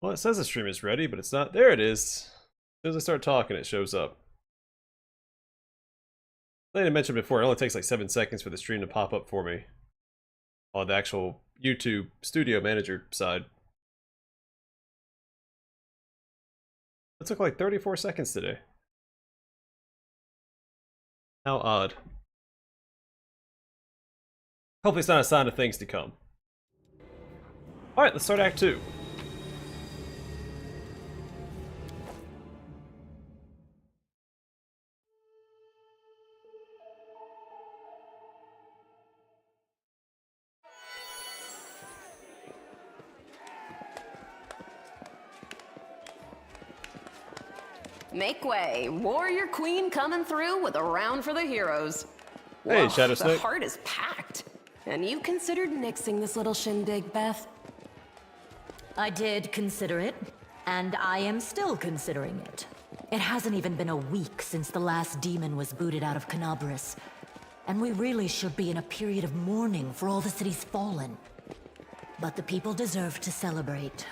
Well, it says the stream is ready, but it's not. There it is. As soon as I start talking, it shows up. Like I mentioned before, it only takes like 7 seconds for the stream to pop up for me on the actual YouTube Studio Manager side. It took like 34 seconds today. How odd. Hopefully it's not a sign of things to come. Alright, let's start Act 2. Make way, Warrior Queen coming through with a round for the heroes. Hey, Whoa, Shadow the Snake. heart is packed. And you considered nixing this little shindig, Beth? I did consider it, and I am still considering it. It hasn't even been a week since the last demon was booted out of Canabris, and we really should be in a period of mourning for all the city's fallen. But the people deserve to celebrate,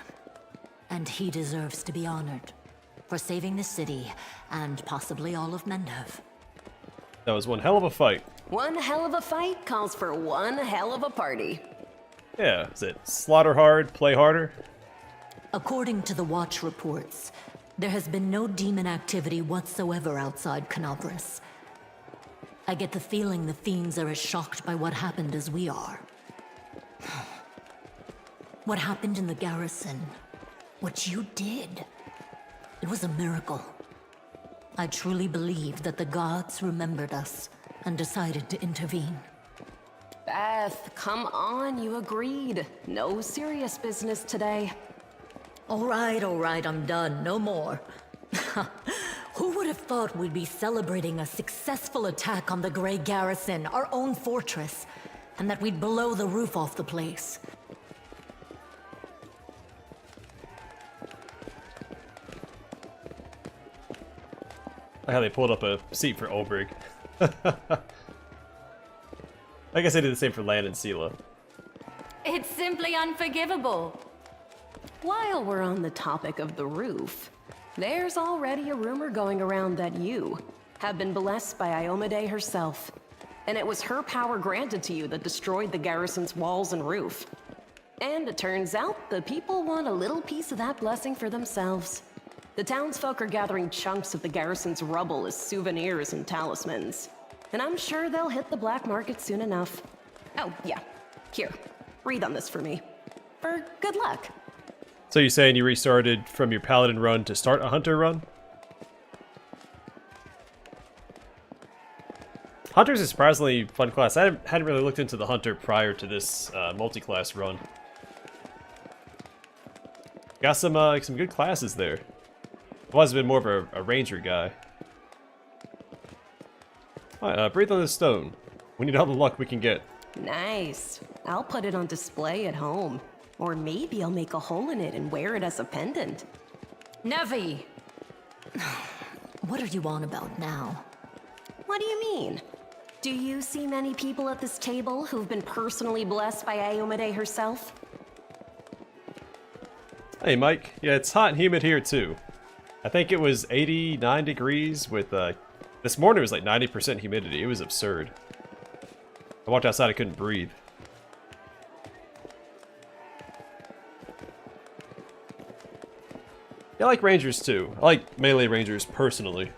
and he deserves to be honored for saving the city and possibly all of Mendov. That was one hell of a fight. One hell of a fight calls for one hell of a party. Yeah, is it slaughter hard, play harder? According to the Watch reports, there has been no demon activity whatsoever outside Canabris. I get the feeling the fiends are as shocked by what happened as we are. What happened in the garrison, what you did, it was a miracle. I truly believe that the gods remembered us and decided to intervene. Beth, come on, you agreed. No serious business today. All right, I'm done. No more. Who would have thought we'd be celebrating a successful attack on the Grey Garrison, our own fortress, and that we'd blow the roof off the place? Like how they pulled up a seat for Olbrich. I guess they did the same for Lan and Sela. It's simply unforgivable. While we're on the topic of the roof, there's already a rumor going around that you have been blessed by Iomade herself. And it was her power granted to you that destroyed the garrison's walls and roof. And it turns out the people want a little piece of that blessing for themselves. The townsfolk are gathering chunks of the garrison's rubble as souvenirs and talismans. And I'm sure they'll hit the black market soon enough. Oh, yeah. Here, read on this for me. For good luck. So you're saying you restarted from your Paladin run to start a Hunter run? Hunter's a surprisingly fun class. I hadn't really looked into the Hunter prior to this multi-class run. Got some good classes there. I've always been more of a ranger guy. Alright, breathe on this stone. We need all the luck we can get. Nice. I'll put it on display at home. Or maybe I'll make a hole in it and wear it as a pendant. Nevi! What are you on about now? What do you mean? Do you see many people at this table who've been personally blessed by Iomade herself? Hey Mike, yeah, it's hot and humid here too. I think it was 89 degrees with, this morning it was like 90% humidity. It was absurd. I walked outside, I couldn't breathe. Yeah, I like rangers too. I like melee rangers personally.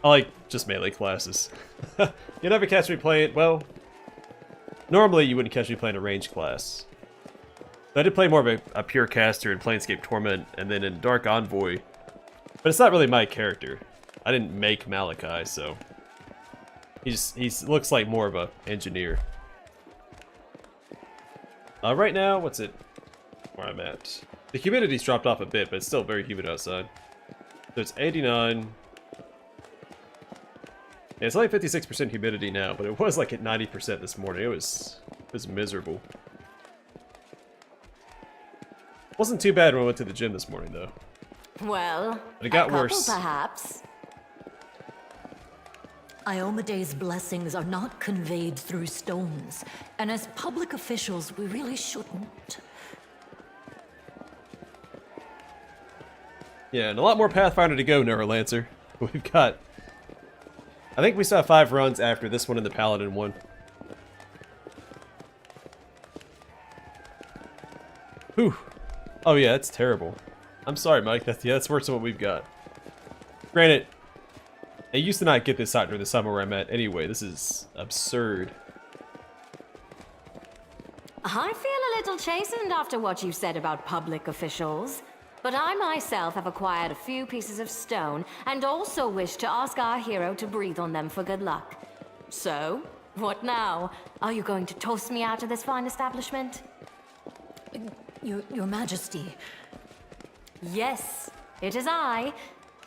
I like just melee classes. You never catch me playing, well, normally you wouldn't catch me playing a range class. I did play more of a pure caster in Planescape Torment and then in Dark Envoy. But it's not really my character. I didn't make Malachi, so he looks like more of a engineer. Right now, what's it? Where I'm at? The humidity's dropped off a bit, but it's still very humid outside. So it's 89. Yeah, it's only 56% humidity now, but it was like at 90% this morning. It was miserable. Wasn't too bad when I went to the gym this morning, though. Well, But it got a couple, worse. perhaps. Iomade's blessings are not conveyed through stones, and as public officials, we really shouldn't. Yeah, and a lot more Pathfinder to go, Neurolancer. We've got... I think we still have 5 runs after this one and the Paladin one. Whew. Oh yeah, that's terrible. I'm sorry, Mike. That's worse than what we've got. Granted, I used to not get this out during the summer where I'm at anyway. This is absurd. I feel a little chastened after what you said about public officials. But I myself have acquired a few pieces of stone and also wish to ask our hero to breathe on them for good luck. So, what now? Are you going to toss me out of this fine establishment? Your Majesty. Yes, it is I.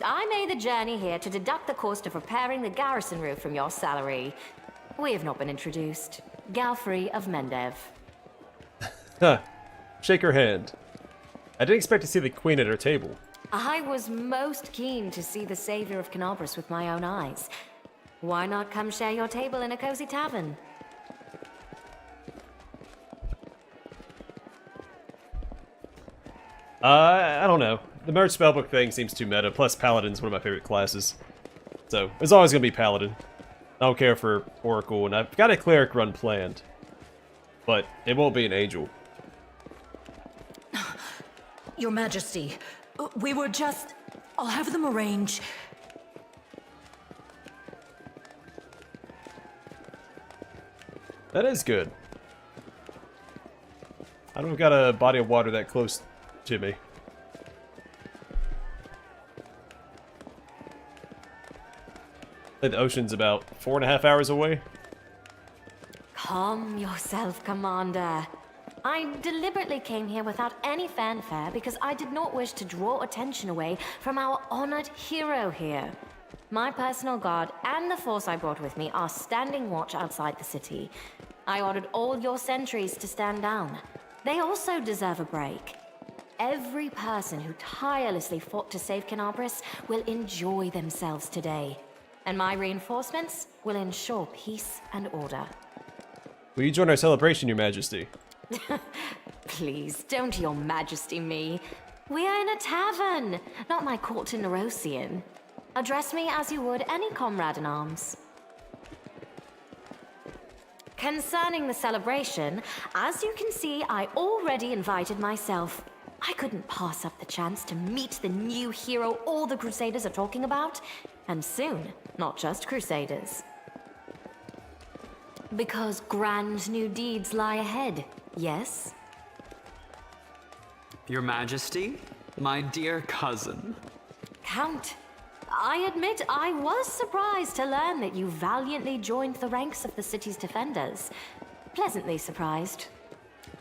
I made the journey here to deduct the cost of repairing the garrison roof from your salary. We have not been introduced. Galfrey of Mendev. Huh. Shake her hand. I didn't expect to see the queen at her table. I was most keen to see the savior of Canobras with my own eyes. Why not come share your table in a cozy tavern? I don't know. The merge spellbook thing seems too meta, plus Paladin's one of my favorite classes. So, it's always going to be Paladin. I don't care for Oracle, and I've got a Cleric run planned. But it won't be an Angel. Your Majesty, we were just... I'll have them arrange... That is good. I don't got a body of water that close to me. The ocean's about 4.5 hours away. Calm yourself, Commander. I deliberately came here without any fanfare because I did not wish to draw attention away from our honored hero here. My personal guard and the force I brought with me are standing watch outside the city. I ordered all your sentries to stand down. They also deserve a break. Every person who tirelessly fought to save Canobras will enjoy themselves today. And my reinforcements will ensure peace and order. Will you join our celebration, Your Majesty? Please, don't Your Majesty me. We are in a tavern, not my court to Nerosian. Address me as you would any comrade in arms. Concerning the celebration, as you can see, I already invited myself. I couldn't pass up the chance to meet the new hero all the Crusaders are talking about. And soon, not just Crusaders. Because grand new deeds lie ahead, yes? Your Majesty, my dear cousin. Count, I admit I was surprised to learn that you valiantly joined the ranks of the city's defenders. Pleasantly surprised.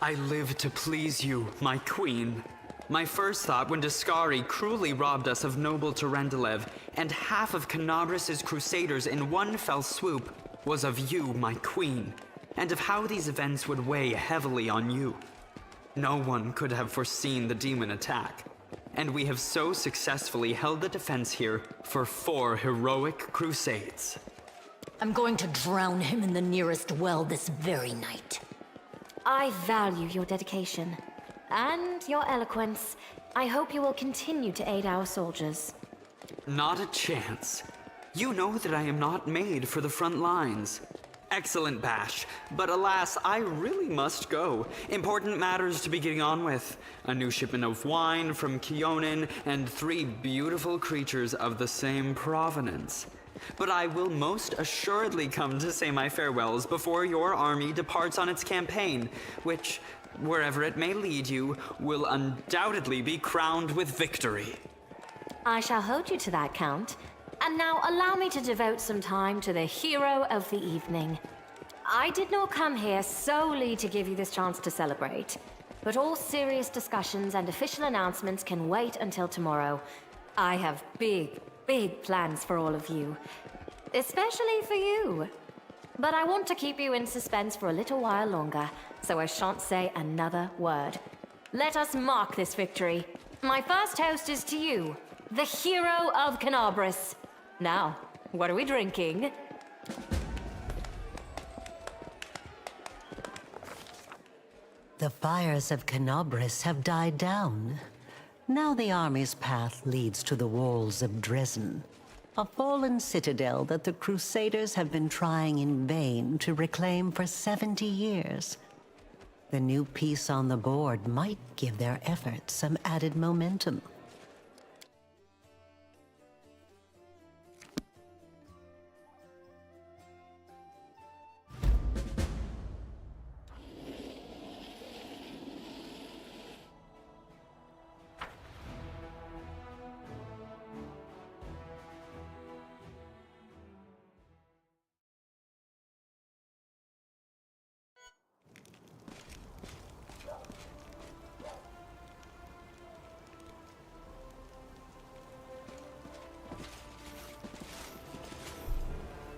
I live to please you, my queen. My first thought when Daskari cruelly robbed us of noble Terendelev and half of Canobras' crusaders in one fell swoop was of you, my queen, and of how these events would weigh heavily on you. No one could have foreseen the demon attack, and we have so successfully held the defense here for 4 heroic crusades. I'm going to drown him in the nearest well this very night. I value your dedication. And your eloquence. I hope you will continue to aid our soldiers. Not a chance. You know that I am not made for the front lines. Excellent bash, but alas, I really must go. Important matters to be getting on with. A new shipment of wine from Kionin, and 3 beautiful creatures of the same provenance. But I will most assuredly come to say my farewells before your army departs on its campaign, which, wherever it may lead you, will undoubtedly be crowned with victory. I shall hold you to that, Count. And now allow me to devote some time to the hero of the evening. I did not come here solely to give you this chance to celebrate, but all serious discussions and official announcements can wait until tomorrow. I have big plans for all of you, especially for you. But I want to keep you in suspense for a little while longer, so I shan't say another word. Let us mark this victory. My first toast is to you, the hero of Canobras. Now, what are we drinking? The fires of Canobras have died down. Now the army's path leads to the walls of Dresden, a fallen citadel that the Crusaders have been trying in vain to reclaim for 70 years. The new piece on the board might give their efforts some added momentum.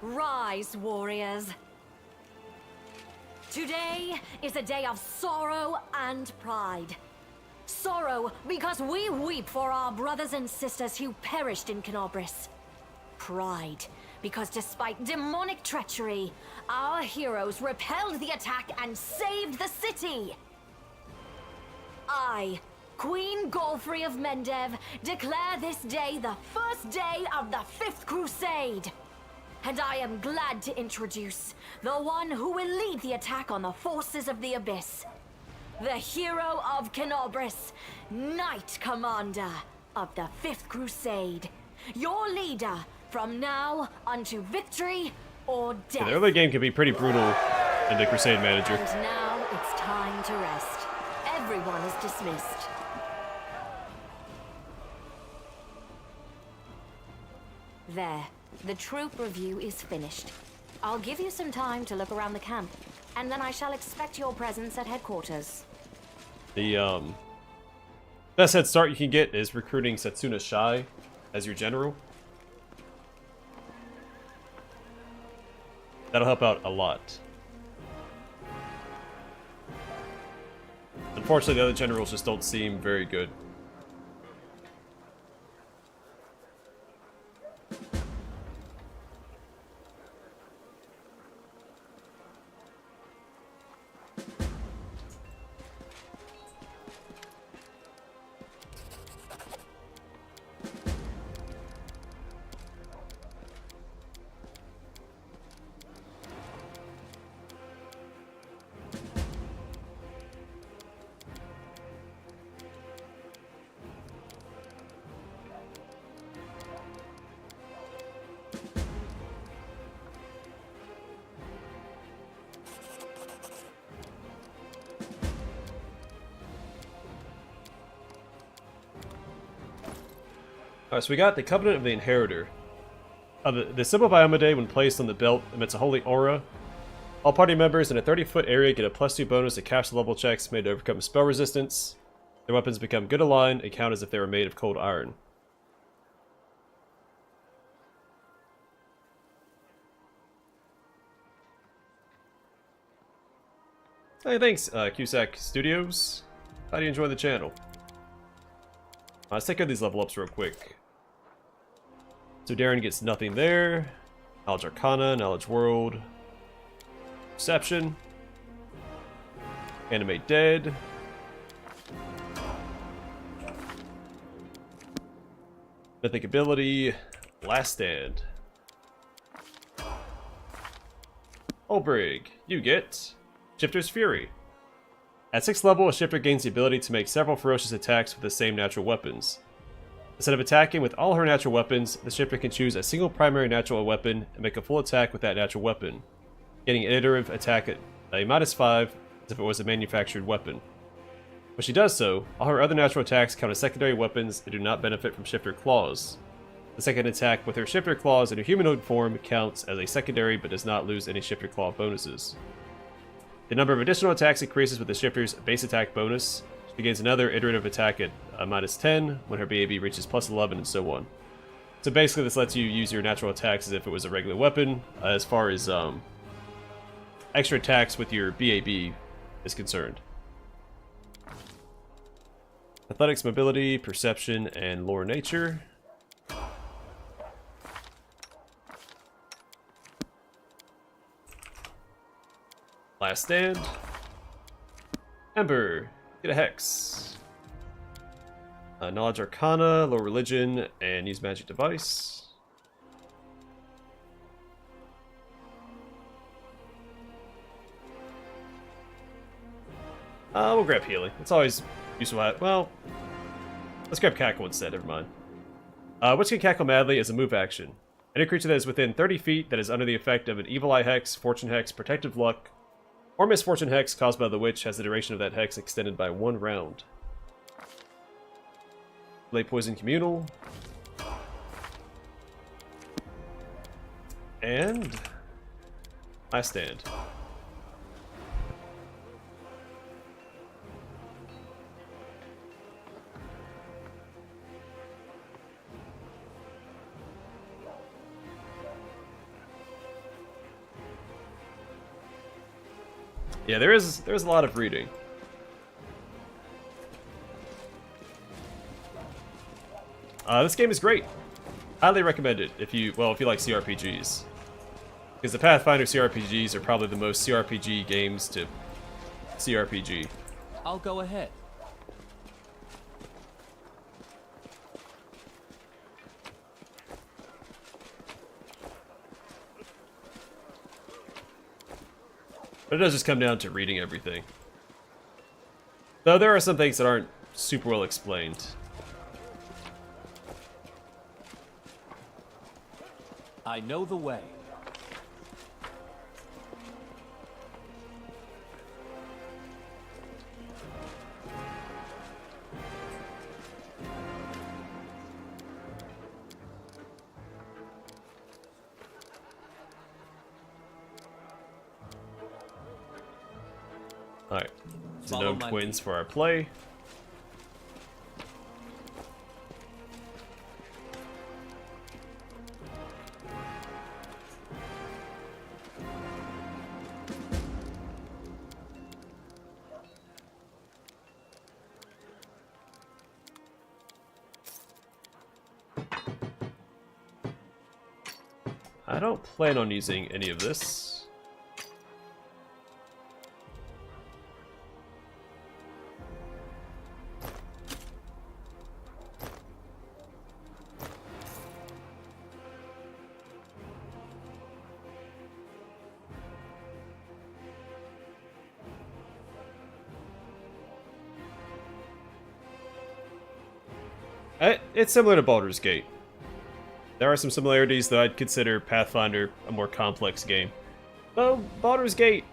Rise, warriors. Today is a day of sorrow and pride. Sorrow because we weep for our brothers and sisters who perished in Canobris. Pride because despite demonic treachery, our heroes repelled the attack and saved the city. I, Queen Golfrey of Mendev, declare this day the first day of the Fifth Crusade. And I am glad to introduce the one who will lead the attack on the forces of the Abyss. The hero of Canobris, Knight Commander of the Fifth Crusade. Your leader from now unto victory or death. Yeah, the early game can be pretty brutal in the Crusade Manager. And now it's time to rest. Everyone is dismissed. There. The troop review is finished. I'll give you some time to look around the camp, and then I shall expect your presence at headquarters. The best head start you can get is recruiting Setsuna Shai as your general. That'll help out a lot. Unfortunately, the other generals just don't seem very good. Alright, so we got the Covenant of the Inheritor. The symbol of Iomade, when placed on the belt, emits a holy aura. All party members in a 30-foot area get a +2 bonus to caster level checks made to overcome spell resistance. Their weapons become good aligned and count as if they were made of cold iron. Hey, thanks, Cusack Studios. How do you enjoy the channel? Let's take care of these level ups real quick. So Darren gets nothing there. Knowledge Arcana, Knowledge World. Perception. Animate Dead. Mythic Ability. Last Stand. Olbrig, you get Shifter's Fury. At 6th level, a shifter gains the ability to make several ferocious attacks with the same natural weapons. Instead of attacking with all her natural weapons, the shifter can choose a single primary natural weapon and make a full attack with that natural weapon, getting an iterative attack at a -5 as if it was a manufactured weapon. When she does so, all her other natural attacks count as secondary weapons and do not benefit from shifter claws. The second attack with her shifter claws in her humanoid form counts as a secondary but does not lose any shifter claw bonuses. The number of additional attacks increases with the shifter's base attack bonus. She gains another iterative attack at -10 when her BAB reaches +11 and so on. So basically this lets you use your natural attacks as if it was a regular weapon, as far as extra attacks with your BAB is concerned. Athletics, mobility, perception, and lore nature. Last Stand. Ember, get a Hex. Knowledge Arcana, low religion, and use magic device. We'll grab healing. It's always useful. Well, let's grab Cackle instead. Never mind. Which can cackle madly is a move action. Any creature that is within 30 feet that is under the effect of an Evil Eye Hex, Fortune Hex, Protective Luck, or Misfortune Hex caused by the Witch has the duration of that hex extended by 1 round. Play Poison Communal. And I stand. Yeah, there's a lot of reading. This game is great. Highly recommend it if you like CRPGs. Because the Pathfinder CRPGs are probably the most CRPG games to CRPG. I'll go ahead. But it does just come down to reading everything. Though there are some things that aren't super well explained. I know the way. Alright. Follow Gnome my Twins lead. for our play. I don't plan on using any of this. It's similar to Baldur's Gate. There are some similarities, though I'd consider Pathfinder a more complex game. Though Baldur's Gate,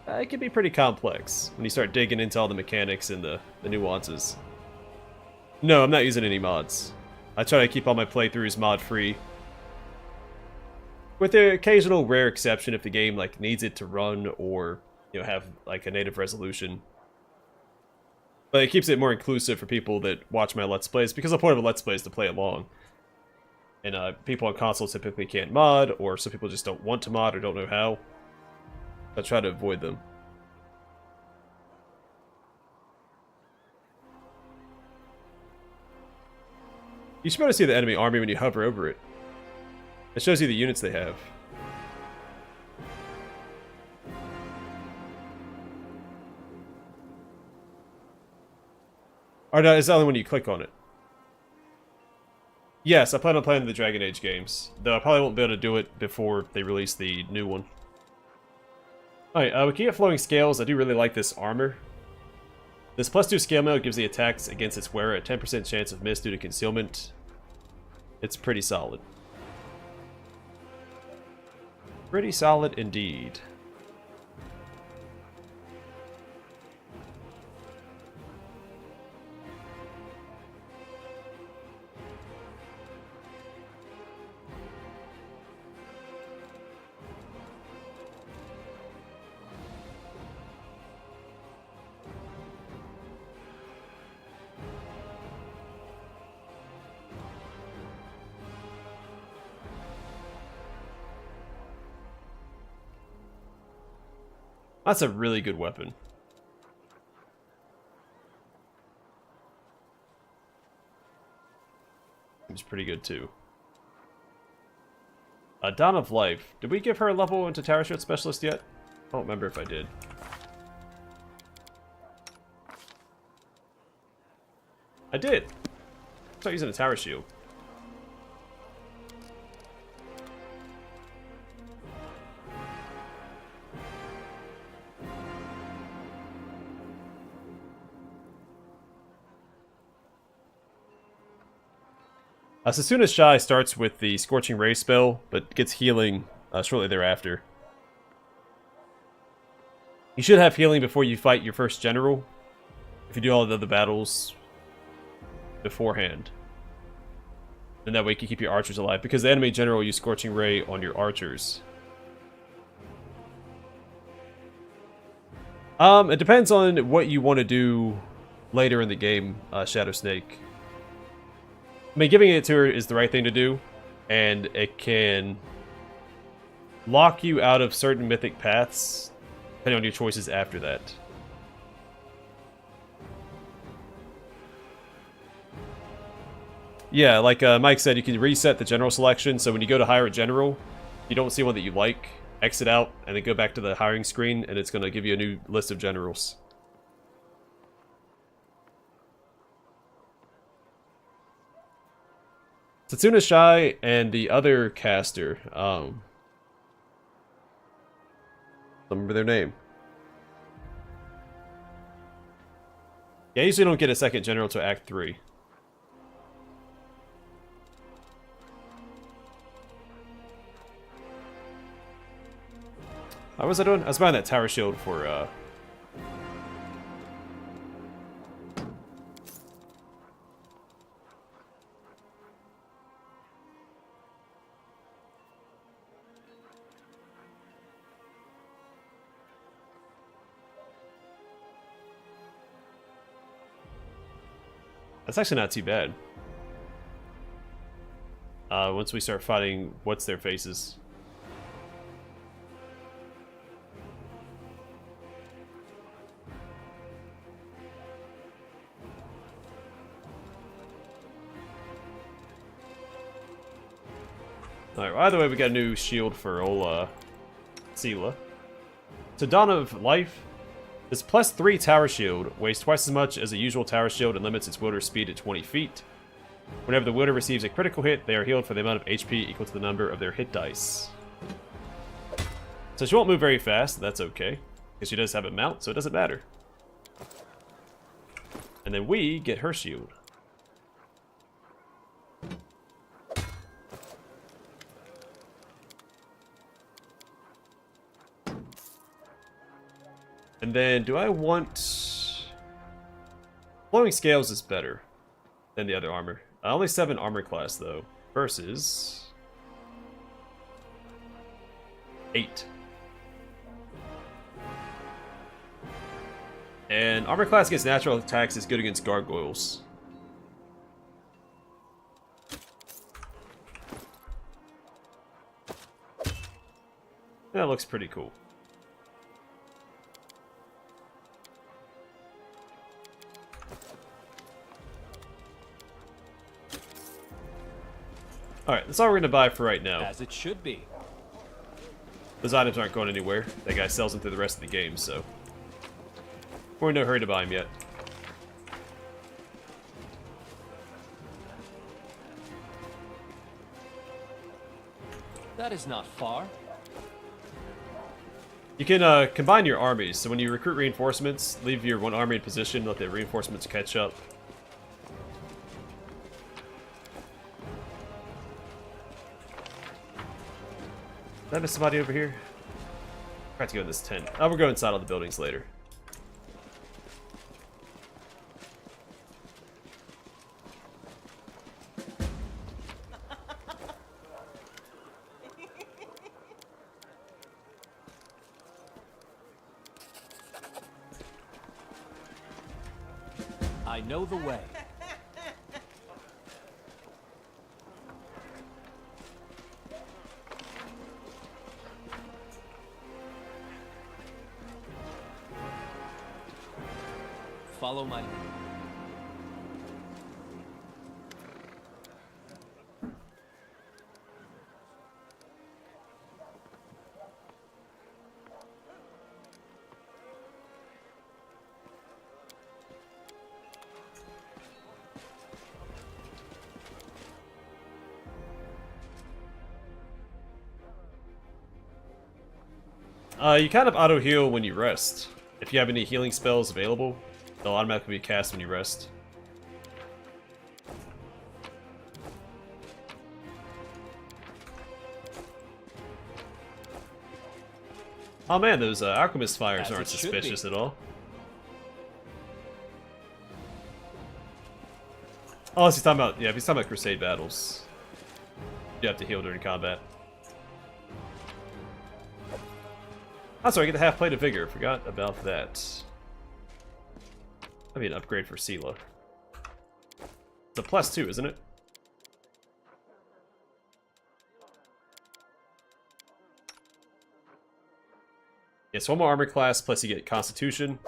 it can be pretty complex when you start digging into all the mechanics and the nuances. No, I'm not using any mods. I try to keep all my playthroughs mod-free. With the occasional rare exception if the game needs it to run or have a native resolution. But it keeps it more inclusive for people that watch my Let's Plays, because the point of a Let's Play is to play along. And people on consoles typically can't mod, or some people just don't want to mod or don't know how. I try to avoid them. You should be able to see the enemy army when you hover over it. It shows you the units they have. Or no, it's only when you click on it. Yes, I plan on playing the Dragon Age games, though I probably won't be able to do it before they release the new one. Alright, we can get flowing scales. I do really like this armor. This +2 scale mail gives the attacks against its wearer a 10% chance of miss due to concealment. It's pretty solid. Pretty solid indeed. That's a really good weapon. It's pretty good too. Dawn of Life. Did we give her a level into Tower Shield Specialist yet? I don't remember if I did. I did. Start using a tower shield. Sasuna Shai starts with the Scorching Ray spell, but gets healing shortly thereafter. You should have healing before you fight your first general, if you do all the other battles beforehand. And that way you can keep your archers alive, because the enemy general will use Scorching Ray on your archers. It depends on what you want to do later in the game, Shadow Snake. I mean, giving it to her is the right thing to do, and it can lock you out of certain mythic paths, depending on your choices after that. Yeah, like Mike said, you can reset the general selection, so when you go to hire a general, you don't see one that you like, exit out, and then go back to the hiring screen, and it's going to give you a new list of generals. Satsuna Shai and the other caster, I remember their name. Yeah, I usually don't get a second general to Act 3. What was I doing? I was buying that tower shield for, That's actually not too bad. Once we start fighting, what's their faces? Alright, well, either way, we got a new shield for old Sela. So, Dawn of Life. This +3 tower shield weighs twice as much as a usual tower shield and limits its wielder speed to 20 feet. Whenever the wielder receives a critical hit, they are healed for the amount of HP equal to the number of their hit dice. So she won't move very fast, that's okay, because she does have a mount, so it doesn't matter. And then we get her shield. And then, do I want... Flowing Scales is better than the other armor. Only 7 armor class, though, versus... 8. And armor class against natural attacks is good against gargoyles. That looks pretty cool. Alright, that's all we're going to buy for right now. As it should be. Those items aren't going anywhere. That guy sells them through the rest of the game, so... We're in no hurry to buy them yet. That is not far. You can combine your armies, so when you recruit reinforcements, leave your one army in position, let the reinforcements catch up. Did I miss somebody over here? I have to go in this tent. Oh, we'll go inside all the buildings later. I know the way. Follow my lead. You kind of auto-heal when you rest. If you have any healing spells available, they'll automatically be cast when you rest. Oh man, those alchemist fires aren't suspicious at all. Oh, he's talking about, yeah, if he's talking about crusade battles, you have to heal during combat. Oh, sorry, I get the half plate of vigor. Forgot about that. That'd be an upgrade for Sela. It's a +2, isn't it? Yes, one more armor class, plus you get Constitution.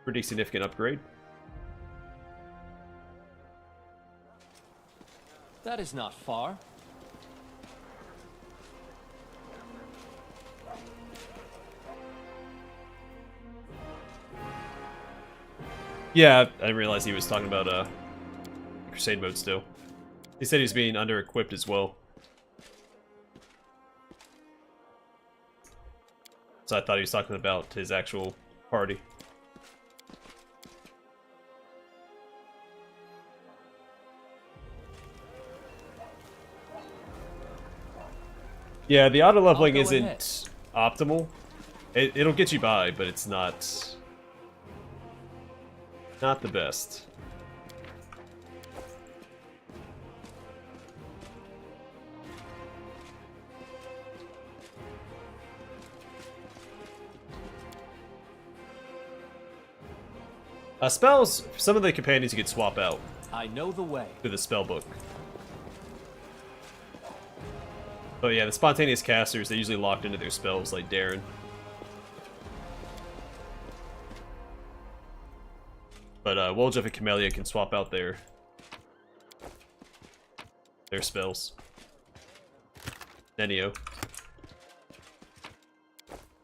Pretty significant upgrade. That is not far. Yeah, I didn't realize he was talking about Crusade mode still. He said he's being under-equipped as well. So I thought he was talking about his actual party. Yeah, the auto-leveling I'll go isn't ahead. optimal. It'll get you by, but it's not the best. Spells, some of the companions you could swap out I know the way. through the spell book. But yeah, the spontaneous casters, they're usually locked into their spells, like Darren. But Woljef and Camellia can swap out their spells. Nenio.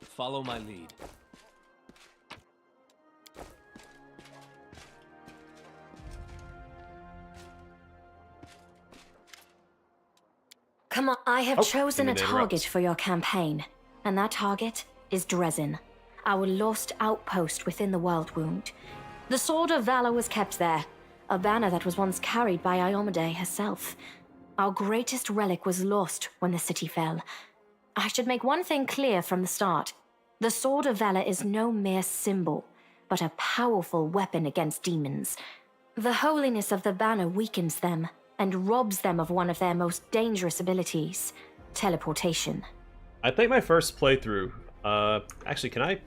Follow my lead. Come on, I have Oh, chosen a didn't mean to target interrupt. for your campaign, and that target is Dresden, our lost outpost within the World Wound. The Sword of Valor was kept there, a banner that was once carried by Iomade herself. Our greatest relic was lost when the city fell. I should make one thing clear from the start. The Sword of Valor is no mere symbol, but a powerful weapon against demons. The holiness of the banner weakens them, and robs them of one of their most dangerous abilities, teleportation. I think my first playthrough, actually, can I? It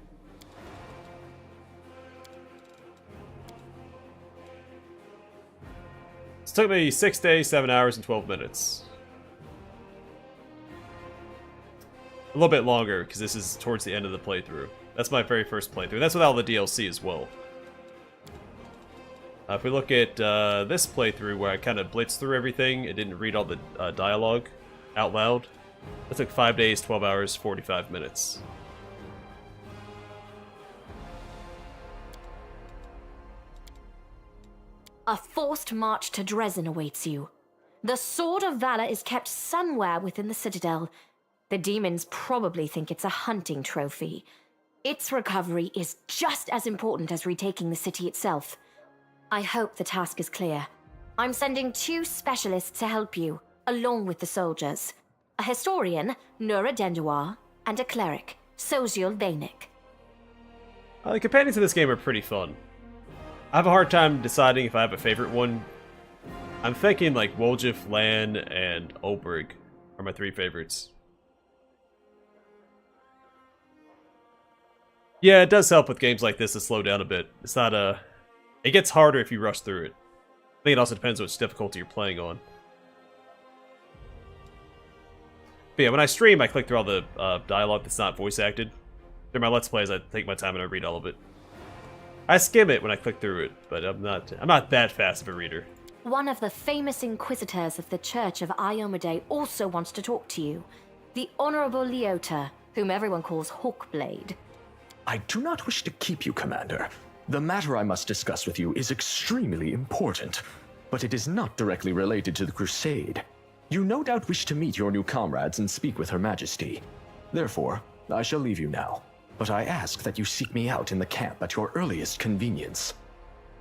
took me 6 days, 7 hours, and 12 minutes. A little bit longer, because this is towards the end of the playthrough. That's my very first playthrough. That's with all the DLC as well. If we look at this playthrough where I kind of blitzed through everything, it didn't read all the dialogue out loud. That took 5 days, 12 hours, 45 minutes. A forced march to Dresden awaits you. The Sword of Valor is kept somewhere within the Citadel. The demons probably think it's a hunting trophy. Its recovery is just as important as retaking the city itself. I hope the task is clear. I'm sending 2 specialists to help you, along with the soldiers. A historian, Nura Denduar, and a cleric, Soziel Danik. The companions in this game are pretty fun. I have a hard time deciding if I have a favorite one. I'm thinking like Woljef, Lan, and Olberg are my 3 favorites. Yeah, it does help with games like this to slow down a bit. It's not it gets harder if you rush through it. I think it also depends which difficulty you're playing on. But yeah, when I stream, I click through all the dialogue that's not voice acted. Through my Let's Plays, I take my time and I read all of it. I skim it when I click through it, but I'm not that fast of a reader. One of the famous inquisitors of the Church of Iomade also wants to talk to you. The Honorable Leota, whom everyone calls Hawkblade. I do not wish to keep you, Commander. The matter I must discuss with you is extremely important, but it is not directly related to the Crusade. You no doubt wish to meet your new comrades and speak with Her Majesty. Therefore, I shall leave you now. But I ask that you seek me out in the camp at your earliest convenience.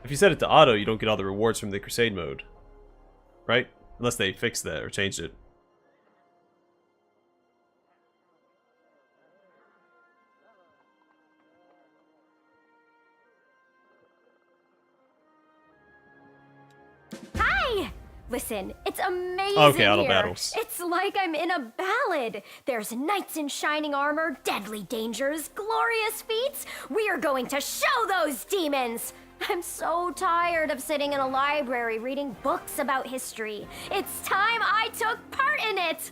If you set it to auto, you don't get all the rewards from the Crusade mode. Right? Unless they fixed that or changed it. Hi! Listen, it's amazing Okay, auto here. battles. It's like I'm in a ballad. There's knights in shining armor, deadly dangers, glorious feats. We are going to show those demons. I'm so tired of sitting in a library reading books about history. It's time I took part in it.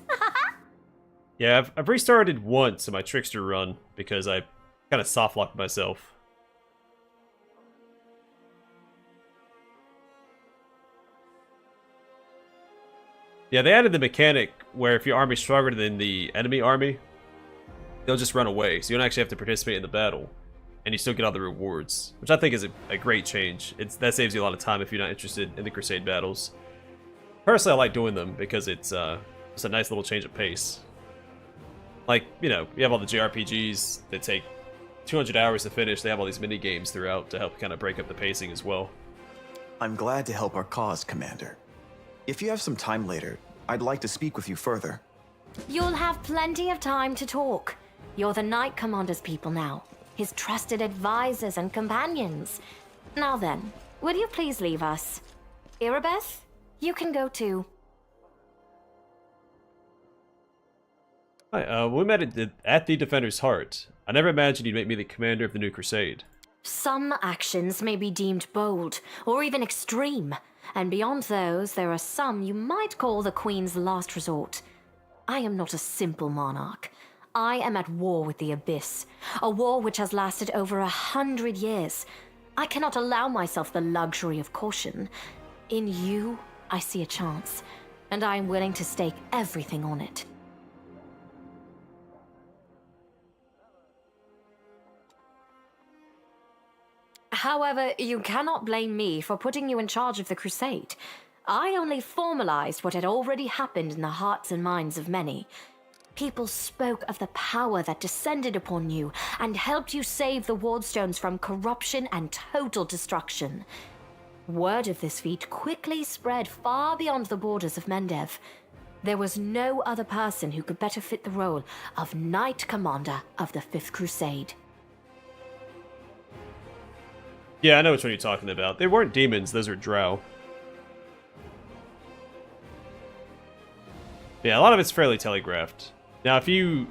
Yeah, I've restarted once in my Trickster run because I kind of soft-locked myself. Yeah, they added the mechanic where if your army's stronger than the enemy army, they'll just run away, so you don't actually have to participate in the battle. And you still get all the rewards, which I think is a great change. That saves you a lot of time if you're not interested in the Crusade battles. Personally, I like doing them because it's just a nice little change of pace. Like, you know, you have all the JRPGs that take 200 hours to finish. They have all these mini games throughout to help kind of break up the pacing as well. I'm glad to help our cause, Commander. If you have some time later, I'd like to speak with you further. You'll have plenty of time to talk. You're the Knight Commander's people now, his trusted advisors and companions. Now then, will you please leave us? Irabeth, you can go too. Hi, we met at the Defender's Heart. I never imagined you'd make me the commander of the new crusade. Some actions may be deemed bold, or even extreme, and beyond those, there are some you might call the Queen's last resort. I am not a simple monarch. I am at war with the Abyss, a war which has lasted over 100 years. I cannot allow myself the luxury of caution. In you, I see a chance, and I am willing to stake everything on it. However, you cannot blame me for putting you in charge of the crusade. I only formalized what had already happened in the hearts and minds of many. People spoke of the power that descended upon you and helped you save the Wardstones from corruption and total destruction. Word of this feat quickly spread far beyond the borders of Mendev. There was no other person who could better fit the role of Knight Commander of the Fifth Crusade. Yeah, I know which one you're talking about. They weren't demons, those are drow. Yeah, a lot of it's fairly telegraphed. Now, if you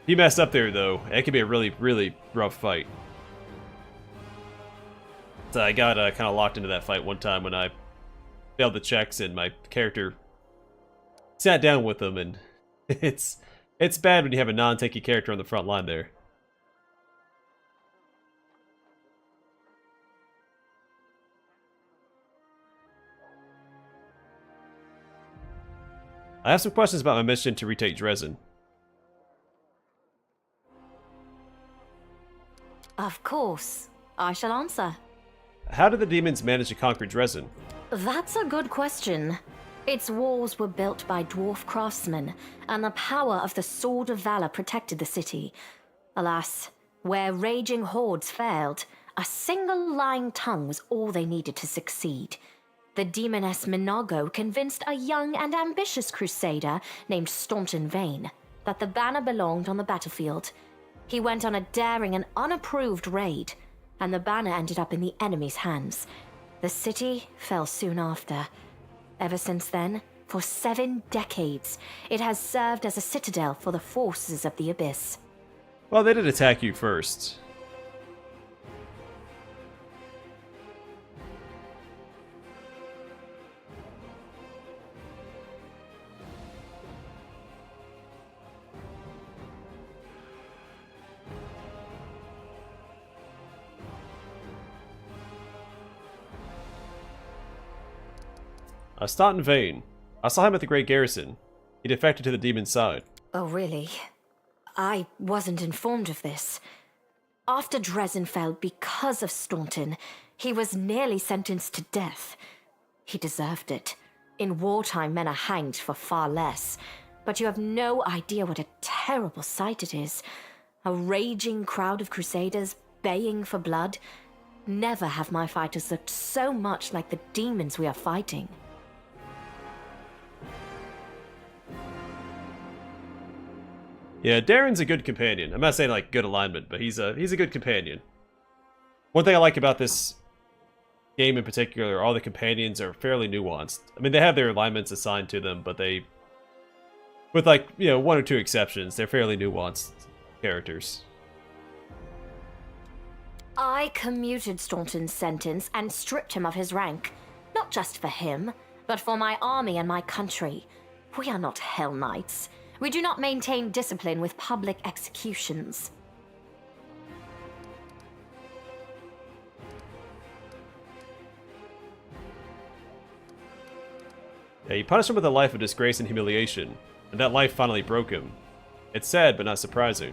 mess up there, though, it could be a really, really rough fight. So I got kind of locked into that fight one time when I failed the checks and my character sat down with them, and it's bad when you have a non-tanky character on the front line there. I have some questions about my mission to retake Dresden. Of course, I shall answer. How did the demons manage to conquer Dresden? That's a good question. Its walls were built by dwarf craftsmen, and the power of the Sword of Valor protected the city. Alas, where raging hordes failed, a single lying tongue was all they needed to succeed. The demoness Minago convinced a young and ambitious crusader named Staunton Vane that the banner belonged on the battlefield. He went on a daring and unapproved raid, and the banner ended up in the enemy's hands. The city fell soon after. Ever since then, for 7 decades, it has served as a citadel for the forces of the Abyss. Well, they did attack you first. Staunton Vane. I saw him at the Great Garrison. He defected to the demon's side. Oh, really? I wasn't informed of this. After Dresden fell because of Staunton, he was nearly sentenced to death. He deserved it. In wartime, men are hanged for far less. but you have no idea what a terrible sight it is. A raging crowd of crusaders baying for blood. Never have my fighters looked so much like the demons we are fighting. Yeah, Darren's a good companion. I'm not saying like good alignment, but he's a good companion. One thing I like about this game in particular, all the companions are fairly nuanced. I mean, they have their alignments assigned to them, but they, with like, you know, one or two exceptions, they're fairly nuanced characters. I commuted Staunton's sentence and stripped him of his rank. Not just for him, but for my army and my country. We are not Hell Knights. We do not maintain discipline with public executions. Yeah, he punished him with a life of disgrace and humiliation, and that life finally broke him. It's sad, but not surprising.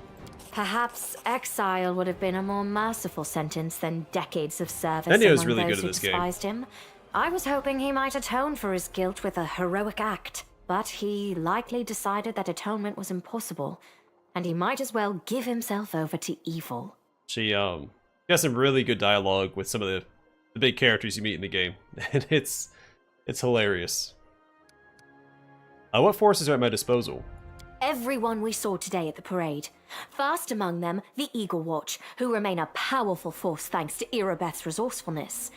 Perhaps exile would have been a more merciful sentence than decades of service Ennio's among really those good at who this game. despised him. I was hoping he might atone for his guilt with a heroic act, but he likely decided that atonement was impossible, and he might as well give himself over to evil. She got some really good dialogue with some of the big characters you meet in the game, and it's hilarious. What forces are at my disposal? Everyone we saw today at the parade. First among them, the Eagle Watch, who remain a powerful force thanks to Irabeth's resourcefulness.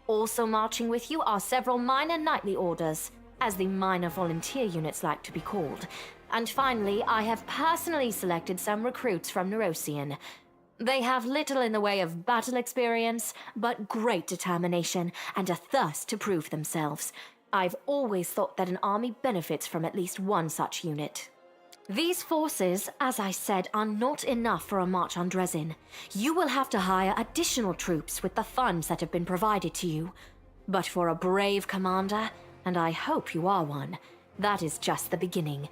Also marching with you are several minor knightly orders, as the minor volunteer units like to be called. And finally, I have personally selected some recruits from Neurosian. They have little in the way of battle experience, but great determination and a thirst to prove themselves. I've always thought that an army benefits from at least one such unit. These forces, as I said, are not enough for a march on Dresden. You will have to hire additional troops with the funds that have been provided to you. But for a brave commander, and I hope you are one, that is just the beginning.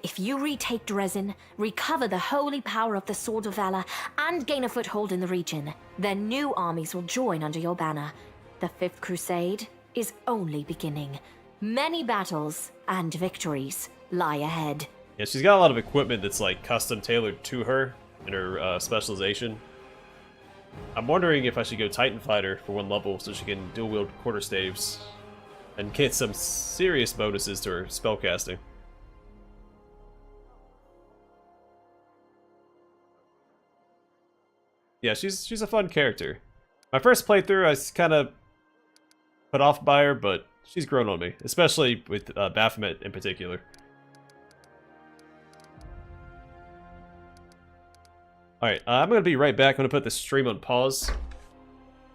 If you retake Dresden, recover the holy power of the Sword of Valor, and gain a foothold in the region, then new armies will join under your banner. The Fifth Crusade is only beginning. Many battles and victories lie ahead. Yeah, she's got a lot of equipment that's like custom tailored to her and her specialization. I'm wondering if I should go Titan Fighter for one level so she can dual wield quarterstaves and get some serious bonuses to her spellcasting. Yeah, she's a fun character. My first playthrough, I was kind of put off by her, but she's grown on me, especially with Baphomet in particular. Alright, I'm going to be right back. I'm going to put the stream on pause. I'm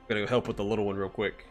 going to go help with the little one real quick.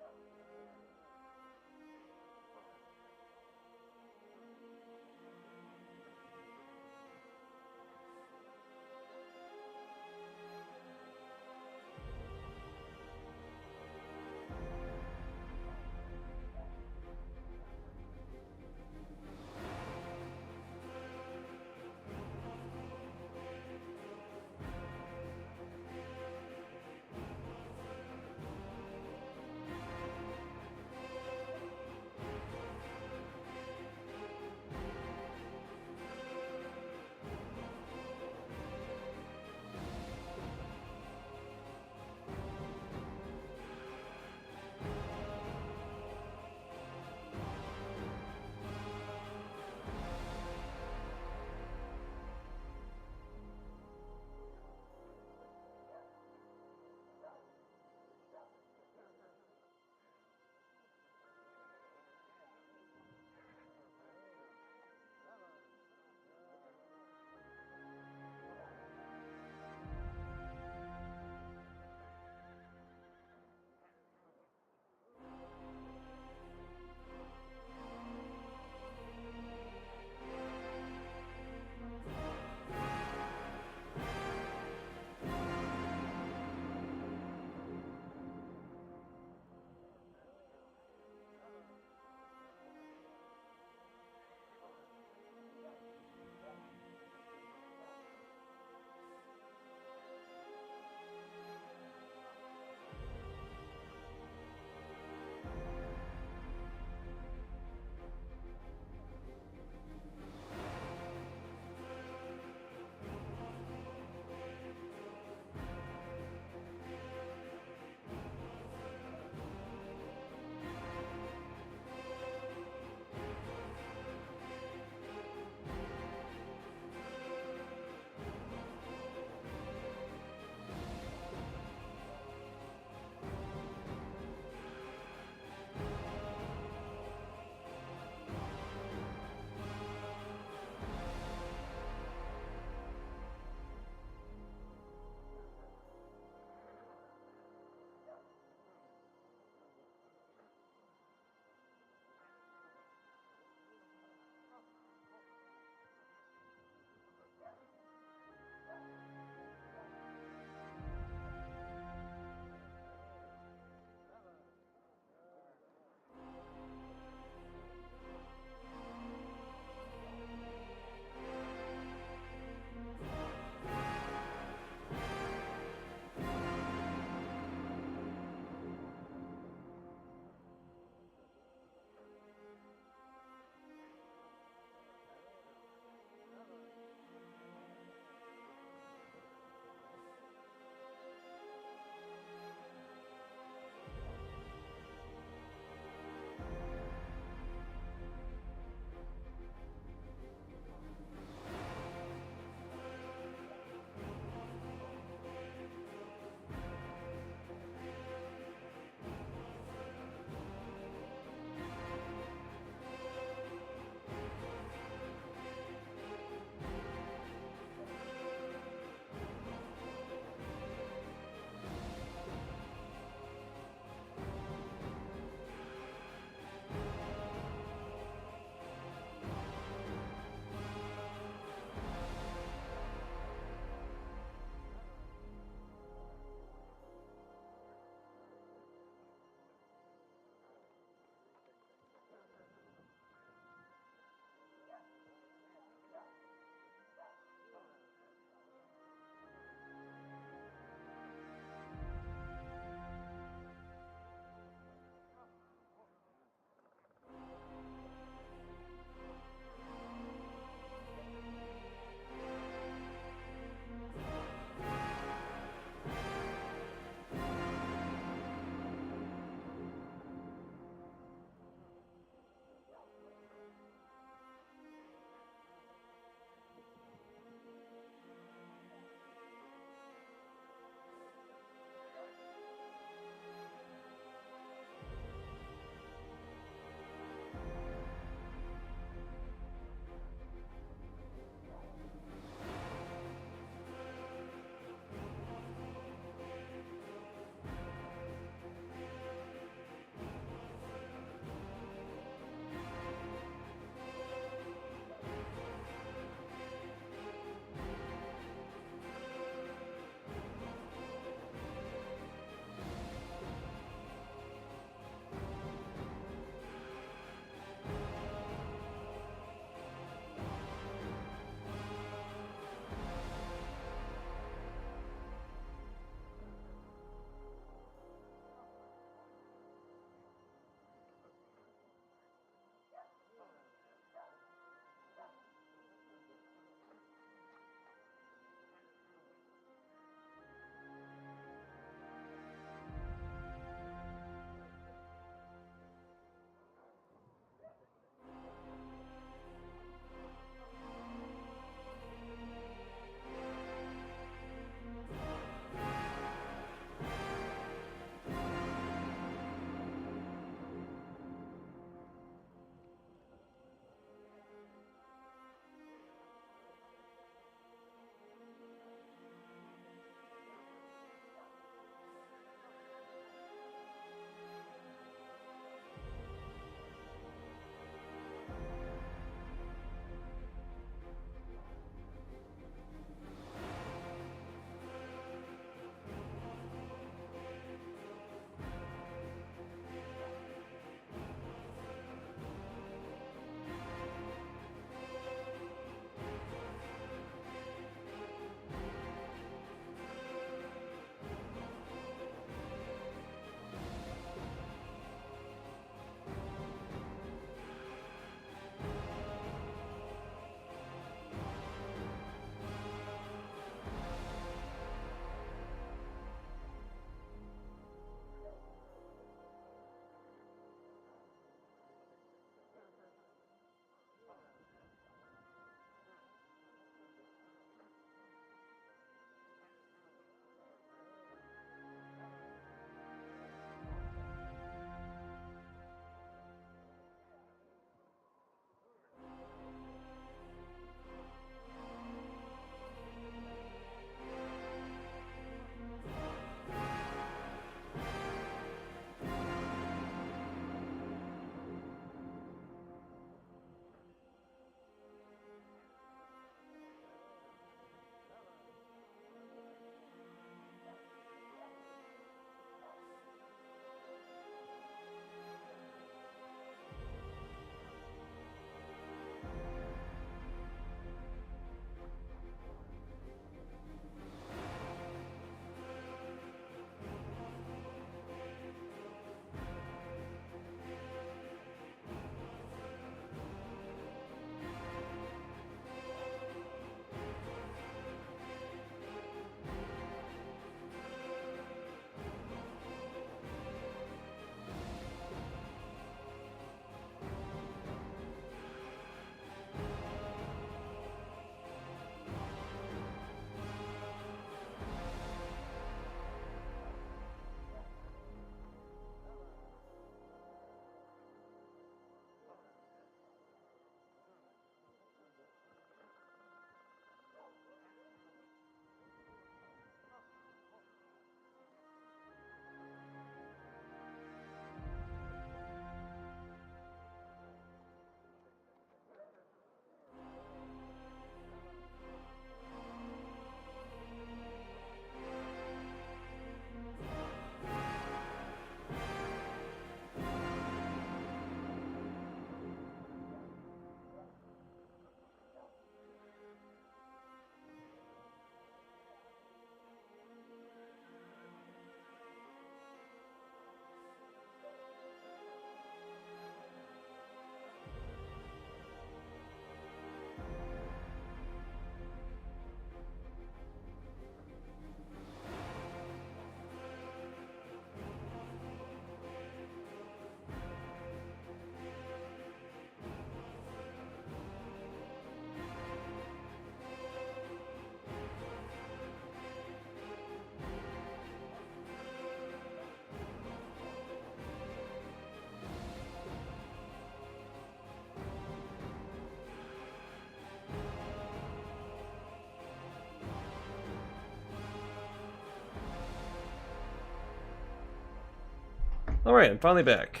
Alright, I'm finally back.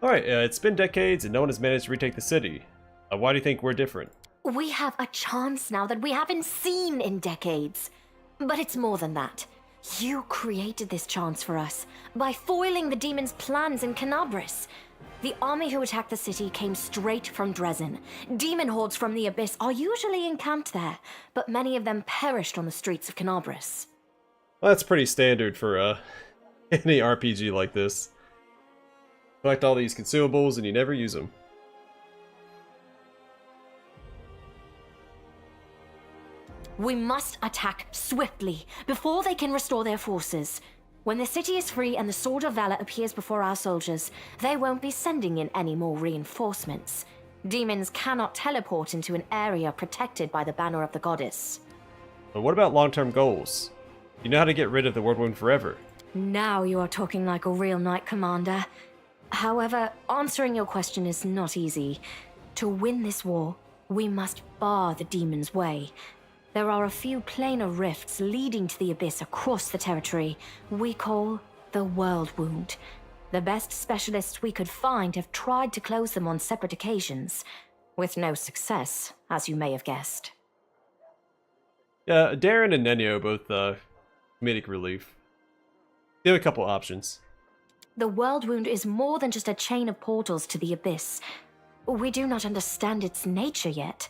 Alright, it's been decades and no one has managed to retake the city. Why do you think we're different? We have a chance now that we haven't seen in decades. But it's more than that. You created this chance for us by foiling the demon's plans in Canabris. The army who attacked the city came straight from Dresden. Demon hordes from the Abyss are usually encamped there, but many of them perished on the streets of Canabris. Well, that's pretty standard for any RPG like this. Collect all these consumables and you never use them. We must attack swiftly, before they can restore their forces. When the city is free and the Sword of Valor appears before our soldiers, they won't be sending in any more reinforcements. Demons cannot teleport into an area protected by the banner of the goddess. But what about long-term goals? You know how to get rid of the World Wound forever. Now you are talking like a real knight commander. However, answering your question is not easy. To win this war, we must bar the demon's way. There are a few planar rifts leading to the Abyss across the territory we call the World Wound. The best specialists we could find have tried to close them on separate occasions, with no success, as you may have guessed. Yeah, Darren and Nenio both comedic relief. They have a couple options. The World Wound is more than just a chain of portals to the Abyss. We do not understand its nature yet.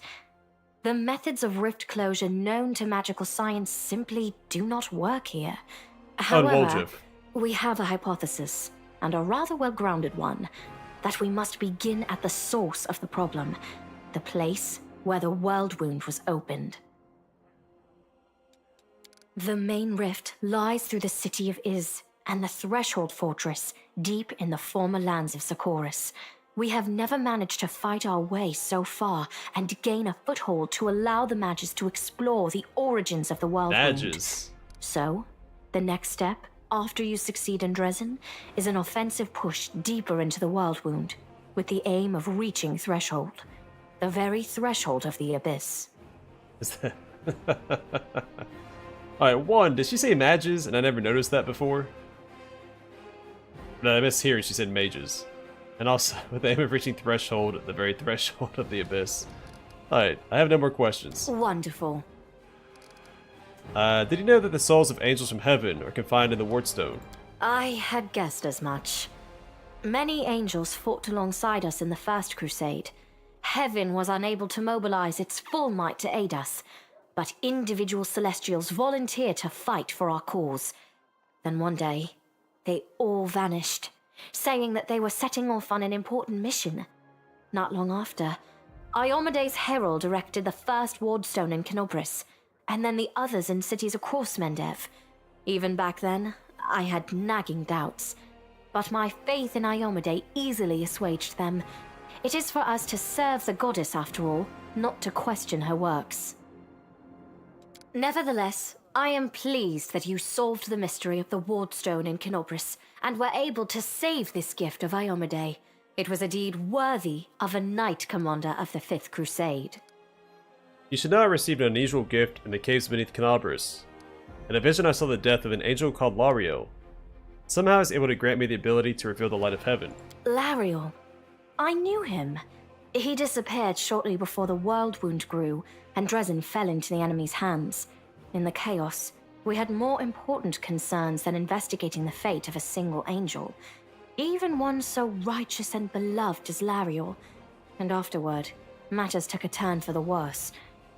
The methods of rift closure known to magical science simply do not work here. However, we have a hypothesis, and a rather well-grounded one, that we must begin at the source of the problem, the place where the World Wound was opened. The main rift lies through the city of Iz and the Threshold Fortress, deep in the former lands of Socorus. We have never managed to fight our way so far and gain a foothold to allow the mages to explore the origins of the World Wound. So, the next step, after you succeed in Dresden, is an offensive push deeper into the World Wound, with the aim of reaching Threshold, the very threshold of the Abyss. Alright, one, did she say mages and I never noticed that before? No, I missed here she said mages. And also, with the aim of reaching Threshold at the very threshold of the Abyss. Alright, I have no more questions. Wonderful. Did you know that the souls of angels from heaven are confined in the Wardstone? I had guessed as much. Many angels fought alongside us in the First Crusade. Heaven was unable to mobilize its full might to aid us, but individual Celestials volunteered to fight for our cause. Then one day, they all vanished, saying that they were setting off on an important mission. Not long after, Iomede's herald erected the first wardstone in Canobris, and then the others in cities across Mendev. Even back then, I had nagging doubts, but my faith in Iomede easily assuaged them. It is for us to serve the goddess after all, not to question her works. Nevertheless, I am pleased that you solved the mystery of the wardstone in Canobris, and were able to save this gift of Iomede. It was a deed worthy of a knight commander of the Fifth Crusade. You should not have received an unusual gift in the caves beneath Canabris. In a vision I saw the death of an angel called Lariel. Somehow he was able to grant me the ability to reveal the light of heaven. Lariel. I knew him. He disappeared shortly before the World Wound grew, and Dresden fell into the enemy's hands. In the chaos, we had more important concerns than investigating the fate of a single angel. Even one so righteous and beloved as Lariel. And afterward, matters took a turn for the worse.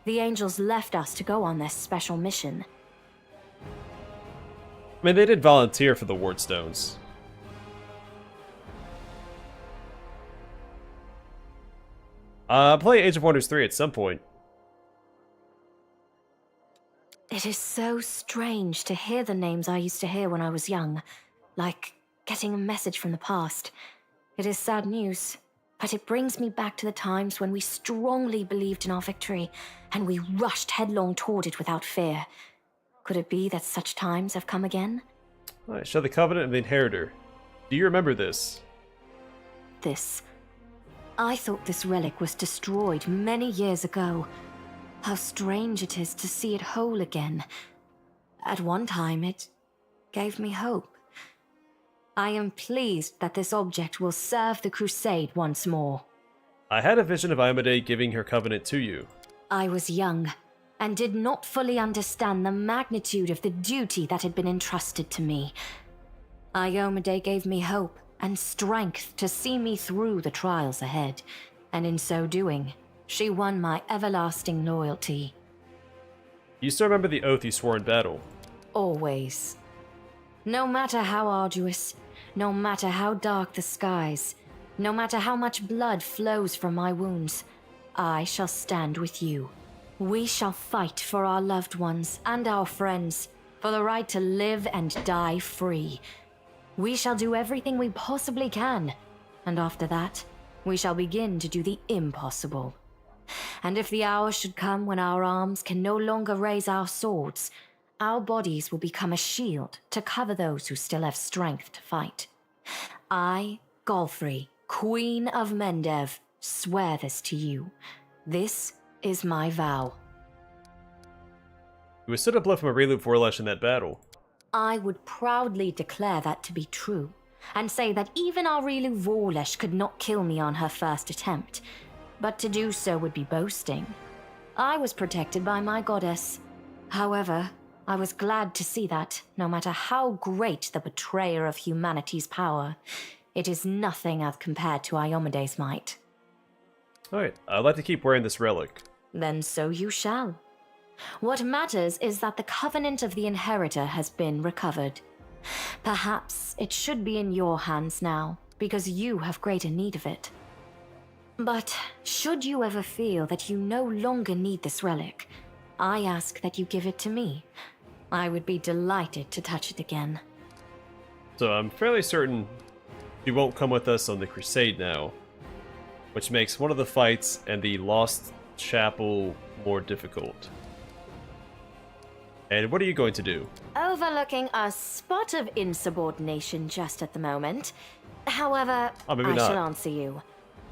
The angels left us to go on their special mission. I mean, they did volunteer for the Wardstones. Play Age of Wonders 3 at some point. It is so strange to hear the names I used to hear when I was young, like getting a message from the past. It is sad news, but it brings me back to the times when we strongly believed in our victory, and we rushed headlong toward it without fear. Could it be that such times have come again? Alright, show the Covenant of the Inheritor. Do you remember this? this. I thought this relic was destroyed many years ago. How strange it is to see it whole again. At one time, it gave me hope. I am pleased that this object will serve the Crusade once more. I had a vision of Iomedae giving her covenant to you. I was young, and did not fully understand the magnitude of the duty that had been entrusted to me. Iomedae gave me hope and strength to see me through the trials ahead, and in so doing, she won my everlasting loyalty. You still remember the oath you swore in battle? Always. No matter how arduous, no matter how dark the skies, no matter how much blood flows from my wounds, I shall stand with you. We shall fight for our loved ones and our friends, for the right to live and die free. We shall do everything we possibly can, and after that, we shall begin to do the impossible. And if the hour should come when our arms can no longer raise our swords, our bodies will become a shield to cover those who still have strength to fight. I, Galfrey, Queen of Mendev, swear this to you. This is my vow. You withstood a blow from a Reloop Vorlesh in that battle. I would proudly declare that to be true, and say that even our Rilu Vorlesh could not kill me on her first attempt. But to do so would be boasting. I was protected by my goddess. However, I was glad to see that, no matter how great the betrayer of humanity's power, it is nothing as compared to Iomedae's might. Alright, I'd like to keep wearing this relic. Then so you shall. What matters is that the Covenant of the Inheritor has been recovered. Perhaps it should be in your hands now, because you have greater need of it. But should you ever feel that you no longer need this relic, I ask that you give it to me. I would be delighted to touch it again. So I'm fairly certain you won't come with us on the Crusade now, which makes one of the fights and the Lost Chapel more difficult. And what are you going to do? Overlooking a spot of insubordination just at the moment. However, Oh, maybe I not. shall answer you.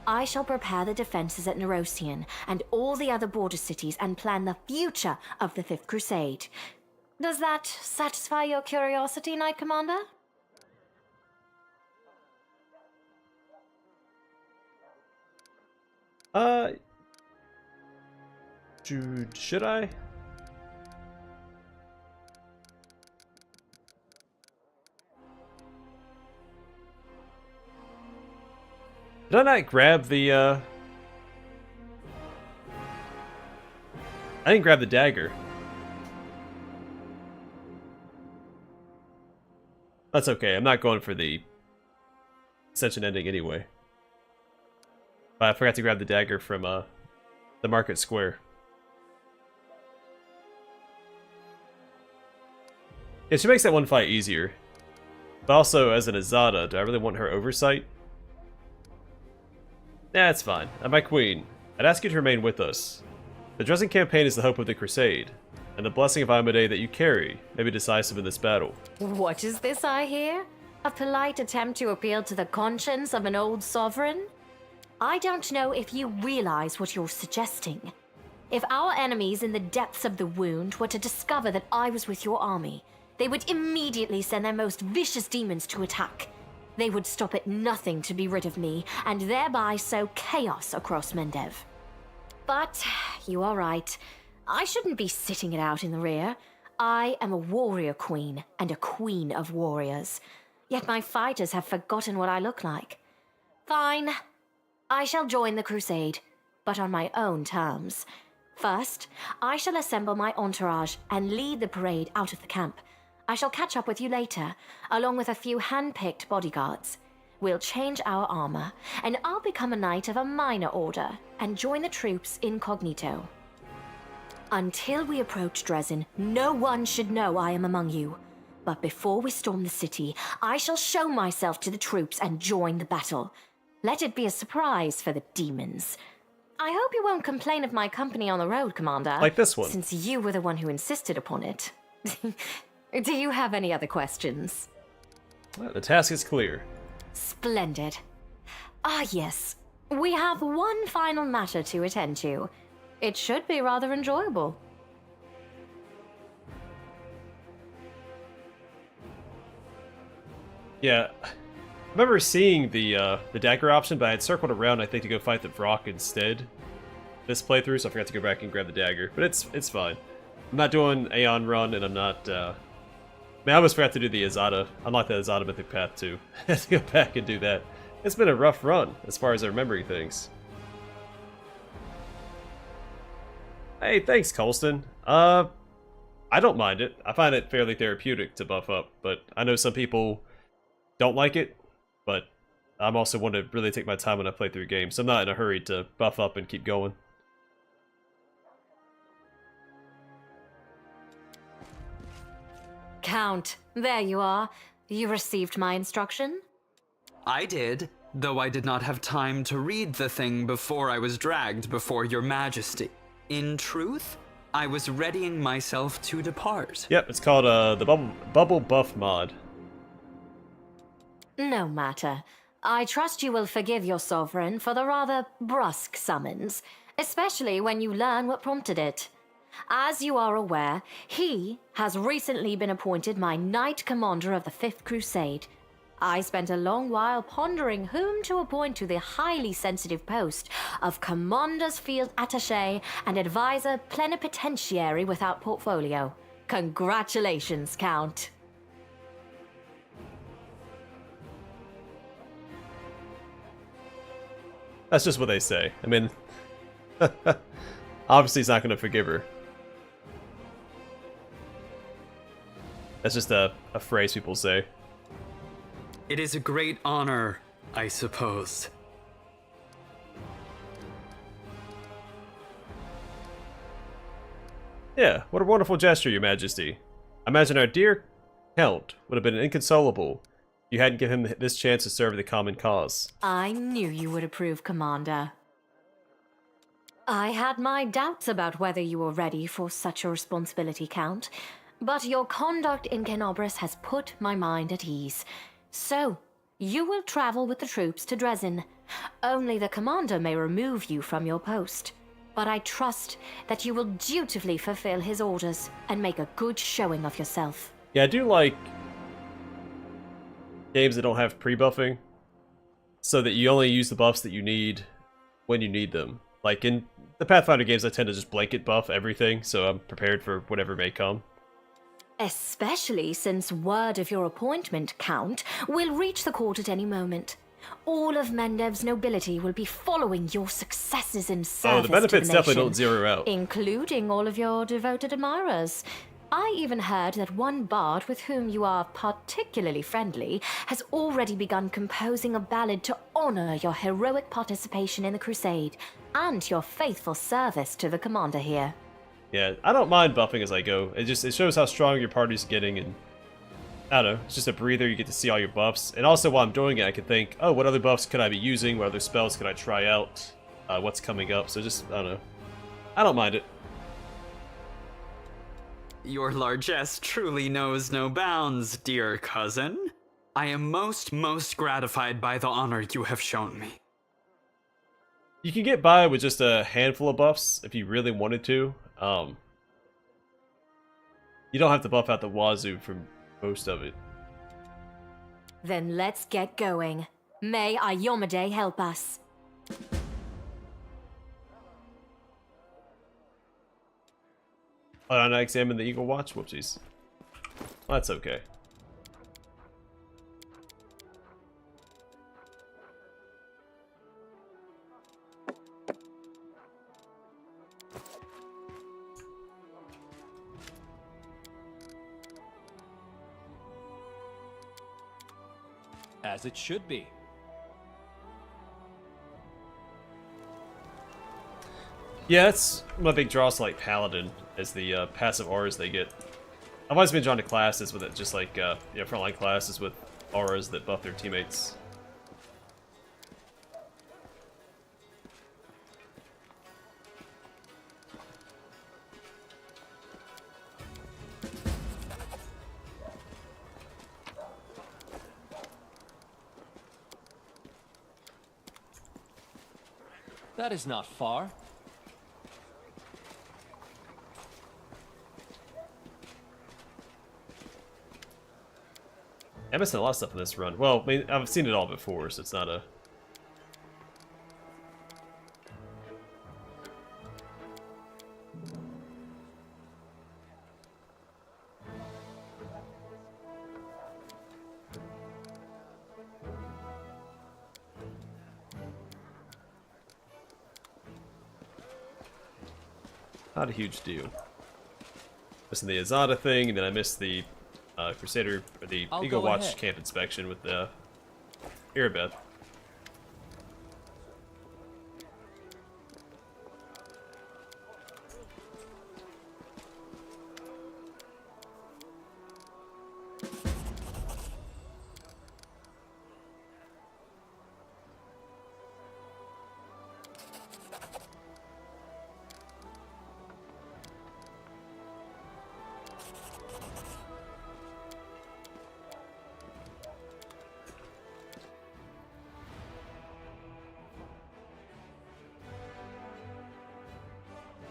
I shall prepare the defenses at Nerosian and all the other border cities and plan the future of the Fifth Crusade. Does that satisfy your curiosity, Knight Commander? Should I? Did I not grab the, I didn't grab the dagger. That's okay, I'm not going for the Ascension ending anyway. But I forgot to grab the dagger from, the Market Square. Yeah, she makes that one fight easier. But also, as an Azata, do I really want her oversight? Nah, it's fine. I'm my queen. I'd ask you to remain with us. The Dresden campaign is the hope of the Crusade, and the blessing of Iomedae that you carry may be decisive in this battle. What is this I hear? A polite attempt to appeal to the conscience of an old sovereign? I don't know if you realize what you're suggesting. If our enemies in the depths of the wound were to discover that I was with your army, they would immediately send their most vicious demons to attack. They would stop at nothing to be rid of me, and thereby sow chaos across Mendev. But you are right. I shouldn't be sitting it out in the rear. I am a warrior queen, and a queen of warriors. Yet my fighters have forgotten what I look like. Fine. I shall join the crusade, but on my own terms. First, I shall assemble my entourage and lead the parade out of the camp. I shall catch up with you later, along with a few hand-picked bodyguards. We'll change our armor, and I'll become a knight of a minor order and join the troops incognito. Until we approach Dresden, no one should know I am among you. But before we storm the city, I shall show myself to the troops and join the battle. Let it be a surprise for the demons. I hope you won't complain of my company on the road, Commander. Like this one. Since you were the one who insisted upon it. Do you have any other questions? The task is clear. Splendid. Ah, yes. We have one final matter to attend to. It should be rather enjoyable. Yeah, I remember seeing the dagger option, but I had circled around, I think, to go fight the Vrock instead this playthrough, so I forgot to go back and grab the dagger. But it's fine. I'm not doing Aeon Run, and I'm not... I mean, I almost forgot to do the Azata. Unlock the Azata Mythic Path, too. I have to go back and do that. It's been a rough run, as far as remembering things. Hey, thanks, Colston. I don't mind it. I find it fairly therapeutic to buff up, but I know some people don't like it, but I'm also one to really take my time when I play through games, so I'm not in a hurry to buff up and keep going. Count, there you are. You received my instruction? I did, though I did not have time to read the thing before I was dragged before your majesty. In truth, I was readying myself to depart. Yep, it's called the Bubble Buff mod. No matter. I trust you will forgive your sovereign for the rather brusque summons, especially when you learn what prompted it. As you are aware, he has recently been appointed my Knight Commander of the 5th Crusade. I spent a long while pondering whom to appoint to the highly sensitive post of Commander's Field Attaché and Advisor Plenipotentiary without portfolio. Congratulations, Count. That's just what they say. I mean, obviously he's not going to forgive her. That's just a phrase people say. It is a great honor, I suppose. Yeah, what a wonderful gesture, Your Majesty. I imagine our dear Count would have been inconsolable if you hadn't given him this chance to serve the common cause. I knew you would approve, Commander. I had my doubts about whether you were ready for such a responsibility, Count, but your conduct in Kenobris has put my mind at ease. So, you will travel with the troops to Dresden. Only the commander may remove you from your post. But I trust that you will dutifully fulfill his orders and make a good showing of yourself. Yeah, I do like games that don't have pre-buffing, so that you only use the buffs that you need when you need them. Like in the Pathfinder games, I tend to just blanket buff everything, so I'm prepared for whatever may come. Especially since word of your appointment, Count, will reach the court at any moment. All of Mendev's nobility will be following your successes in service Oh, the benefits to the definitely nation, don't zero out. including all of your devoted admirers. I even heard that one bard with whom you are particularly friendly has already begun composing a ballad to honor your heroic participation in the crusade and your faithful service to the commander here. Yeah, I don't mind buffing as I go. It shows how strong your party's getting, and I don't know, it's just a breather. You get to see all your buffs, and also while I'm doing it, I can think, oh, what other buffs could I be using? What other spells could I try out? What's coming up? So just, I don't know. I don't mind it. Your largesse truly knows no bounds, dear cousin. I am most gratified by the honor you have shown me. You can get by with just a handful of buffs if you really wanted to. You don't have to buff out the wazoo for most of it. Then let's get going. May Iyomade help us. Oh, did I not examine the Eagle Watch? Whoopsies. Well, that's okay. As it should be. Yeah, that's my big draw to like Paladin, as the passive auras they get. I've always been drawn to classes with it, just like frontline classes with auras that buff their teammates. That is not far. I'm missing a lot of stuff in this run. Well, I mean, I've seen it all before, so it's not a... Not a huge deal. Missing the Azata thing, and then I missed the Crusader, or the I'll Eagle go Watch ahead. camp inspection with the Irabeth.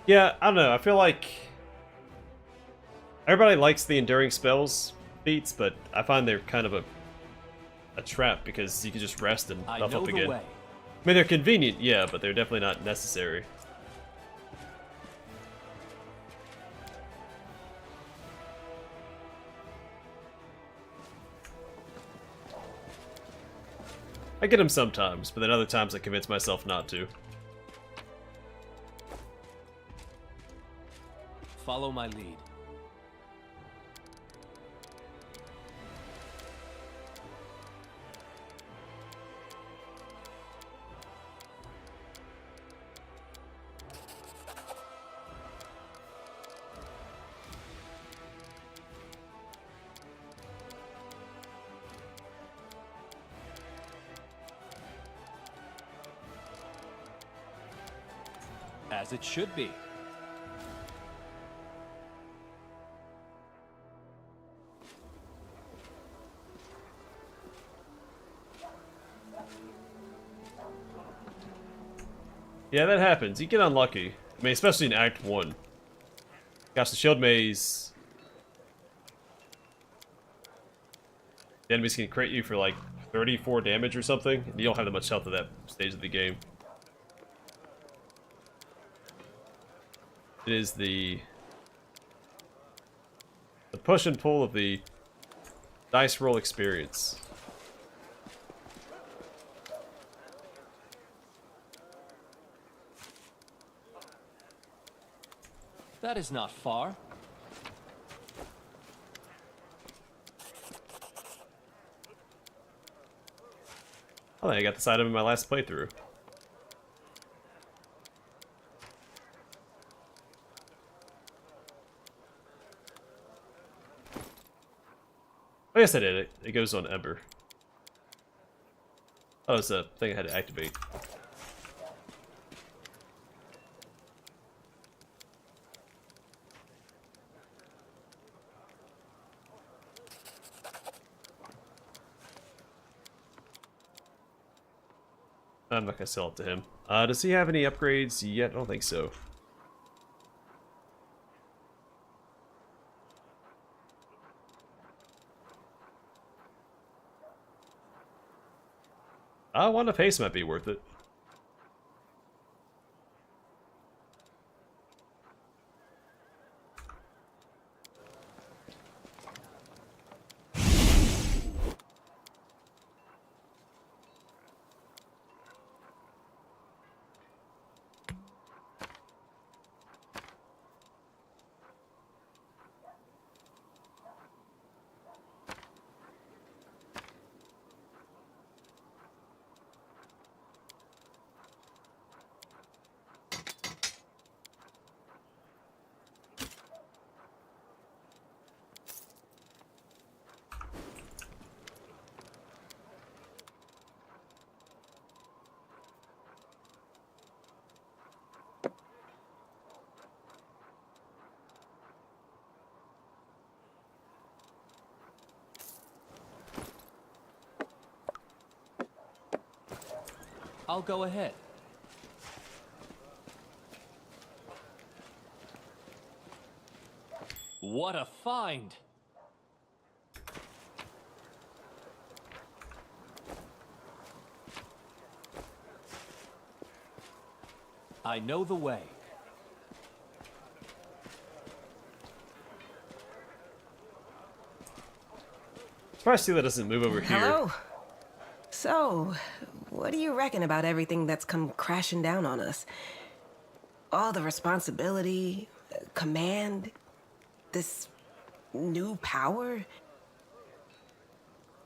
Yeah, I don't know. I feel like everybody likes the enduring spells feats, but I find they're kind of a trap because you can just rest and I buff know up the again. way. I mean, they're convenient, yeah, but they're definitely not necessary. I get them sometimes, but then other times I convince myself not to. Follow my lead. As it should be. Yeah, that happens. You get unlucky. I mean, especially in Act 1. Gosh, the shield maze... The enemies can crit you for like 34 damage or something, and you don't have that much health at that stage of the game. It is the push and pull of the dice roll experience. That is not far. I think I got this item in my last playthrough. Oh, yes, I did it. It goes on Ember. Oh, it's a thing I had to activate. I'm not gonna sell it to him. Does he have any upgrades yet? I don't think so. One of pace might be worth it. I'll go ahead. What a find! I know the way. Surprised Sila doesn't move over here. Hello. So, what do you reckon about everything that's come crashing down on us? All the responsibility, command, this new power?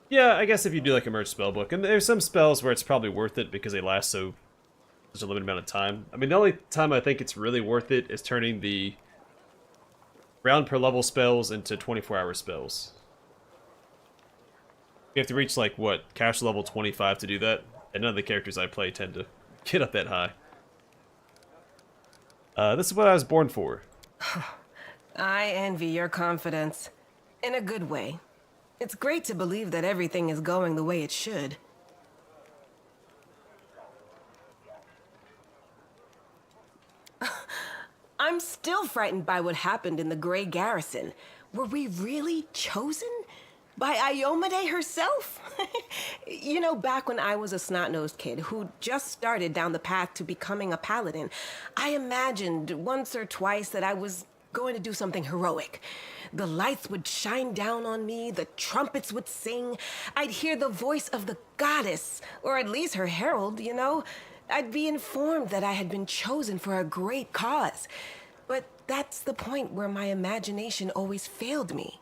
Yeah, I guess if you do like a merge spellbook, and there's some spells where it's probably worth it because they last such a limited amount of time. I mean, the only time I think it's really worth it is turning the round per level spells into 24-hour spells. You have to reach, like, what, cash level 25 to do that? And none of the characters I play tend to get up that high. This is what I was born for. I envy your confidence. In a good way. It's great to believe that everything is going the way it should. I'm still frightened by what happened in the Grey Garrison. Were we really chosen? By Iomade herself? You know, back when I was a snot-nosed kid who just started down the path to becoming a paladin, I imagined once or twice that I was going to do something heroic. The lights would shine down on me, the trumpets would sing, I'd hear the voice of the goddess, or at least her herald, you know? I'd be informed that I had been chosen for a great cause. But that's the point where my imagination always failed me.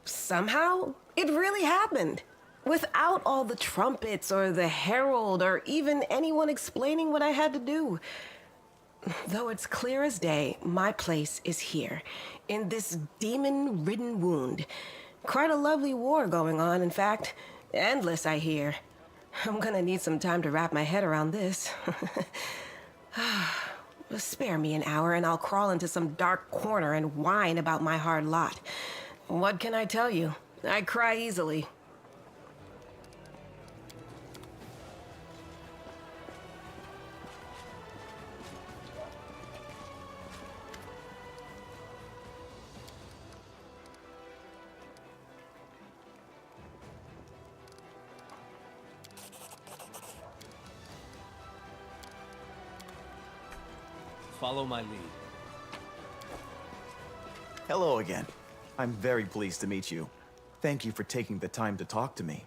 Somehow, it really happened. Without all the trumpets or the herald or even anyone explaining what I had to do. Though it's clear as day, my place is here, in this demon-ridden wound. Quite a lovely war going on, in fact. Endless, I hear. I'm gonna need some time to wrap my head around this. Spare me an hour and I'll crawl into some dark corner and whine about my hard lot. What can I tell you? I cry easily. Follow my lead. Hello again. I'm very pleased to meet you. Thank you for taking the time to talk to me.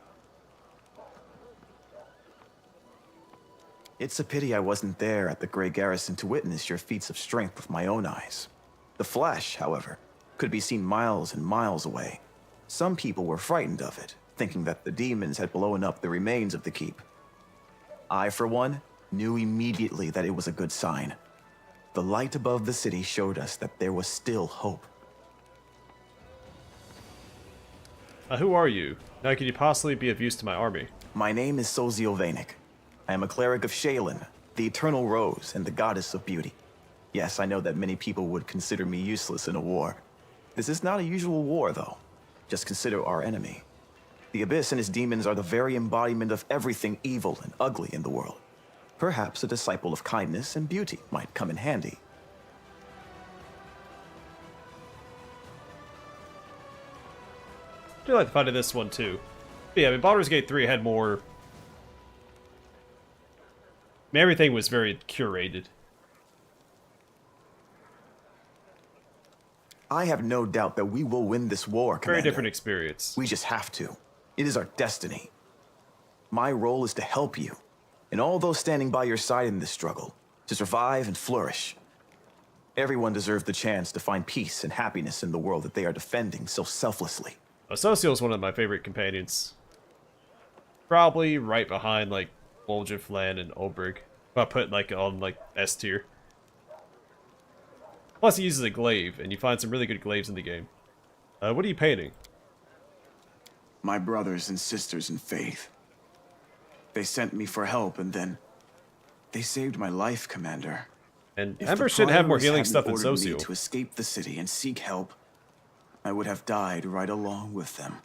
It's a pity I wasn't there at the Grey Garrison to witness your feats of strength with my own eyes. The flash, however, could be seen miles and miles away. Some people were frightened of it, thinking that the demons had blown up the remains of the keep. I, for one, knew immediately that it was a good sign. The light above the city showed us that there was still hope. Who are you? Now could you possibly be of use to my army? My name is Sozio Vanek. I am a cleric of Shaylin, the Eternal Rose and the Goddess of Beauty. Yes, I know that many people would consider me useless in a war. This is not a usual war, though. Just consider our enemy. The Abyss and his demons are the very embodiment of everything evil and ugly in the world. Perhaps a disciple of kindness and beauty might come in handy. I do like the fight of this one, too. But yeah, I mean, Baldur's Gate 3 had more... I mean, everything was very curated. I have no doubt that we will win this war, Commander. Very different experience. We just have to. It is our destiny. My role is to help you, and all those standing by your side in this struggle, to survive and flourish. Everyone deserves the chance to find peace and happiness in the world that they are defending so selflessly. Socio is one of my favorite companions. Probably right behind, like, Vol'jin Flan and Olberg. If I put, like, on, like, S tier. Plus, he uses a glaive, and you find some really good glaives in the game. What are you painting? My brothers and sisters in faith. They sent me for help, and then they saved my life, Commander. And If Ember the should have more priors healing hadn't stuff than ordered me Socio. to escape the city and seek help, I would have died right along with them.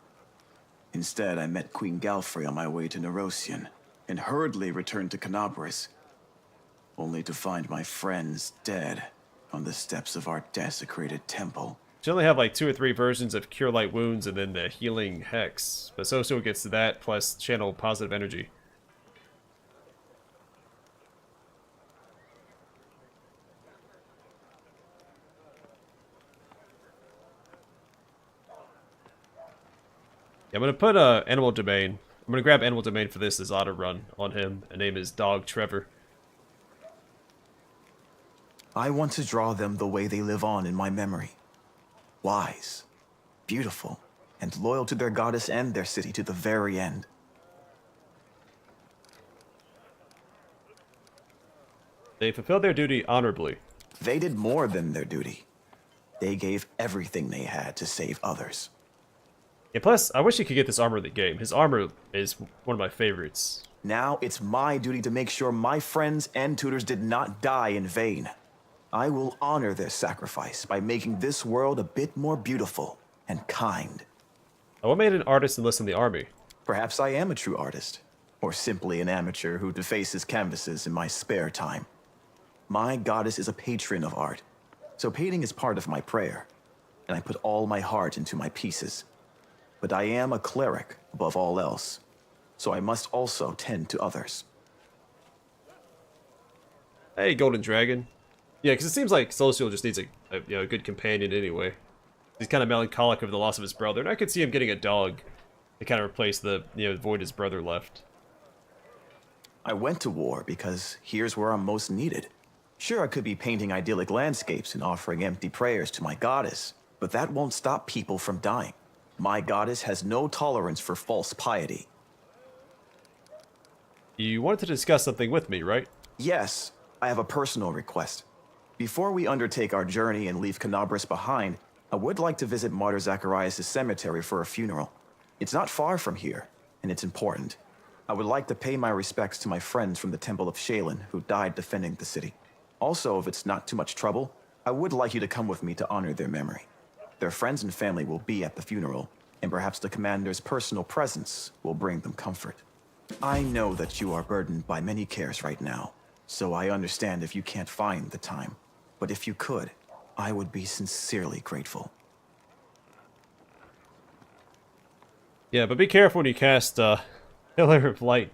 Instead, I met Queen Galfrey on my way to Nerosian, and hurriedly returned to Canabris. only to find my friends dead on the steps of our desecrated temple. You only have like 2 or 3 versions of Cure Light Wounds and then the Healing Hex. But Socio gets to that plus Channel Positive Energy. Yeah, I'm going to put Animal Domain. I'm going to grab Animal Domain for this Azata run on him. And name his dog Trevor. I want to draw them the way they live on in my memory. Wise, beautiful, and loyal to their goddess and their city to the very end. They fulfilled their duty honorably. They did more than their duty. They gave everything they had to save others. Yeah, plus, I wish you could get this armor in the game. His armor is one of my favorites. Now it's my duty to make sure my friends and tutors did not die in vain. I will honor their sacrifice by making this world a bit more beautiful and kind. What made an artist enlist in the army? Perhaps I am a true artist, or simply an amateur who defaces canvases in my spare time. My goddess is a patron of art, so painting is part of my prayer, and I put all my heart into my pieces. But I am a cleric above all else, so I must also tend to others. Hey, Golden Dragon. Yeah, because it seems like Social just needs a good companion anyway. He's kind of melancholic over the loss of his brother, and I could see him getting a dog to kind of replace the void his brother left. I went to war because here's where I'm most needed. Sure, I could be painting idyllic landscapes and offering empty prayers to my goddess, but that won't stop people from dying. My goddess has no tolerance for false piety. You wanted to discuss something with me, right? Yes, I have a personal request. Before we undertake our journey and leave Canabris behind, I would like to visit Martyr Zacharias' cemetery for a funeral. It's not far from here, and it's important. I would like to pay my respects to my friends from the Temple of Scion who died defending the city. Also, if it's not too much trouble, I would like you to come with me to honor their memory. Their friends and family will be at the funeral, and perhaps the commander's personal presence will bring them comfort. I know that you are burdened by many cares right now, so I understand if you can't find the time. But if you could, I would be sincerely grateful. Yeah, but be careful when you cast Pillar of Light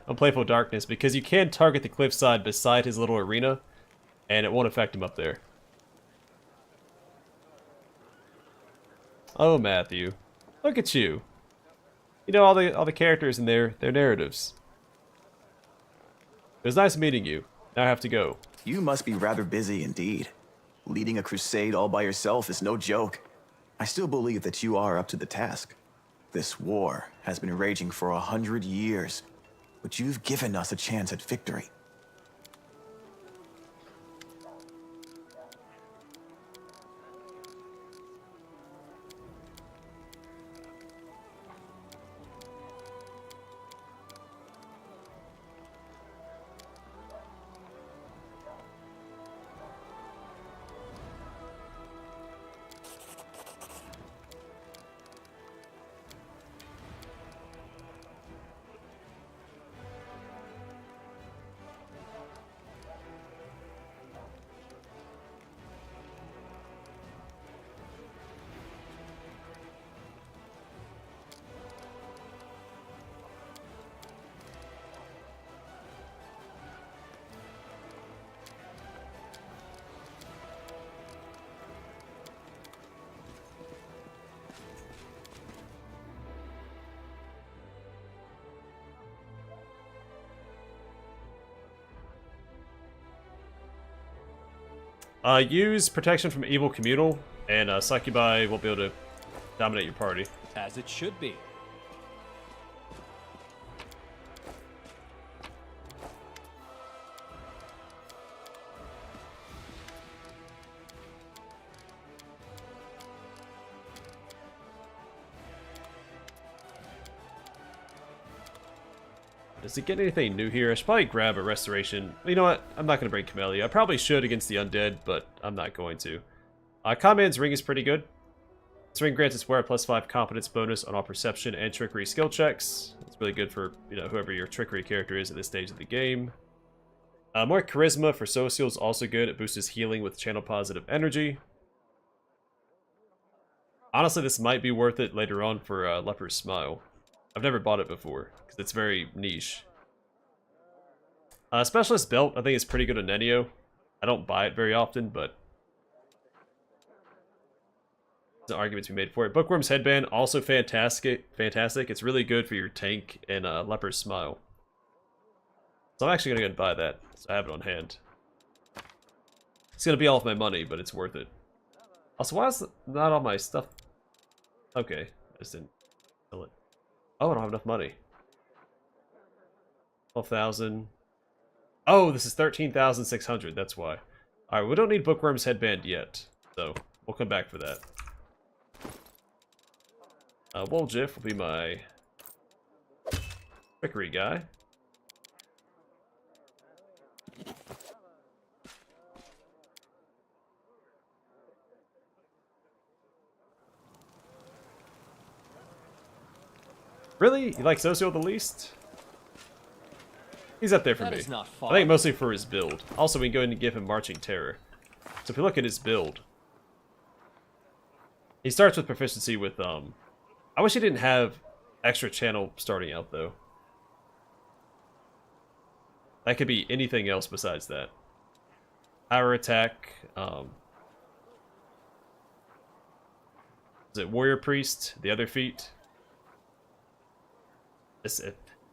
on Playful Darkness, because you can target the cliffside beside his little arena, and it won't affect him up there. Oh, Matthew. Look at you. You know all the characters in their narratives. It was nice meeting you. Now I have to go. You must be rather busy indeed. Leading a crusade all by yourself is no joke. I still believe that you are up to the task. This war has been raging for 100 years, but you've given us a chance at victory. Use Protection from Evil Communal, and Succubi will be able to dominate your party. As it should be. Does it get anything new here? I should probably grab a Restoration. You know what? I'm not going to bring Camellia. I probably should against the Undead, but I'm not going to. Conman's Ring is pretty good. This ring grants its wearer +5 Competence bonus on all Perception and Trickery skill checks. It's really good for, whoever your Trickery character is at this stage of the game. More charisma for Social is also good. It boosts his healing with channel positive energy. Honestly, this might be worth it later on for Leper's Smile. I've never bought it before, because it's very niche. Specialist Belt, I think is pretty good on Nenio. I don't buy it very often, but there's an argument to be made for it. Bookworm's Headband, also fantastic. It's really good for your tank and Leper's Smile. So I'm actually going to go and buy that, so I have it on hand. It's going to be all of my money, but it's worth it. Also, why is not all my stuff? Okay, I just didn't fill it. Oh, I don't have enough money. 12,000. Oh, this is 13,600, that's why. Alright, we don't need Bookworm's Headband yet, so we'll come back for that. Woljif will be my trickery guy. Really? You like Socio the least? He's up there for me. I think mostly for his build. Also, we can go ahead and give him Marching Terror. So if we look at his build, he starts with proficiency with, I wish he didn't have extra channel starting out, though. That could be anything else besides that. Power attack, is it Warrior Priest, the other feat? It's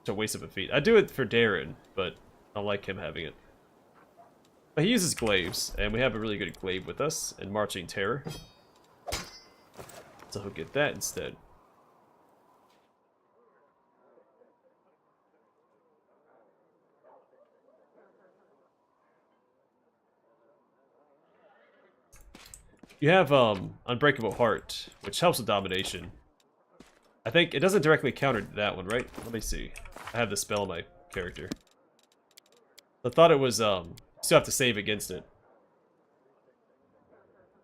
a waste of a feat. I do it for Darren, but I don't like him having it. But he uses glaives, and we have a really good glaive with us in Marching Terror. So he'll get that instead. You have Unbreakable Heart, which helps with domination. I think it doesn't directly counter that one, right? Let me see. I have the spell on my character. I thought it was, you still have to save against it.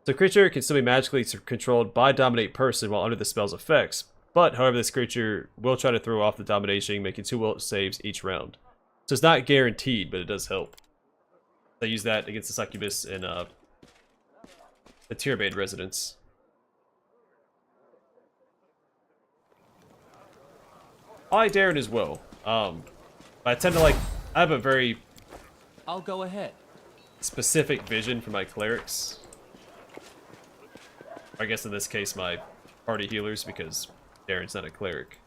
So creature can still be magically controlled by dominate person while under the spell's effects. But, however, this creature will try to throw off the domination, making 2 will saves each round. So it's not guaranteed, but it does help. I use that against the Succubus in the Tierbade Residence. I like Darren as well. But I tend to like... I have a very... I'll go ahead. Specific vision for my clerics. I guess in this case my party healers, because Darren's not a cleric.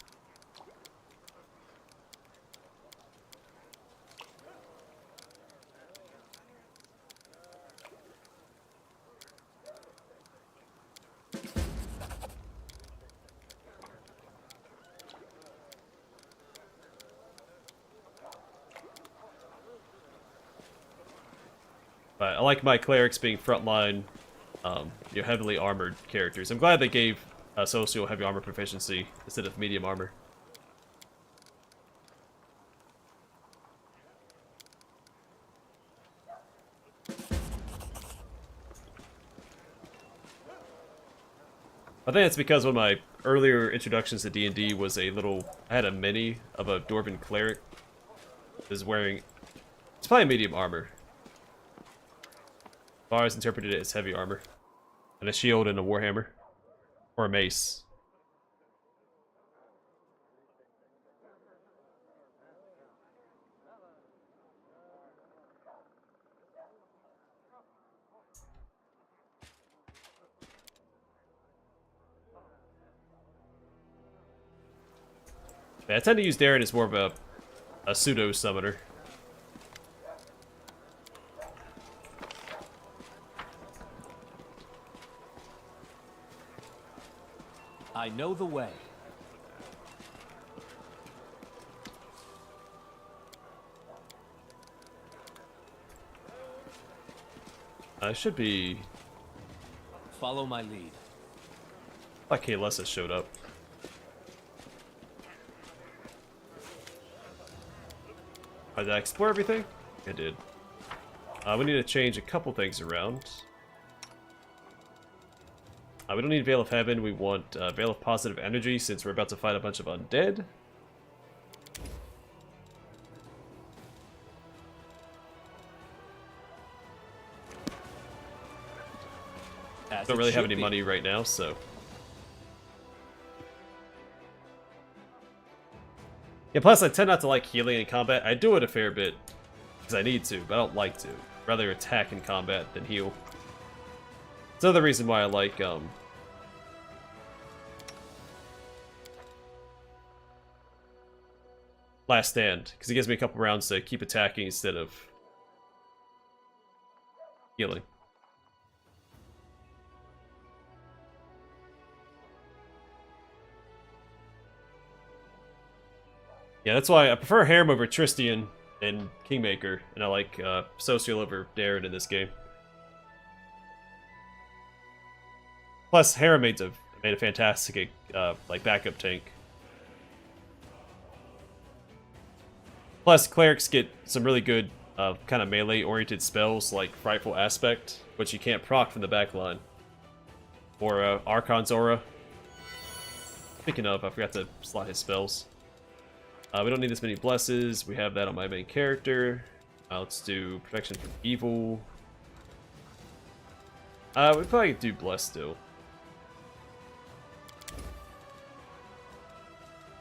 But I like my clerics being frontline, you know, heavily armored characters. I'm glad they gave Social heavy armor proficiency instead of medium armor. I think it's because one of my earlier introductions to D&D was I had a mini of a Dwarven cleric. Is wearing, it's probably medium armor. I've always interpreted it as heavy armor. And a shield and a warhammer. Or a mace. Yeah, I tend to use Darren as more of a pseudo summoner. I know the way. I should be... Follow my lead. I thought Kaelessa showed up. Did I explore everything? I did. We need to change a couple things around. We don't need Veil of Heaven, we want Veil of Positive Energy since we're about to fight a bunch of undead. don't really have any be. money right now, so. Yeah, plus I tend not to like healing in combat. I do it a fair bit, because I need to, but I don't like to. Rather attack in combat than heal. It's another reason why I like, Last Stand, because it gives me a couple rounds to keep attacking instead of healing. Yeah, that's why I prefer Harem over Tristian in Kingmaker, and I like Social over Darren in this game. Plus, Harem made a fantastic like backup tank. Plus, clerics get some really good kind of melee-oriented spells like Frightful Aspect, which you can't proc from the backline. Or Archon's Aura. Speaking of, I forgot to slot his spells. We don't need this many blesses. We have that on my main character. Let's do protection from evil. We probably do bless still.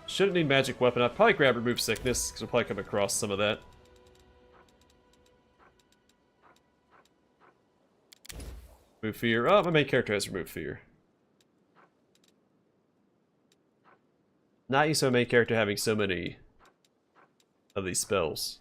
Shouldn't need magic weapon. I'd probably grab remove sickness because we'll probably come across some of that. Remove fear. Oh, my main character has remove fear. Not used to a main character having so many of these spells.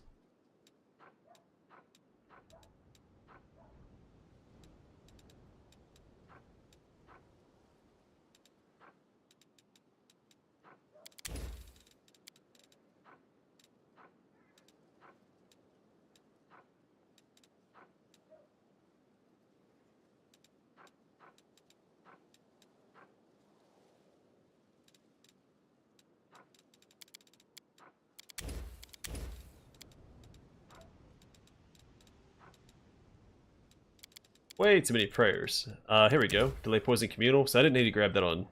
Way too many prayers. Here we go. Delay poison communal. So I didn't need to grab that on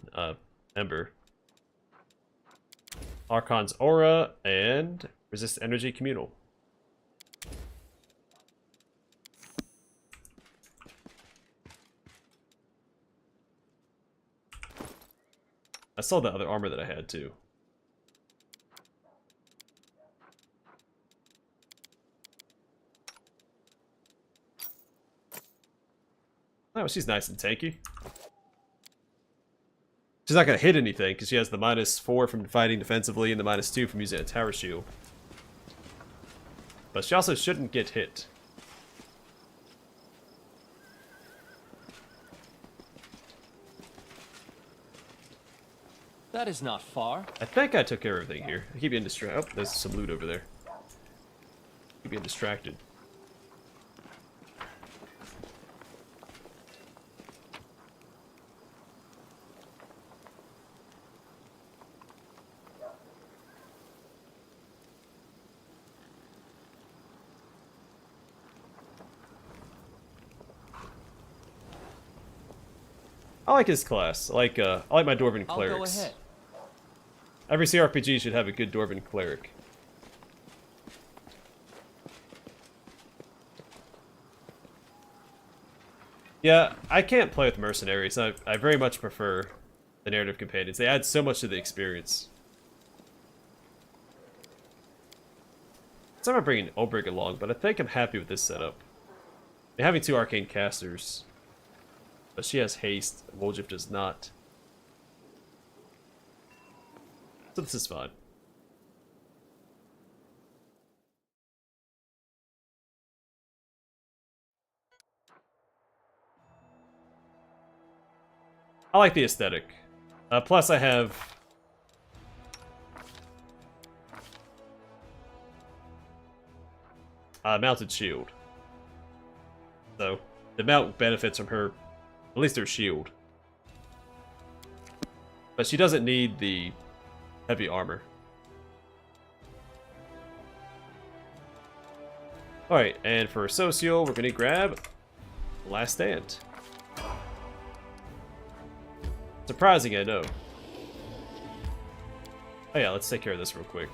Ember. Archon's Aura and resist energy communal. I saw the other armor that I had too. Oh, she's nice and tanky. She's not going to hit anything because she has the -4 from fighting defensively and the -2 from using a tower shield. But she also shouldn't get hit. That is not far. I think I took care of everything here. I keep getting distracted. Oh, there's some loot over there. Keep getting distracted. I like his class. I like my Dwarven clerics. I'll go ahead. Every CRPG should have a good Dwarven cleric. Yeah, I can't play with mercenaries. I very much prefer the narrative companions. They add so much to the experience. So I'm bringing Ulbrich along, but I think I'm happy with this setup. And having 2 arcane casters. But she has haste, and Woljif does not. So this is fine. I like the aesthetic. Plus I have... mounted shield. So, the mount benefits from her... At least her shield. But she doesn't need the heavy armor. Alright, and for Socio, we're gonna grab Last Stand. Surprising, I know. Oh yeah, let's take care of this real quick.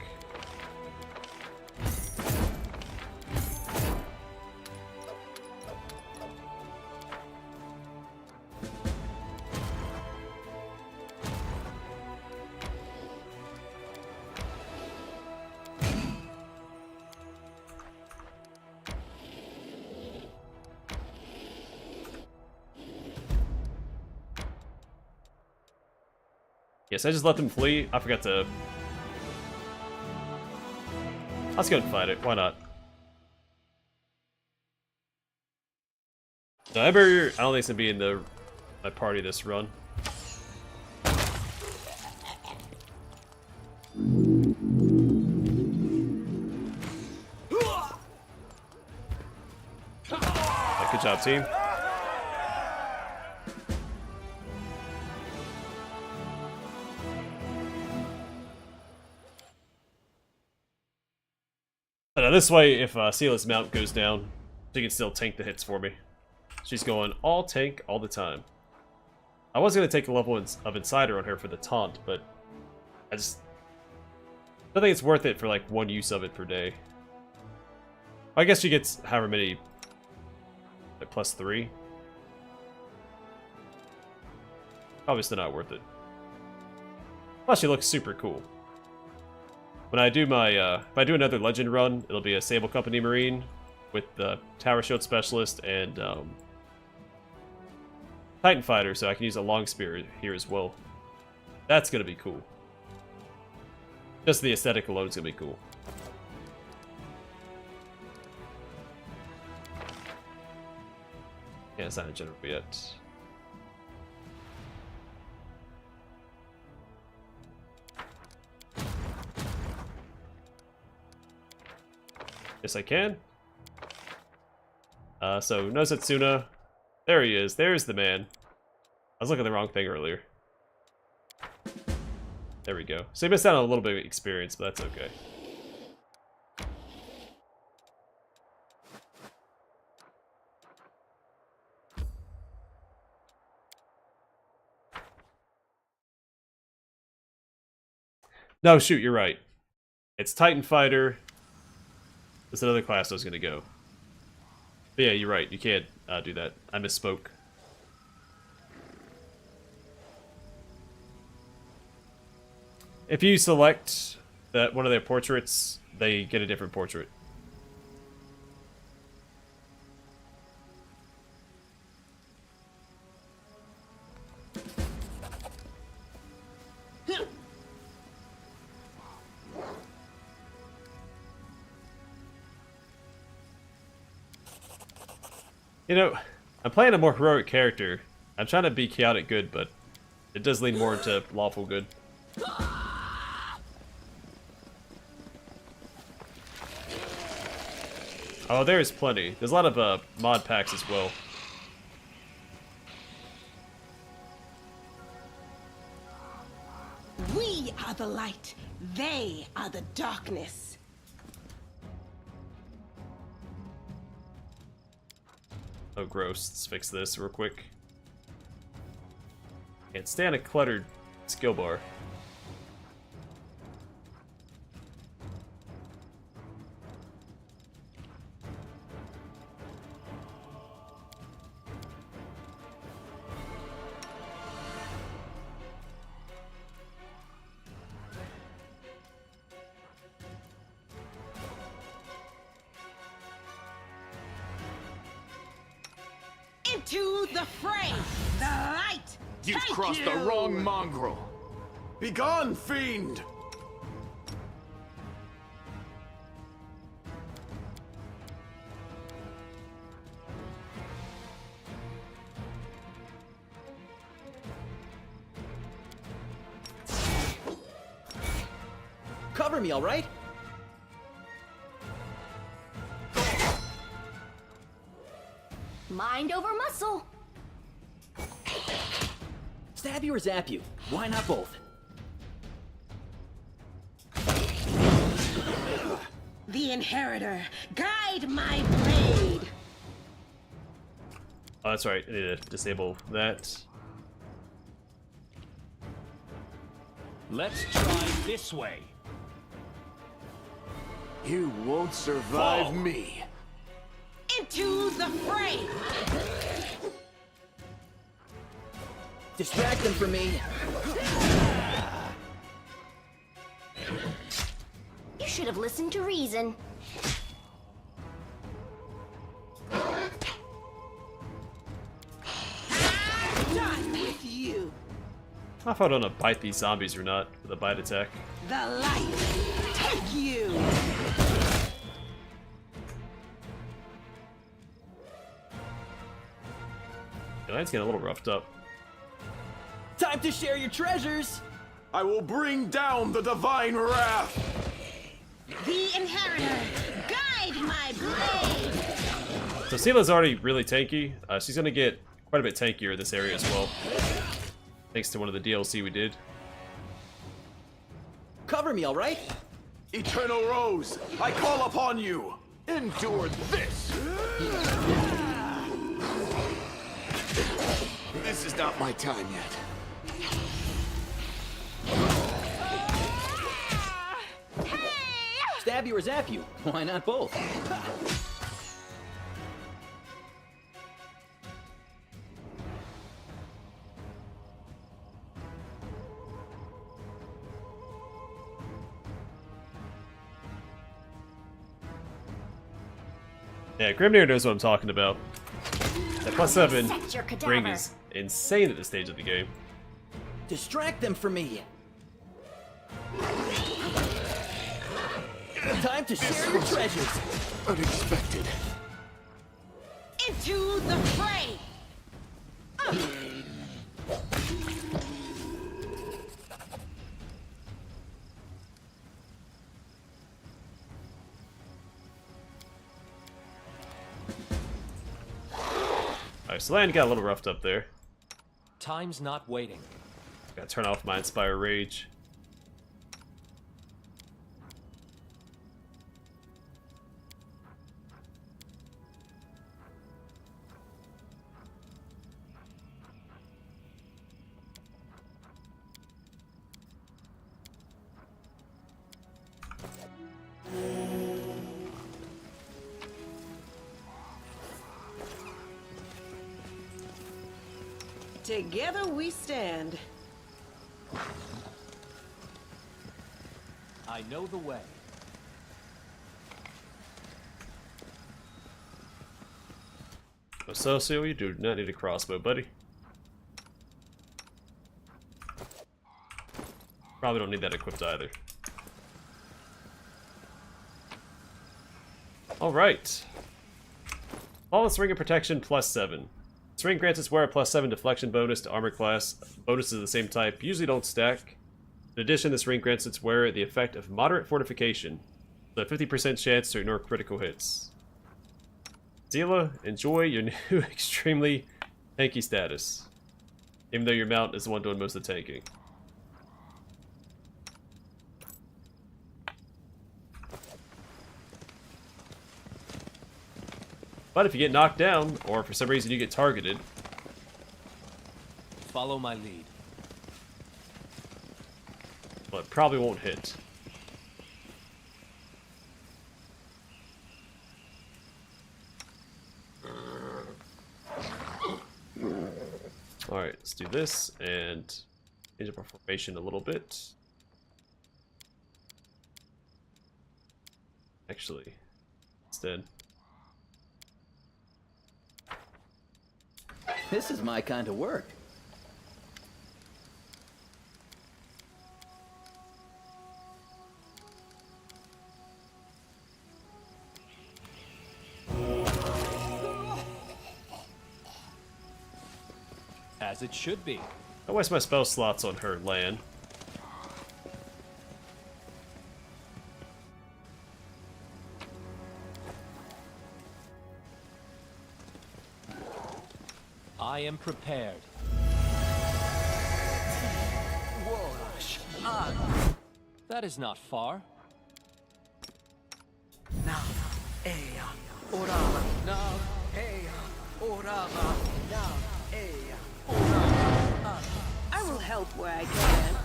Yes, I just let them flee. I forgot to... Let's go and fight it. Why not? No, Ember, I don't think it's gonna be in my party this run. Good job, team. Now this way, if Sela's mount goes down, she can still tank the hits for me. She's going all tank all the time. I was going to take a level of Insider on her for the taunt, but I don't think it's worth it for like one use of it per day. I guess she gets however many, like +3. Obviously not worth it. Plus she looks super cool. When I do my, if I do another Legend run, it'll be a Sable Company Marine with the Tower Shield Specialist and Titan Fighter, so I can use a Long Spear here as well. That's gonna be cool. Just the aesthetic alone is gonna be cool. Yeah, it's not a general yet. Yes, I can. So, no Setsuna. There he is. There's the man. I was looking at the wrong thing earlier. There we go. So, he missed out on a little bit of experience, but that's okay. No, shoot, you're right. It's Titan Fighter. That's another class I was going to go. But yeah, you're right. You can't do that. I misspoke. If you select that one of their portraits, they get a different portrait. You know, I'm playing a more heroic character. I'm trying to be chaotic good, but it does lean more into lawful good. Oh, there's plenty. There's a lot of mod packs as well. We are the light. They are the darkness. Oh, gross. Let's fix this real quick. Can't stand a cluttered skill bar. Into the fray! The light! You've Take crossed you! the wrong mongrel. Begone, fiend! Cover me, all right? Mind over muscle. Stab you or zap you? Why not both? The Inheritor, guide my blade! Oh, that's right. I need to disable that. Let's try this way. You won't survive Fall. me. Into the fray! Distract them from me. You should have listened to reason. Done with you! I thought I don't know bite these zombies or not with a bite attack. The light, take you! The land's getting a little roughed up. Time to share your treasures! I will bring down the divine wrath! The inheritor, guide my blade! So Seela's already really tanky. She's gonna get quite a bit tankier in this area as well. Thanks to one of the DLC we did. Cover me, alright? Eternal Rose, I call upon you! Endure this! This is not my time yet. Stab you or zap you? Why not both? Yeah, Grimnir knows what I'm talking about. That +7 Set your ring cadaver. is insane at this stage of the game. Distract them from me. Time to share your treasures. Unexpected. Into the fray! Alright, so land got a little roughed up there. Time's not waiting. Gotta turn off my Inspire Rage. Together we stand. I know the way. Socio, you do not need a crossbow, buddy. Probably don't need that equipped either. Alright. Flawless Ring of Protection +7. This ring grants its wearer +7 deflection bonus to armor class. Bonuses of the same type usually don't stack. In addition, this ring grants its wearer the effect of moderate fortification, with a 50% chance to ignore critical hits. Seela, enjoy your new extremely tanky status, even though your mount is the one doing most of the tanking. But if you get knocked down, or for some reason you get targeted, Follow my lead. well, it probably won't hit. Alright, let's do this and change up our formation a little bit. Actually, instead. This is my kind of work. As it should be. I waste my spell slots on her land. I am prepared. That is not far. I will help where I can.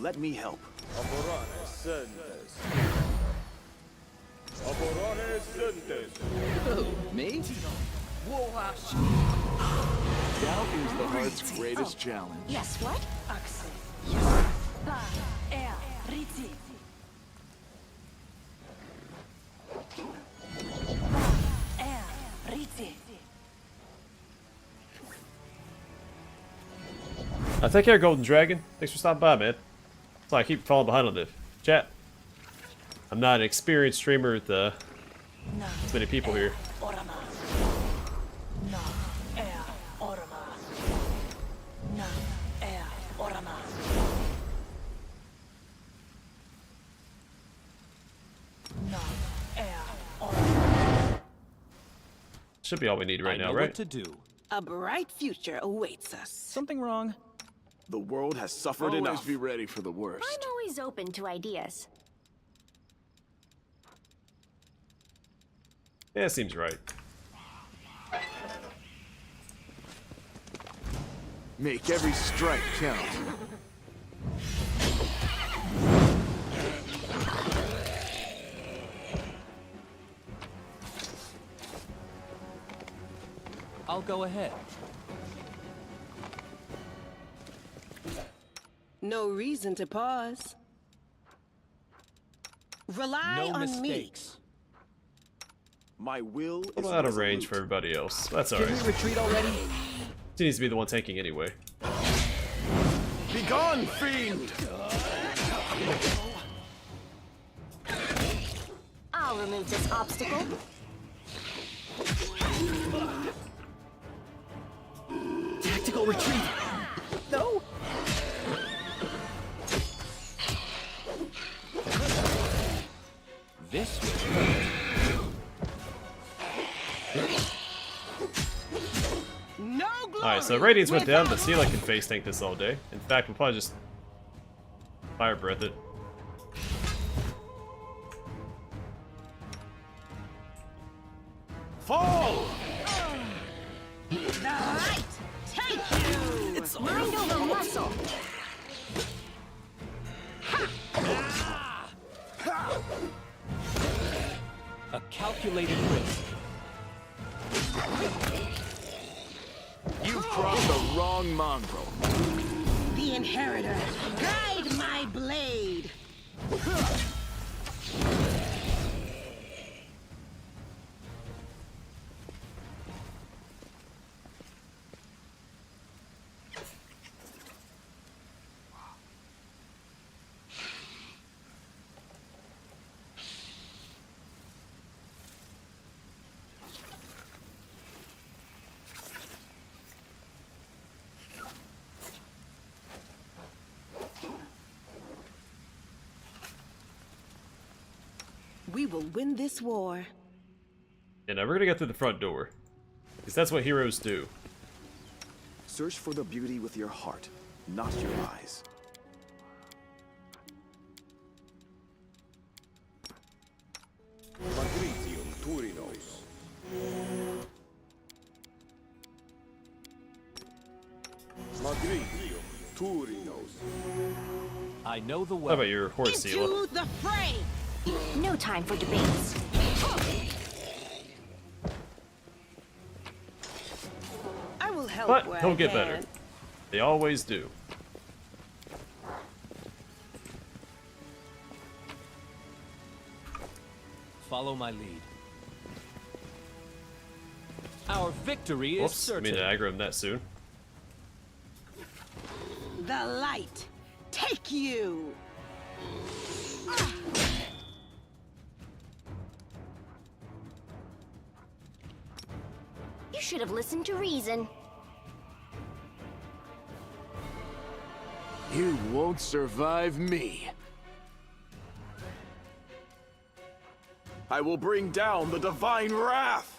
Let me help. Who, me? Doubt is the heart's greatest challenge. Yes, what? Take care, Golden Dragon. Thanks for stopping by, man. So I keep falling behind on this. Chat. I'm not an experienced streamer with as many people here. Should be all we need right now, right? What to do. A bright future awaits us. Something wrong? The world has suffered Always enough. be ready for the worst. I'm always open to ideas. Yeah, seems right. Make every strike count. I'll go ahead. No reason to pause. Rely No on mistakes. My will I'm is out of range resolute. for everybody else. That's Can we alright. retreat already? She needs to be the one tanking anyway. Begone, fiend! I'll remove this obstacle. Tactical retreat. No. This No glory. Alright, so Radiance went down, but Sela can face tank this all day. In fact, we'll probably just fire breath it. Fall! The light, take you. It's Mind over muscle. a calculated risk. You've crossed the wrong mongrel. The inheritor, guide my blade. We will win this war. Yeah, now we're gonna get through the front door. Because that's what heroes do. Search for the beauty with your heart, not your eyes. I know the way. How about your horse, Sela? Into the fray. No time for debates. I will help But where he'll I get can. better. They always do. Follow my lead. Our victory is Whoops, I certain. mean to aggro him that soon. The light, take you. You should have listened to reason. You won't survive me. I will bring down the divine wrath.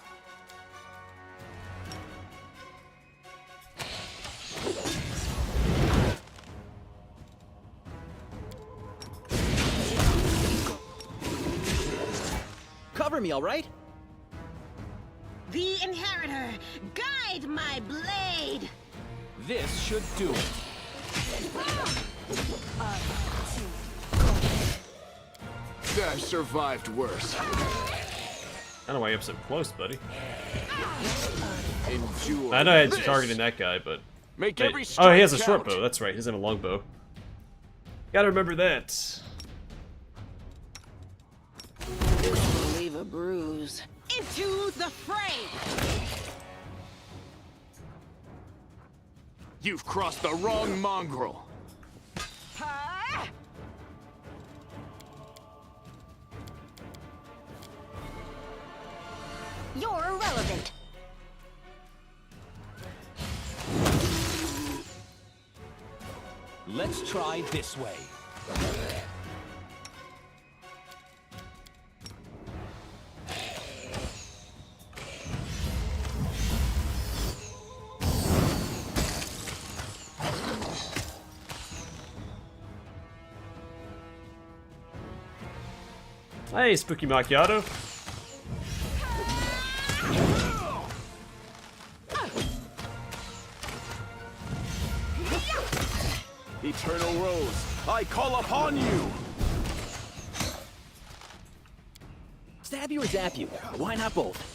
Cover me, all right? The inheritor, guide my blade. This should do it. I've survived worse. I don't know why you're up so close, buddy. Endure. I know I had you this. targeting that guy, but... Make Hey, every oh, he has a strike short count. bow. That's right. He doesn't have a long bow. Gotta remember that. This will leave a bruise. Into the fray. You've crossed the wrong mongrel. You're irrelevant. Let's try this way. Hey, Spooky Macchiato. Eternal Rose, I call upon you! Stab you or zap you? Why not both?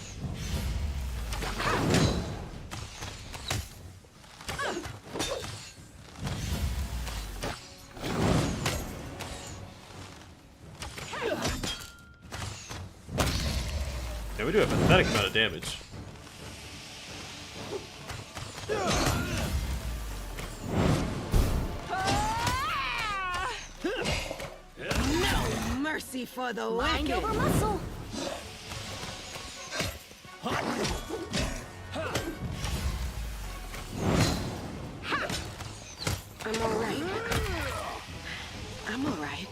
Yeah, we do a pathetic amount of damage. No mercy for the Mind wicked. over muscle. I'm alright. I'm alright.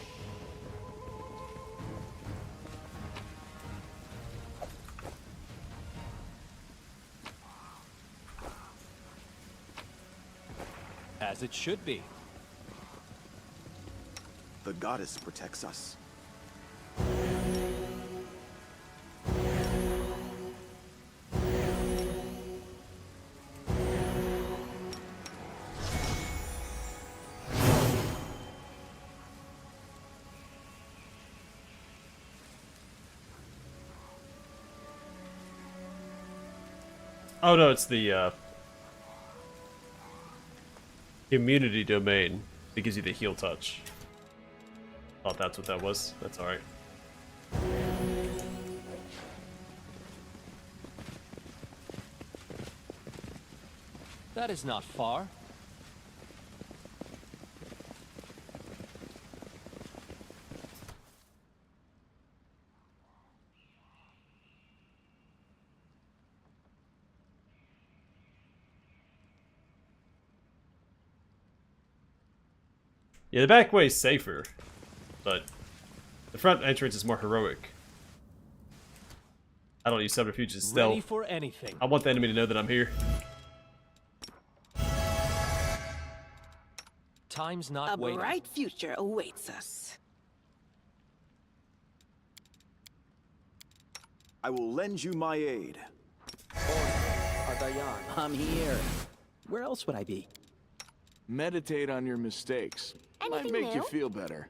As it should be. The goddess protects us. Oh no, it's the immunity domain that gives you the heal touch. Thought that's what that was. That's alright. That is not far. Yeah, the back way is safer, but the front entrance is more heroic. I don't use subterfuge as Ready stealth. for anything. I want the enemy to know that I'm here. Time's not A waiting. bright future awaits us. I will lend you my aid. I'm here. Where else would I be? Meditate on your mistakes. Might Anything make you new? feel better.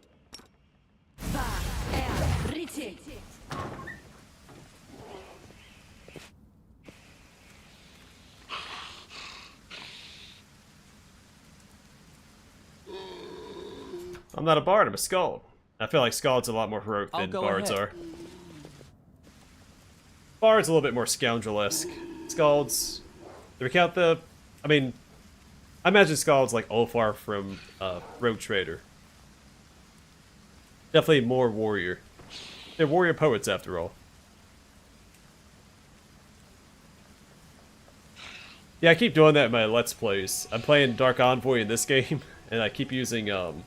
I'm not a bard, I'm a Skald. I feel like Skald's a lot more heroic I'll than go bards ahead. are. Bard's a little bit more scoundrel-esque. Skald's... Do we count the... I mean... I imagine Skald's like Ulfar from Rogue Trader. Definitely more warrior. They're warrior poets after all. Yeah, I keep doing that in my Let's Plays. I'm playing Dark Envoy in this game, and I keep using, when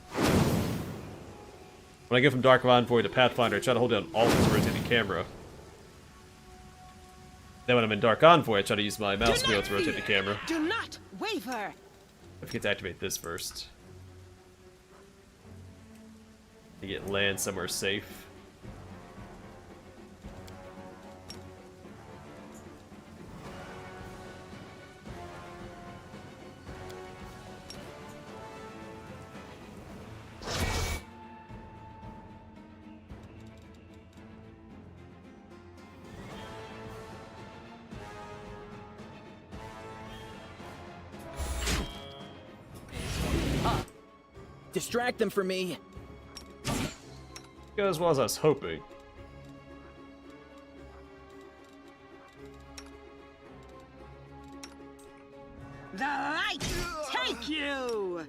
I go from Dark Envoy to Pathfinder, I try to hold down Alt to rotate the camera. Then when I'm in Dark Envoy, I try to use my mouse wheel to rotate the camera. Do not waver. I forget to activate this first. To get land somewhere safe. Distract them for me. Go as well as I was hoping. The light, take you!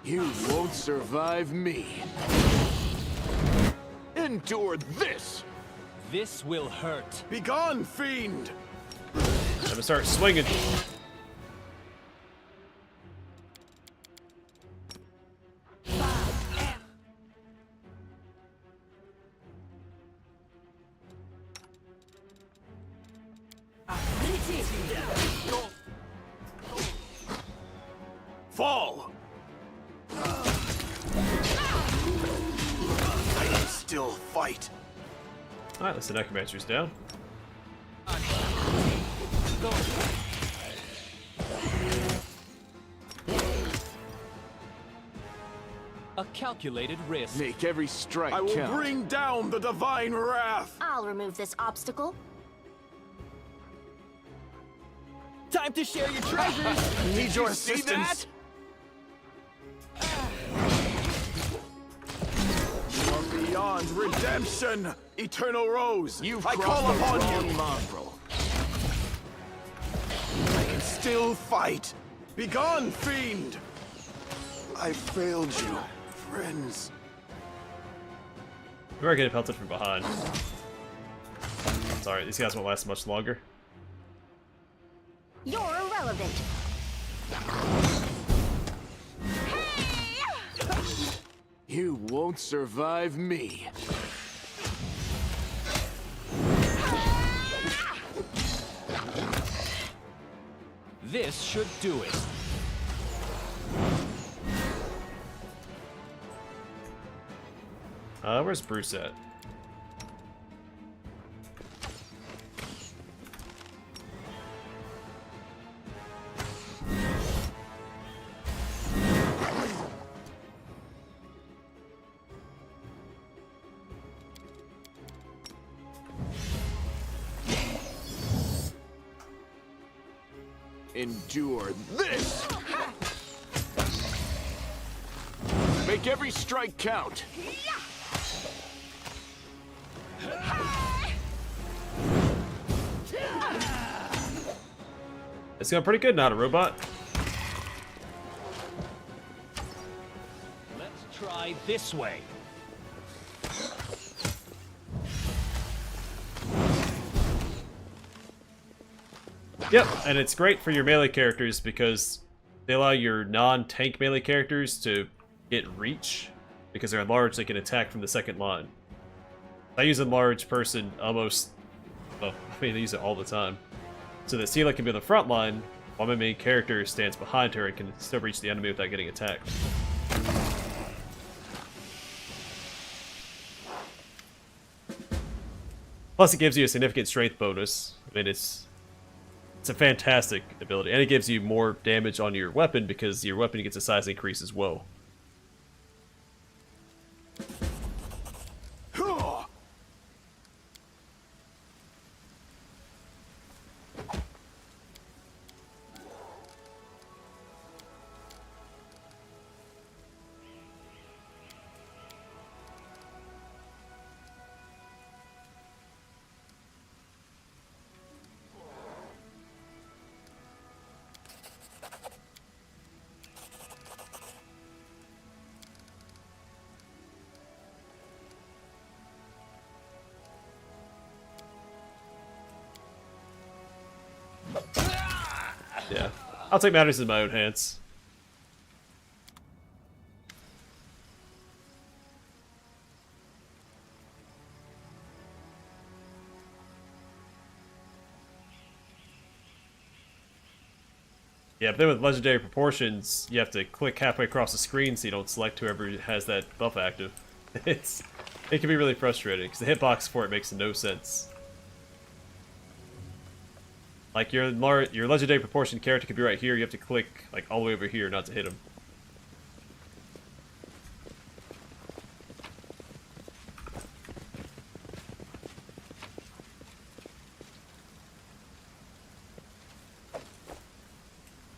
You won't survive me. Endure this! This will hurt. Begone, fiend! I'm gonna start swinging. Fall! I can still fight. Alright, let's the necromancer's down. A calculated risk. Make every strike I will count. bring down the divine wrath. I'll remove this obstacle. Time to share your treasures! Need your assistance. You are beyond redemption. Eternal Rose, I crossed call the upon wrong you. mongrel. I can still fight. Begone, fiend. I failed you, friends. We are getting pelted from behind. Sorry, these guys won't last much longer. You're irrelevant. You won't survive me. This should do it. Where's Bruce at? Endure this! Make every strike count. It's going pretty good, not a robot. Let's try this way. Yep, and it's great for your melee characters because they allow your non-tank melee characters to get reach because they're large. They can attack from the second line. I use a large person almost. Well, I mean, I use it all the time. So that Sela can be on the front line while my main character stands behind her and can still reach the enemy without getting attacked. Plus, it gives you a significant strength bonus. I mean, it's a fantastic ability, and it gives you more damage on your weapon because your weapon gets a size increase as well. Yeah, I'll take matters in my own hands. Yeah, but then with legendary proportions, you have to click halfway across the screen so you don't select whoever has that buff active. It can be really frustrating because the hitbox for it makes no sense. Like your legendary proportion character could be right here. You have to click like all the way over here not to hit him.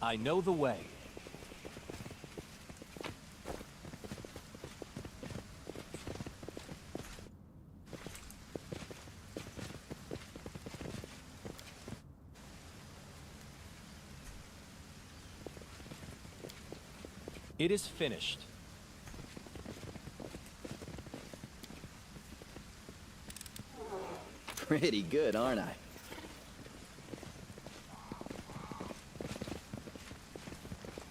I know the way. It is finished. Pretty good, aren't I?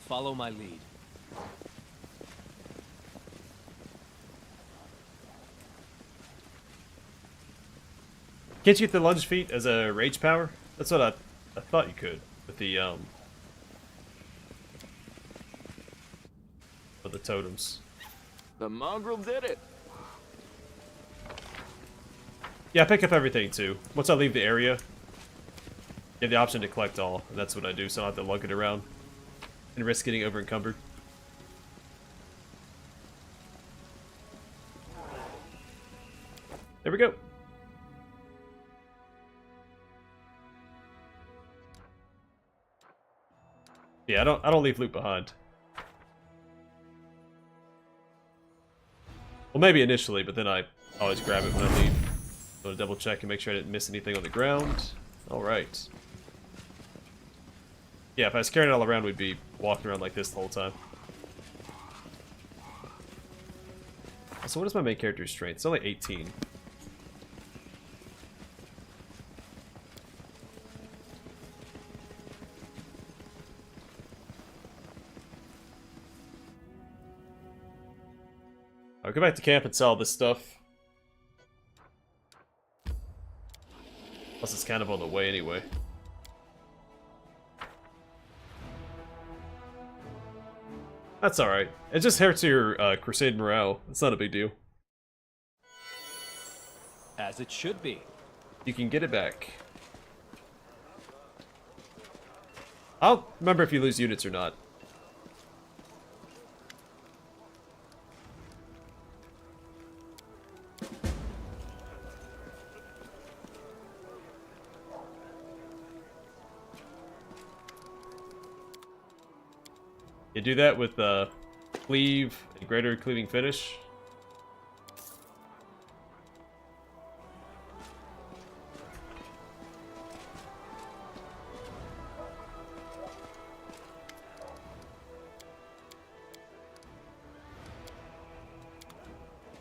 Follow my lead. Can't you get the lunge feat as a rage power? That's what I thought you could with the with the totems. The mongrel did it. Yeah, I pick up everything too. Once I leave the area, you have the option to collect all, and that's what I do, so I don't have to lug it around and risk getting over encumbered. There we go. Yeah, I don't leave loot behind. Well, maybe initially, but then I always grab it when I leave. I'm gonna double check and make sure I didn't miss anything on the ground. All right. Yeah, if I was carrying it all around, we'd be walking around like this the whole time. So what is my main character's strength? It's only 18. I'll go back to camp and sell this stuff. Plus it's kind of on the way anyway. That's alright. It just hurts your crusade morale. It's not a big deal. As it should be. You can get it back. I'll remember if you lose units or not. You do that with cleave and greater cleaving finish.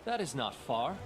That is not far.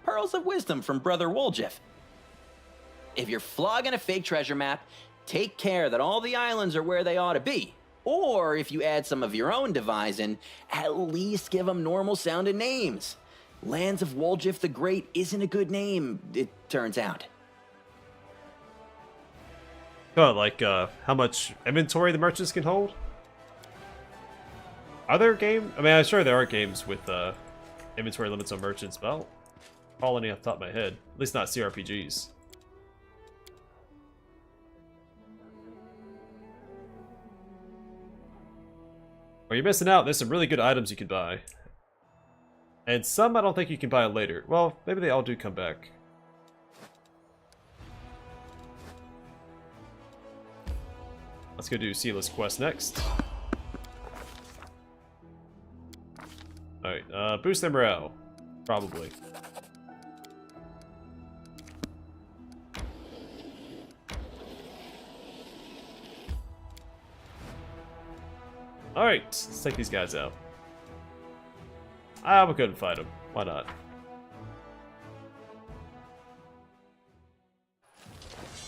Pearls of wisdom from Brother Woljif. If you're flogging a fake treasure map, take care that all the islands are where they ought to be. Or if you add some of your own devising, at least give them normal sounding names. Lands of Woljif the Great isn't a good name, it turns out. Oh, like how much inventory the merchants can hold? Are there games? I mean, I'm sure there are games with inventory limits on merchants, but I don't recall any off the top of my head. At least not CRPGs. Well, you're missing out. There's some really good items you can buy. And some I don't think you can buy later. Well, maybe they all do come back. Let's go do Sealess Quest next. Alright, boost their morale. Probably. Alright, let's take these guys out. We'll go and fight them. Why not?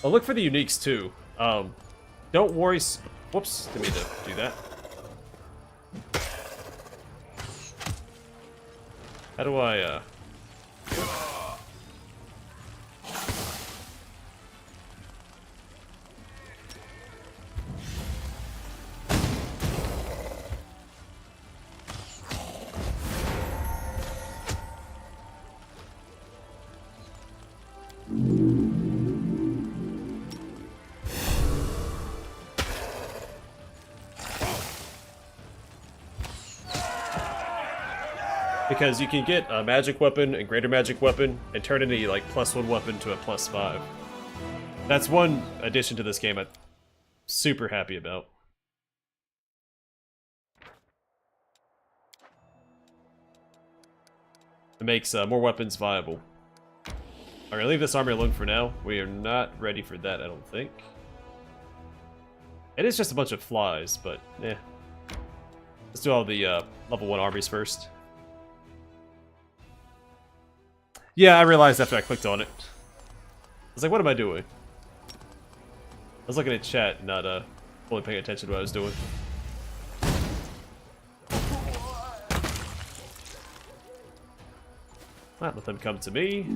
I'll look for the uniques too. Don't worry. Whoops, didn't mean to do that. How do I, Because you can get a magic weapon and greater magic weapon and turn any like +1 weapon to a +5. That's one addition to this game I'm super happy about. It makes more weapons viable. I'm gonna leave this army alone for now. We are not ready for that, I don't think. It is just a bunch of flies, but eh. Let's do all the level 1 armies first. Yeah, I realized after I clicked on it. I was like, what am I doing? I was looking at chat, not fully paying attention to what I was doing. Not let them come to me.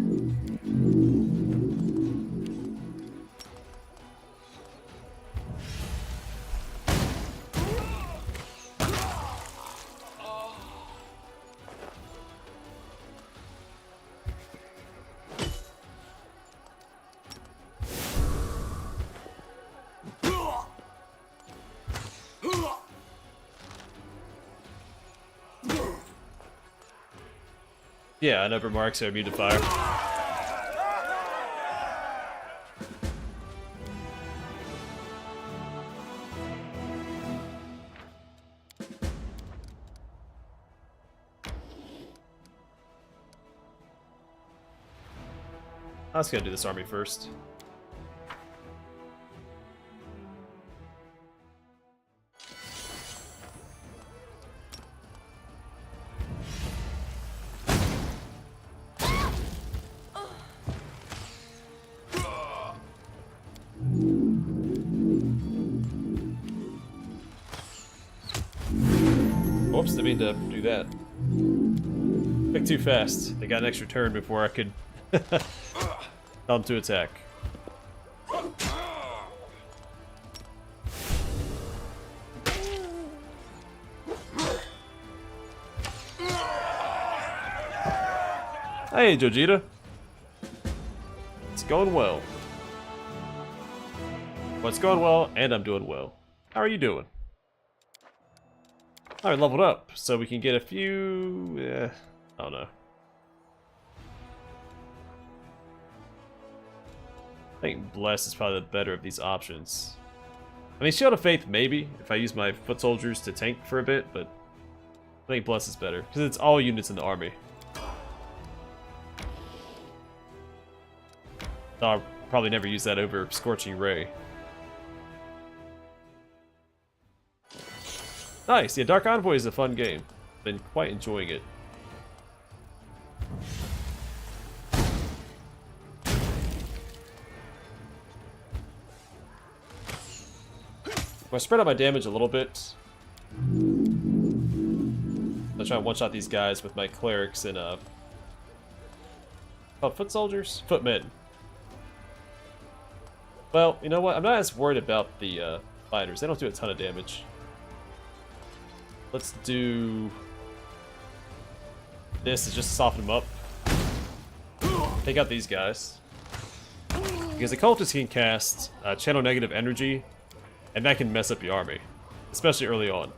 Yeah, number marks are immune to fire. I was gonna do this army first. Whoops, didn't mean to do that. Click too fast. They got an extra turn before I could tell them to attack. Hey, Jojita. It's going well. Well, it's going well, and I'm doing well. How are you doing? Alright, leveled up, so we can get a few... I don't know. I think Bless is probably the better of these options. I mean, Shield of Faith, maybe, if I use my foot soldiers to tank for a bit, but I think Bless is better, because it's all units in the army. I'll probably never use that over Scorching Ray. Nice, yeah, Dark Envoy is a fun game. Been quite enjoying it. If I spread out my damage a little bit, I'll try and one-shot these guys with my clerics and foot soldiers? Footmen. Well, you know what? I'm not as worried about the fighters. They don't do a ton of damage. Let's do this to just soften them up. Take out these guys. Because the cultists can cast channel negative energy, and that can mess up your army, especially early on.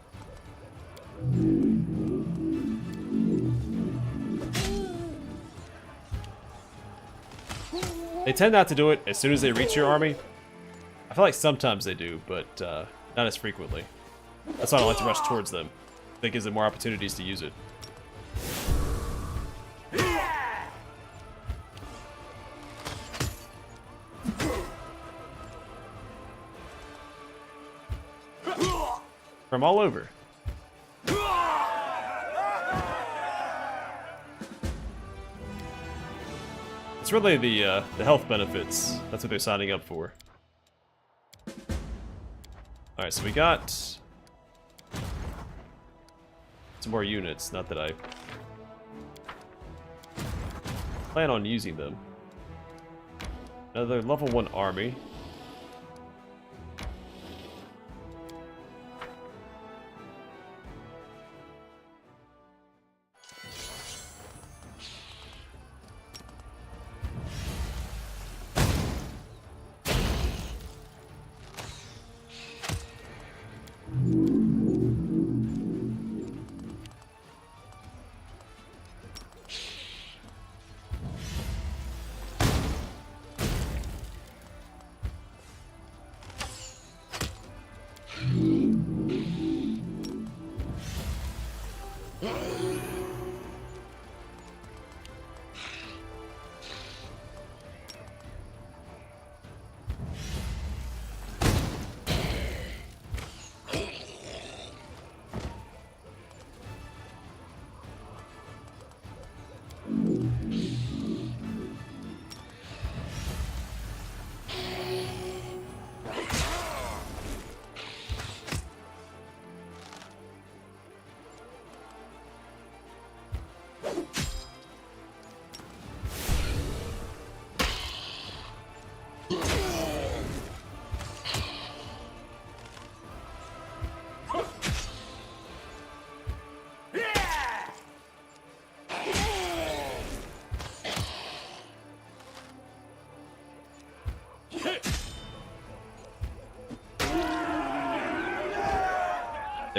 They tend not to do it as soon as they reach your army. I feel like sometimes they do, but not as frequently. That's why I don't like to rush towards them. That gives them more opportunities to use it. From all over. It's really the health benefits. That's what they're signing up for. Alright, so we got some more units, not that I plan on using them. Another level 1 army.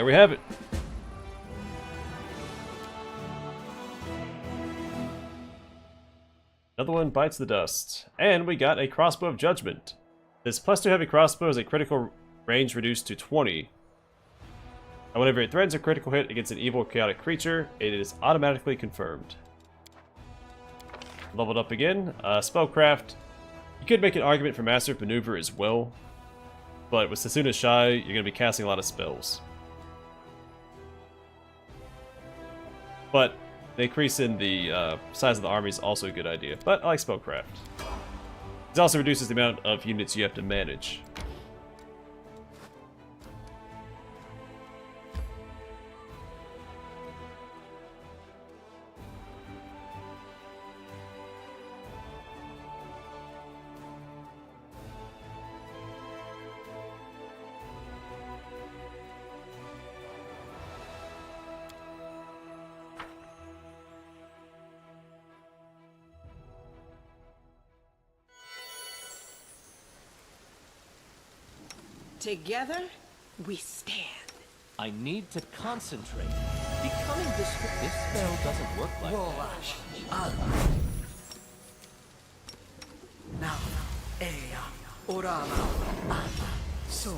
there we have it. Another one bites the dust. And we got a Crossbow of Judgment. This +2 heavy crossbow is a critical range reduced to 20. And whenever it threatens a critical hit against an evil chaotic creature, it is automatically confirmed. Leveled up again. Spellcraft. You could make an argument for Master of Maneuver as well. But with Sasuna's Shy, you're going to be casting a lot of spells. But the increase in the size of the army is also a good idea. But I like Spellcraft. It also reduces the amount of units you have to manage. Together, we stand. I need to concentrate. Becoming this spell doesn't work like that. Now, Eya, Orama, so.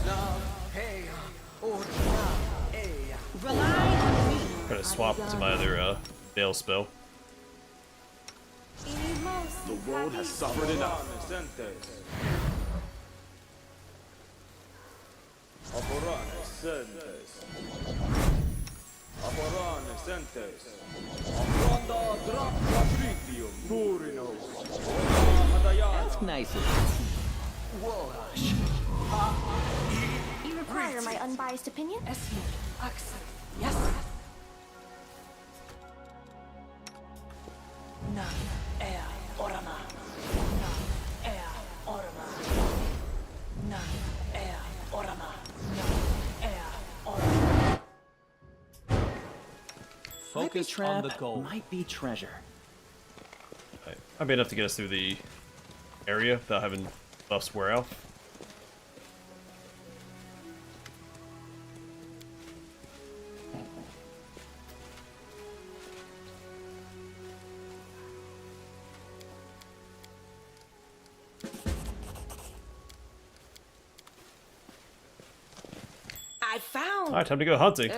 Now, Heya, Orama, Eya. Rely on me. I'm gonna swap to my other Veil spell. The world has suffered enough. Ask nicely. You require my unbiased opinion? Yes. Na, Eya, Orama. Na, Eya, Orama. Na, Eya, Orama. Na, Eya, Orama. Focus on the goal. Might be treasure. Right. Might be enough to get us through the area without having buffs wear off. I found. Alright, time to go hunting.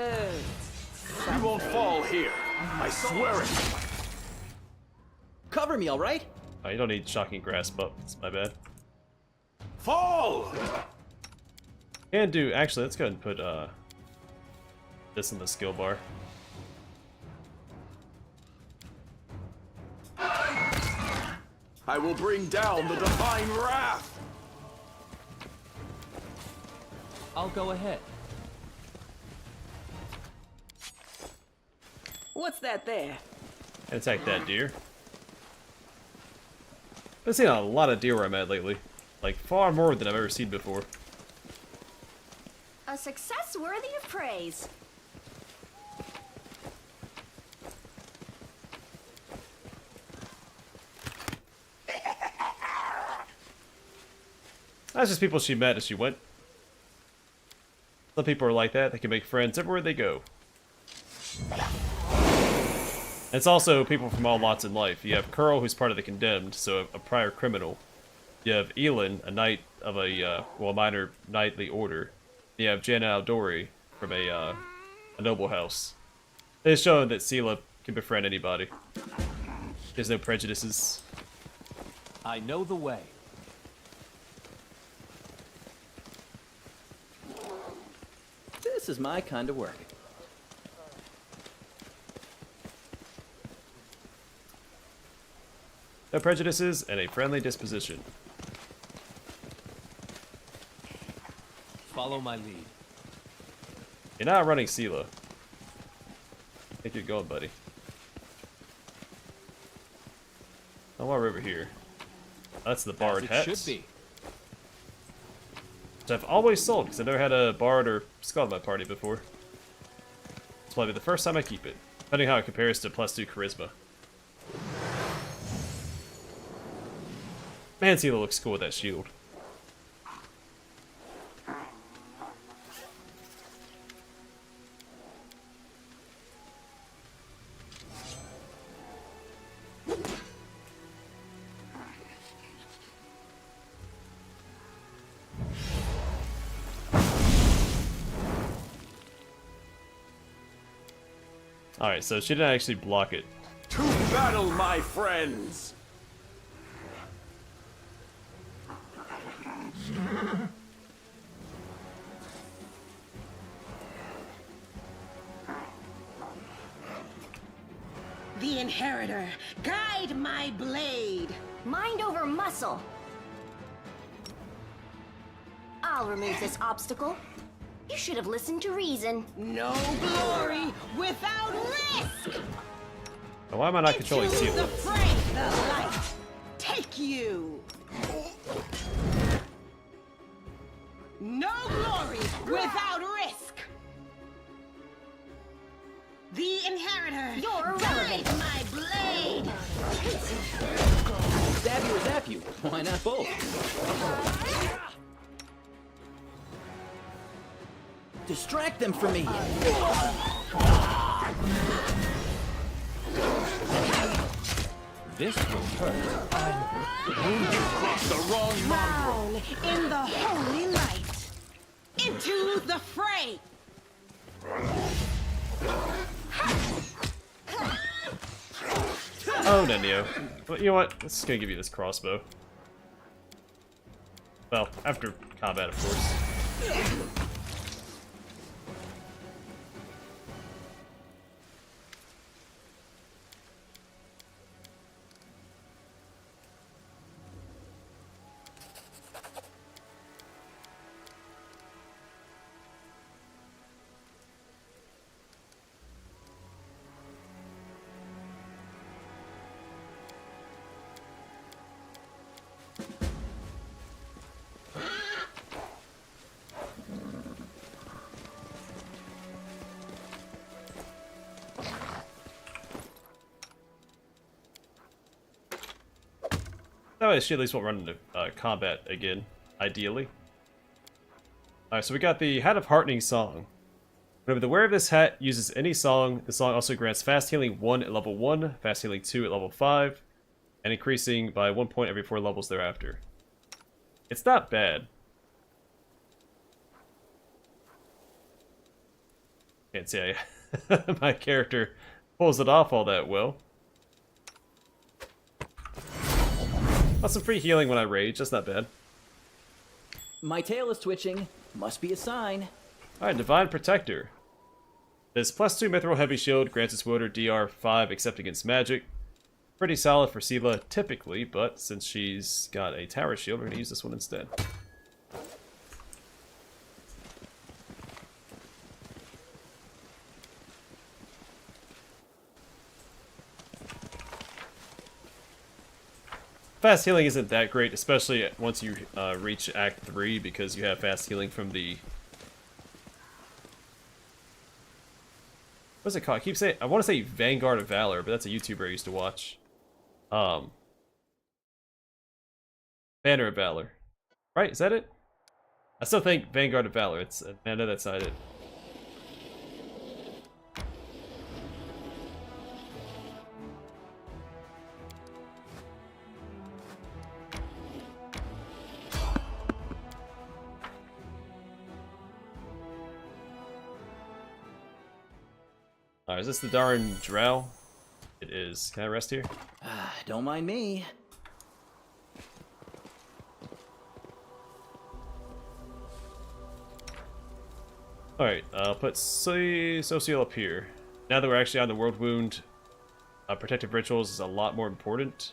You won't fall here. I swear it. Cover me, all right? Oh, you don't need shocking grasp up. It's my bad. Fall! Can do. Actually, let's go ahead and put this in the skill bar. I will bring down the divine wrath. I'll go ahead. What's that there? Attack that deer. I've seen a lot of deer where I'm at lately. Like, far more than I've ever seen before. A success worthy of praise. That's just people she met as she went. Some people are like that. They can make friends everywhere they go. It's also people from all lots in life. You have Curl, who's part of the Condemned, so a prior criminal. You have Elin, a knight of a minor knightly order. You have Jana Aldori from a noble house. They've shown that Sela can befriend anybody. There's no prejudices. I know the way. This is my kind of work. No prejudices and a friendly disposition. Follow my lead. You're not running Sela. I think you're going, buddy. Oh, while we're over here. That's the Bard As it hat. should be. Which I've always sold, because I've never had a Bard or Skald in my party before. It's probably the first time I keep it. Depending how it compares to +2 Charisma. Man, Sela looks cool with that shield. Alright, so she didn't actually block it. To battle, my friends! The Inheritor, guide my blade. Mind over muscle. I'll remove this obstacle. You should have listened to reason. No glory without risk. Why am I not controlling Into Sealer? the fray, the light. Take you. No glory without risk. The Inheritor, You're guide irrelevant. my blade. Stab you or zap you. Why not both? Distract them from me. This will hurt. Crossed the wrong mongrel. Down in the holy light. Into the fray. Oh, no, Neo. Well, you know what? Let's just gonna give you this crossbow. Well, after combat, of course. That way she at least won't run into combat again, ideally. Alright, so we got the Hat of Heartening Song. Whenever the wearer of this hat uses any song, the song also grants Fast Healing 1 at level 1, Fast Healing 2 at level 5, and increasing by 1 point every 4 levels thereafter. It's not bad. Can't say my character pulls it off all that well. Got some free healing when I rage, that's not bad. My tail is twitching. Must be a sign. Alright, Divine Protector. This +2 Mithril Heavy Shield grants its wielder DR 5 except against magic. Pretty solid for Sela typically, but since she's got a Tower Shield, we're going to use this one instead. Fast healing isn't that great, especially once you reach Act 3, because you have fast healing from the... What's it called? I keep saying... I want to say Vanguard of Valor, but that's a YouTuber I used to watch. Banner of Valor. Right? Is that it? I still think Vanguard of Valor. I know that's not it. Alright, is this the darn drow? It is. Can I rest here? Don't mind me. Alright, I'll put Social up here. Now that we're actually on the World Wound, Protective Rituals is a lot more important.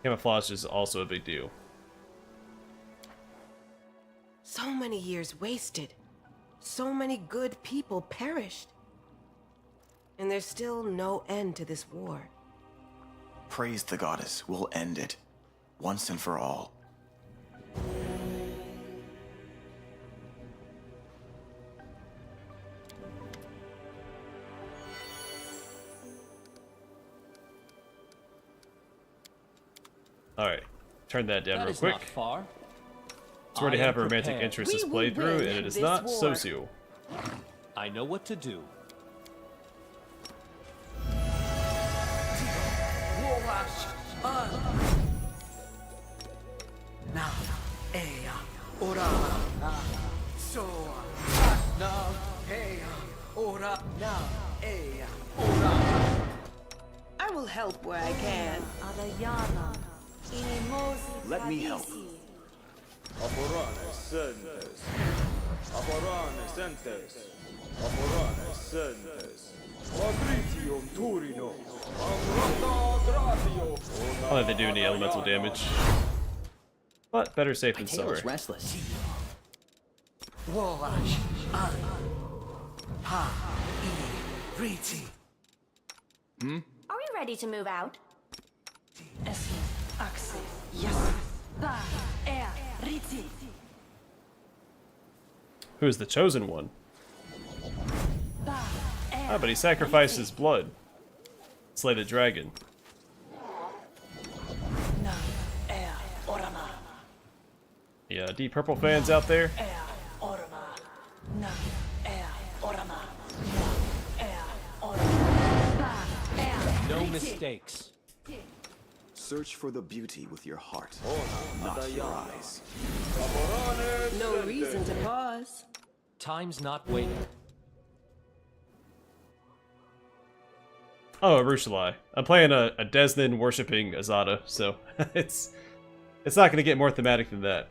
Camouflage is also a big deal. So many years wasted. So many good people perished. And there's still no end to this war. Praise the goddess. We'll end it. Once and for all. Alright, turn that down That real is quick. not far. It's already I am have a romantic prepared. interest We is will played through, win and it is this not war. socio. I know what to do. Worash. Na ea ora na so na ea ora na ea ora. I will help where I can. Let me help. Aporane sentes. Aporane sentes. Aporane sentes. Patricium Turino. Amrata Gratio. I don't think they do any elemental damage. But better safe than sorry. Restless. Worash. Ha. I. Riti. Are we ready to move out? Esi. Axe. Yes. Ba. Riti. Who is the chosen one? Ah, but he sacrificed his blood. Slay the dragon. Na orama. Yeah, Deep Purple fans out there? Orama. Na orama. Orama. No mistakes. Search for the beauty with your heart, not your eyes. No reason to pause. Time's not waiting. Oh, Arushalai. I'm playing a Desnan worshipping Azata, so it's not going to get more thematic than that.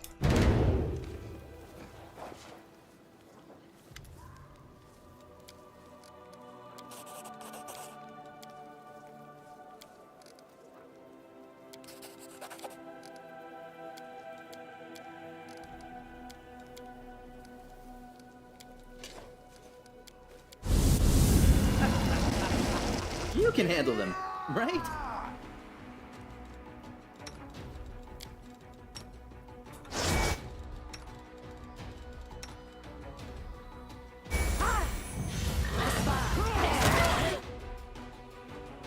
You can handle them, right?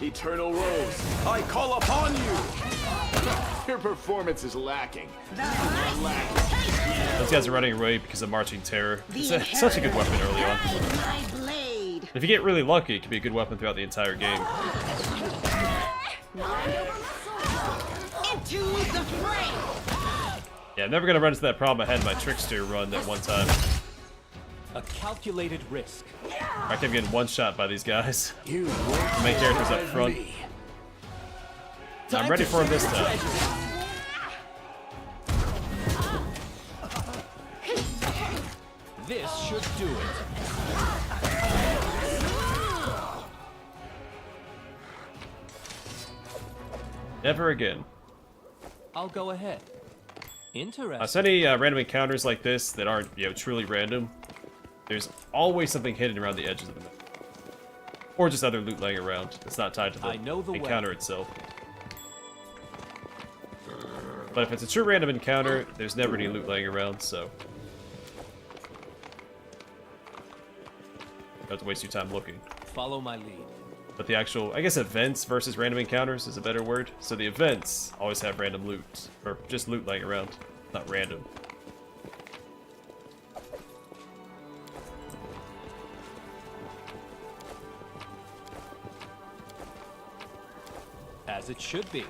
Eternal Rose, I call upon you! Your performance is lacking. Those guys are running away because of Marching Terror. It's such a good weapon early on. If you get really lucky, it can be a good weapon throughout the entire game. Into the fray! Yeah, I'm never going to run into that problem I had in my Trickster run that one time. A calculated risk. I kept getting one-shot by these guys. Main characters up front. I'm ready for him this time. This should do it. Never again. I'll go ahead. Interesting. So any random encounters like this that aren't, truly random, there's always something hidden around the edges of the map. Or just other loot laying around that's not tied to the encounter itself. But if it's a true random encounter, there's never any loot laying around, so you don't have to waste your time looking. Follow my lead. But the actual, I guess events versus random encounters is a better word. So the events always have random loot, or just loot laying around, not random. As it should be.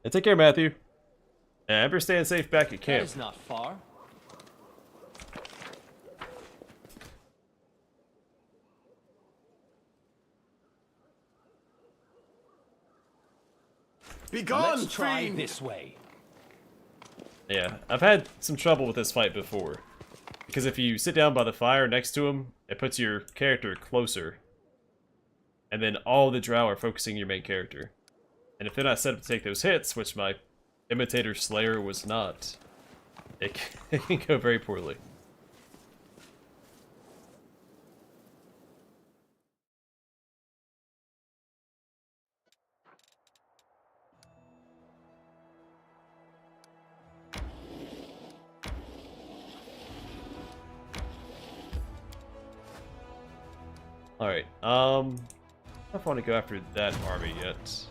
Hey, take care, Matthew. Yeah, ever staying safe back at camp. That is not far. Begone, Let's try fiend! this way. Yeah, I've had some trouble with this fight before. Because if you sit down by the fire next to him, it puts your character closer. And then all the drow are focusing your main character. And if they're not set up to take those hits, which my Imitator Slayer was not, it can go very poorly. Alright, I don't know if I want to go after that army yet.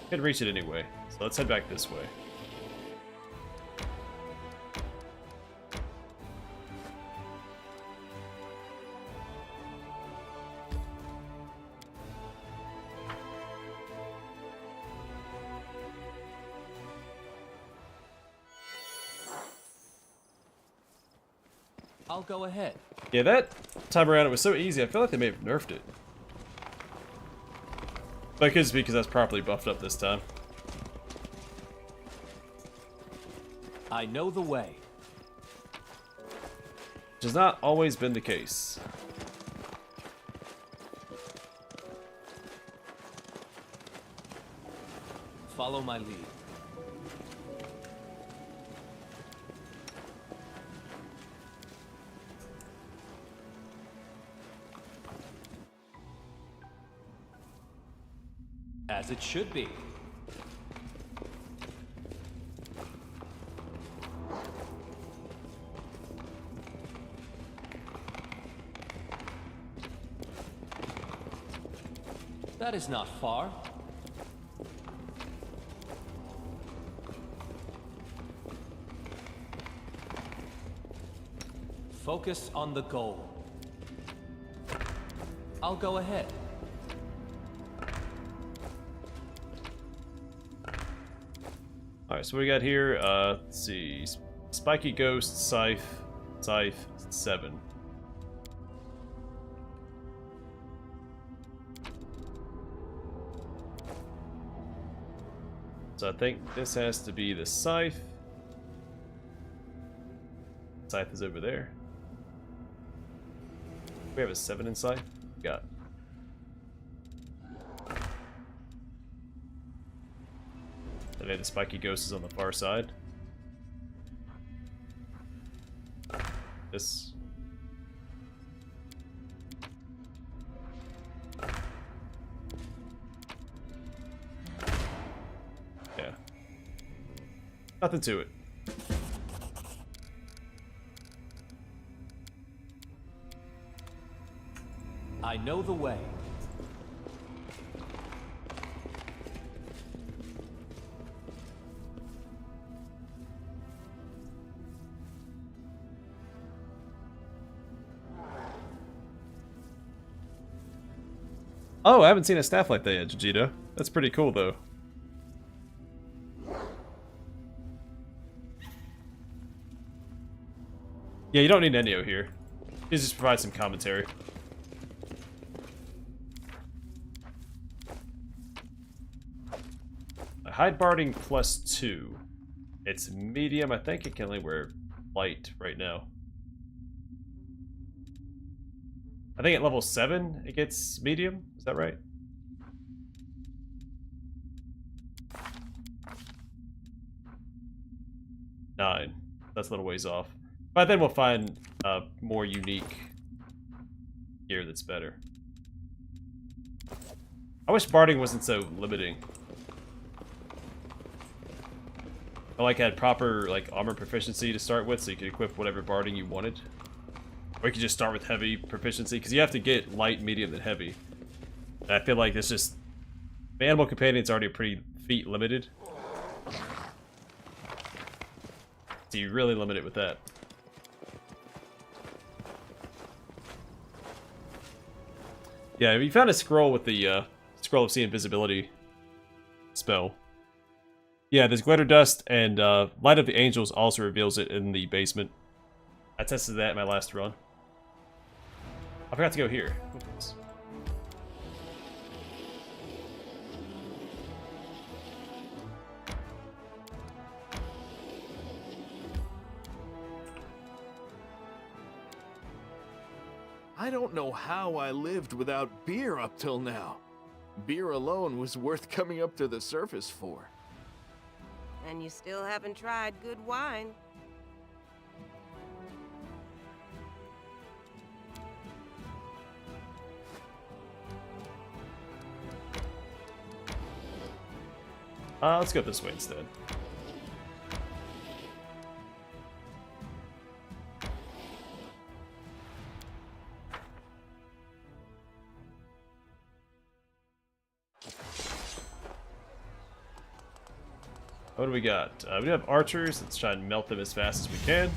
Can't reach it anyway, so let's head back this way. I'll go ahead. Yeah, that time around it was so easy. I feel like they may have nerfed it. But it could just be because that's properly buffed up this time. I know the way. Which has not always been the case. Follow my lead. As it should be. That is not far. Focus on the goal. I'll go ahead. Alright, so what we got here, let's see. Spiky Ghost, Scythe, 7. So I think this has to be the Scythe. Scythe is over there. We have a 7 in Scythe? Got. And then the Spiky Ghost is on the far side. This. Yeah. Nothing to it. I know the way. Oh, I haven't seen a staff like that yet, Vegeta. That's pretty cool, though. Yeah, you don't need Enyo here. He just provides some commentary. Hide Barding +2. It's medium. I think it can only wear light right now. I think at level 7 it gets medium. Is that right? Nine. That's a little ways off. But then we'll find more unique gear that's better. I wish Barding wasn't so limiting. I like had proper like armor proficiency to start with, so you could equip whatever Barding you wanted. Or you could just start with heavy proficiency, because you have to get light, medium, then heavy. And I feel like it's just... The Animal Companion's already pretty feat limited. So you really limit it with that. Yeah, we found a scroll with the Scroll of Sea Invisibility spell. Yeah, there's Glitter Dust, and Light of the Angels also reveals it in the basement. I tested that in my last run. I forgot to go here. Oops. I don't know how I lived without beer up till now. Beer alone was worth coming up to the surface for. And you still haven't tried good wine. Let's go this way instead. What do we got? We have archers. Let's try and melt them as fast as we can.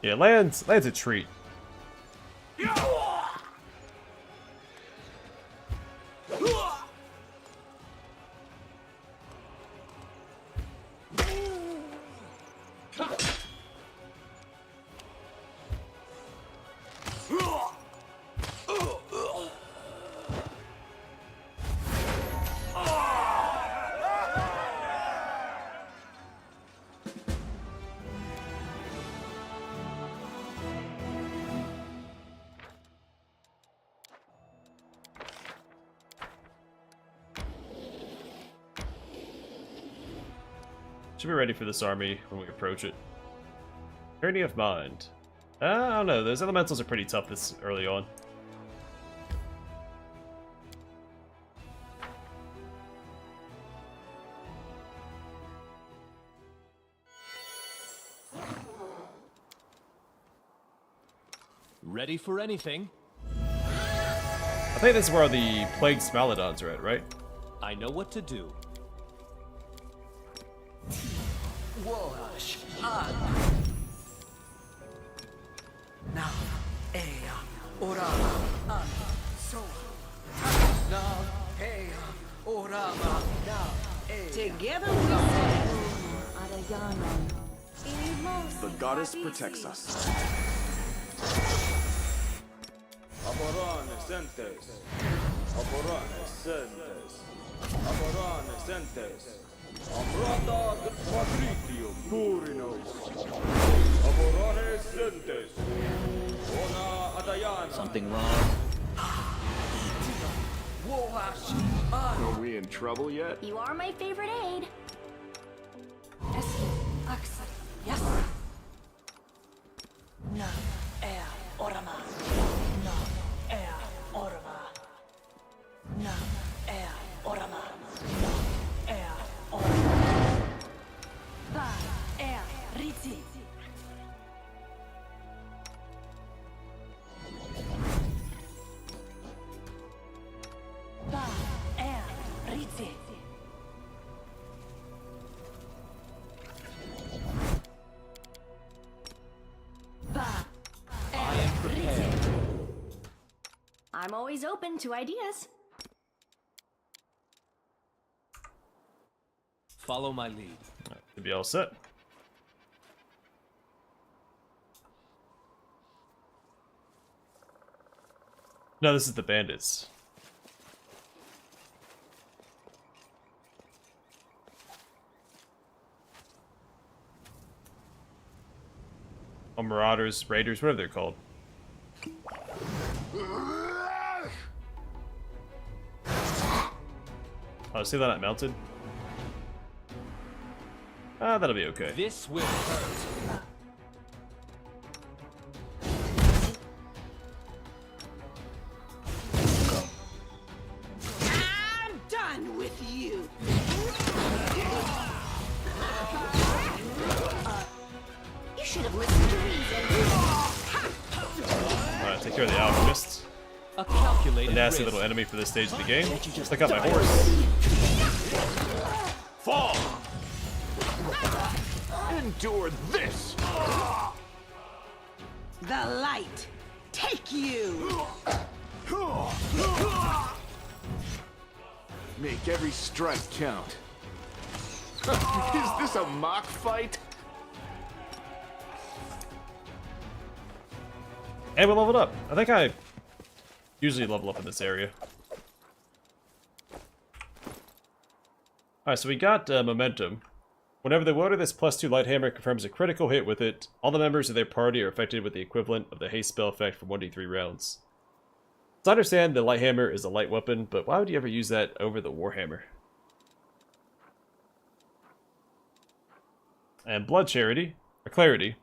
Yeah, land's a treat. Should be ready for this army when we approach it. Tyranny of Mind. I don't know, those elementals are pretty tough this early on. Ready for anything? I think this is where the Plagued Smaledons are at, right? I know what to do. Wash on. Now, ea, orama, an, so. Now, ea, orama, now, ea. Together we stand. The goddess protects us. Aborane sentes. Aborane sentes. Aborane sentes. Amrata patritium purinos. Aborane sentes. Ona adayana. Something wrong? Wash on. Are we in trouble yet? You are my favorite aide. Yes. No, ea, orama. No, ea, orama. No, ea, orama. No, ea, orama. Ba, ea, riti. Ba, ea, riti. I'm always open to ideas. Follow my lead. Should be all set. No, this is the bandits. Oh, marauders, raiders, whatever they're called. Oh, see that not melted? Ah, that'll be okay. This will hurt. I'm done with you. You should have listened to reason. Alright, take care of the alchemists. A calculated A nasty risk. little enemy for this stage of the game. Just like on my horse. Fall! Endure this! The light, take you. Make every strike count. Is this a mock fight? And we leveled up. I think I usually level up in this area. Alright, so we got momentum. Whenever the wielder this +2 light hammer confirms a critical hit with it, all the members of their party are affected with the equivalent of the haste spell effect for 1d3 rounds. So I understand the light hammer is a light weapon, but why would you ever use that over the warhammer? And blood charity, or clarity.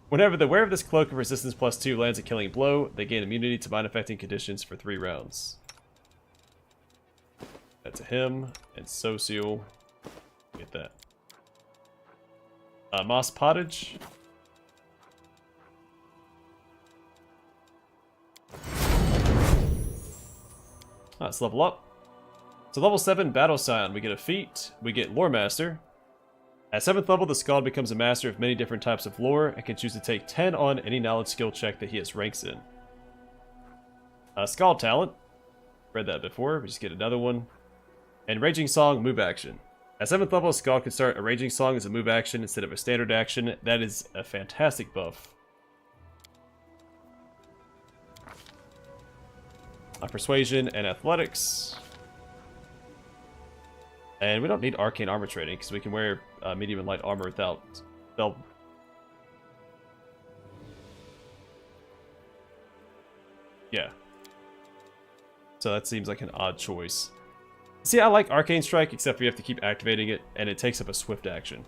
Whenever the wearer of this cloak of resistance +2 lands a killing blow, they gain immunity to mind-affecting conditions for 3 rounds. That's a him, and Social. Get that. Moss Pottage. Let's level up. So level 7, Battle Scion. We get a feat. We get Lore Master. At 7th level, the Skald becomes a master of many different types of lore and can choose to take 10 on any knowledge skill check that he has ranks in. Skald Talent. Read that before. We just get another one. And Raging Song, move action. At 7th level, Skald can start a Raging Song as a move action instead of a standard action. That is a fantastic buff. Persuasion and Athletics. And we don't need Arcane Armor training because we can wear medium and light armor without spell. Yeah. So that seems like an odd choice. See, I like Arcane Strike, except for you have to keep activating it, and it takes up a swift action.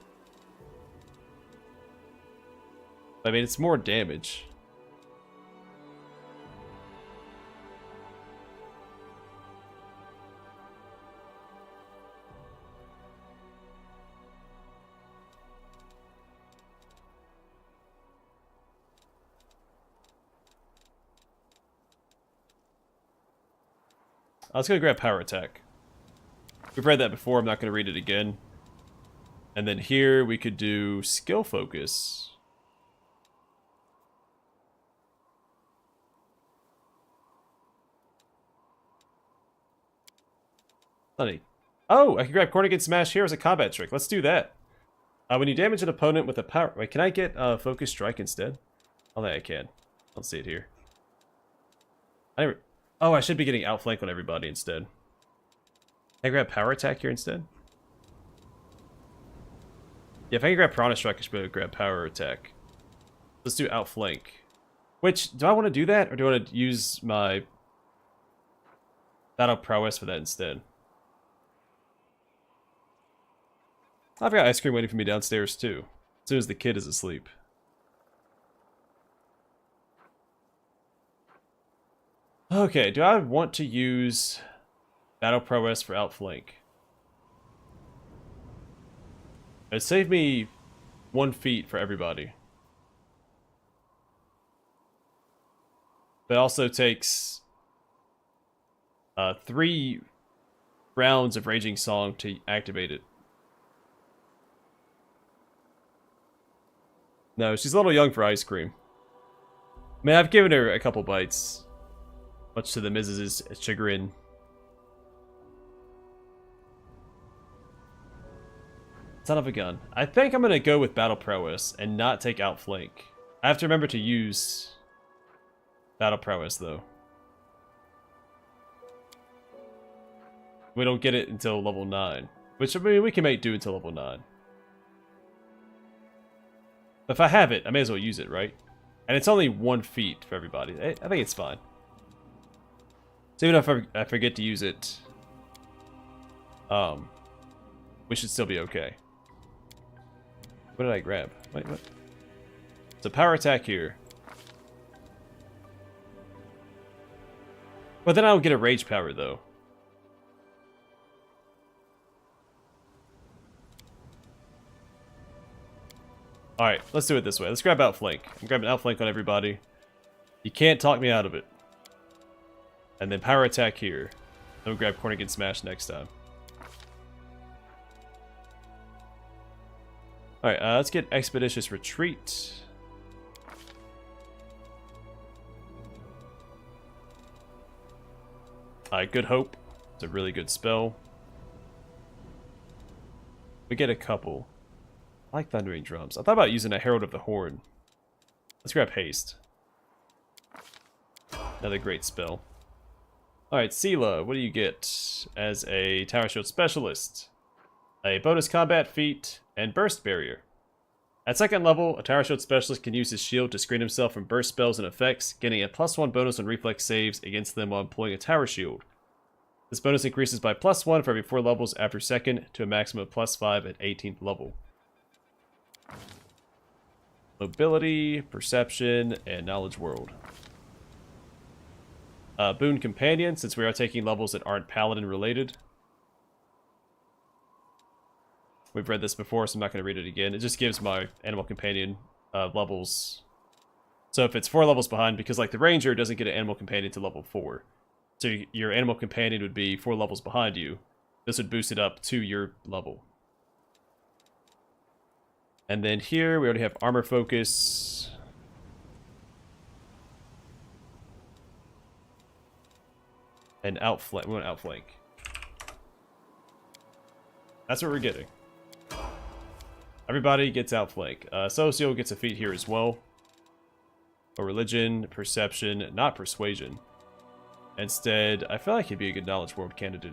I mean, it's more damage. I was going to grab Power Attack. We've read that before, I'm not going to read it again. And then here we could do Skill Focus. Funny. Oh, I can grab Cornigan Smash here as a combat trick. Let's do that. When you damage an opponent with a power... Wait, can I get Focus Strike instead? Oh, I can. I'll see it here. Oh, I should be getting Outflank on everybody instead. Can I grab Power Attack here instead? Yeah, if I can grab Piranha Strike, I should be able to grab Power Attack. Let's do Outflank. Which, do I want to do that? Or do I want to use my Battle Prowess for that instead? I've got ice cream waiting for me downstairs too. As soon as the kid is asleep. Okay, do I want to use Battle Prowess for Outflank? It saved me 1 feat for everybody. But it also takes 3 rounds of Raging Song to activate it. No, she's a little young for ice cream. I mean, I've given her a couple bites. Much to the Mrs.'s chagrin. Son of a gun. I think I'm going to go with Battle Prowess and not take Outflank. I have to remember to use Battle Prowess, though. We don't get it until level 9. Which, I mean, we can make do until level 9. But if I have it, I may as well use it, right? And it's only 1 feat for everybody. I think it's fine. So even if I forget to use it, we should still be okay. What did I grab? Wait, what? So Power Attack here. But then I don't get a Rage Power, though. Alright, let's do it this way. Let's grab Outflank. I'm grabbing Outflank on everybody. You can't talk me out of it. And then Power Attack here. Then we'll grab Cornigan Smash next time. Alright, let's get Expeditious Retreat. Alright, Good Hope. It's a really good spell. We get a couple. I like Thundering Drums. I thought about using a Herald of the Horn. Let's grab Haste. Another great spell. Alright, Sela, what do you get as a Tower Shield Specialist? A bonus combat feat, and Burst Barrier. At second level, a Tower Shield Specialist can use his shield to screen himself from burst spells and effects, getting a +1 bonus on reflex saves against them while employing a Tower Shield. This bonus increases by +1 for every 4 levels after second, to a maximum of +5 at 18th level. Mobility, Perception, and Knowledge World. Boon Companion, since we are taking levels that aren't Paladin related. We've read this before, so I'm not going to read it again. It just gives my Animal Companion levels. So if it's 4 levels behind, because like the Ranger doesn't get an Animal Companion to level 4. So your Animal Companion would be 4 levels behind you. This would boost it up to your level. And then here, we already have Armor Focus. And Outflank. We want Outflank. That's what we're getting. Everybody gets Outflank. Socio gets a feat here as well. A Religion, Perception, not Persuasion. Instead, I feel like he'd be a good Knowledge World candidate.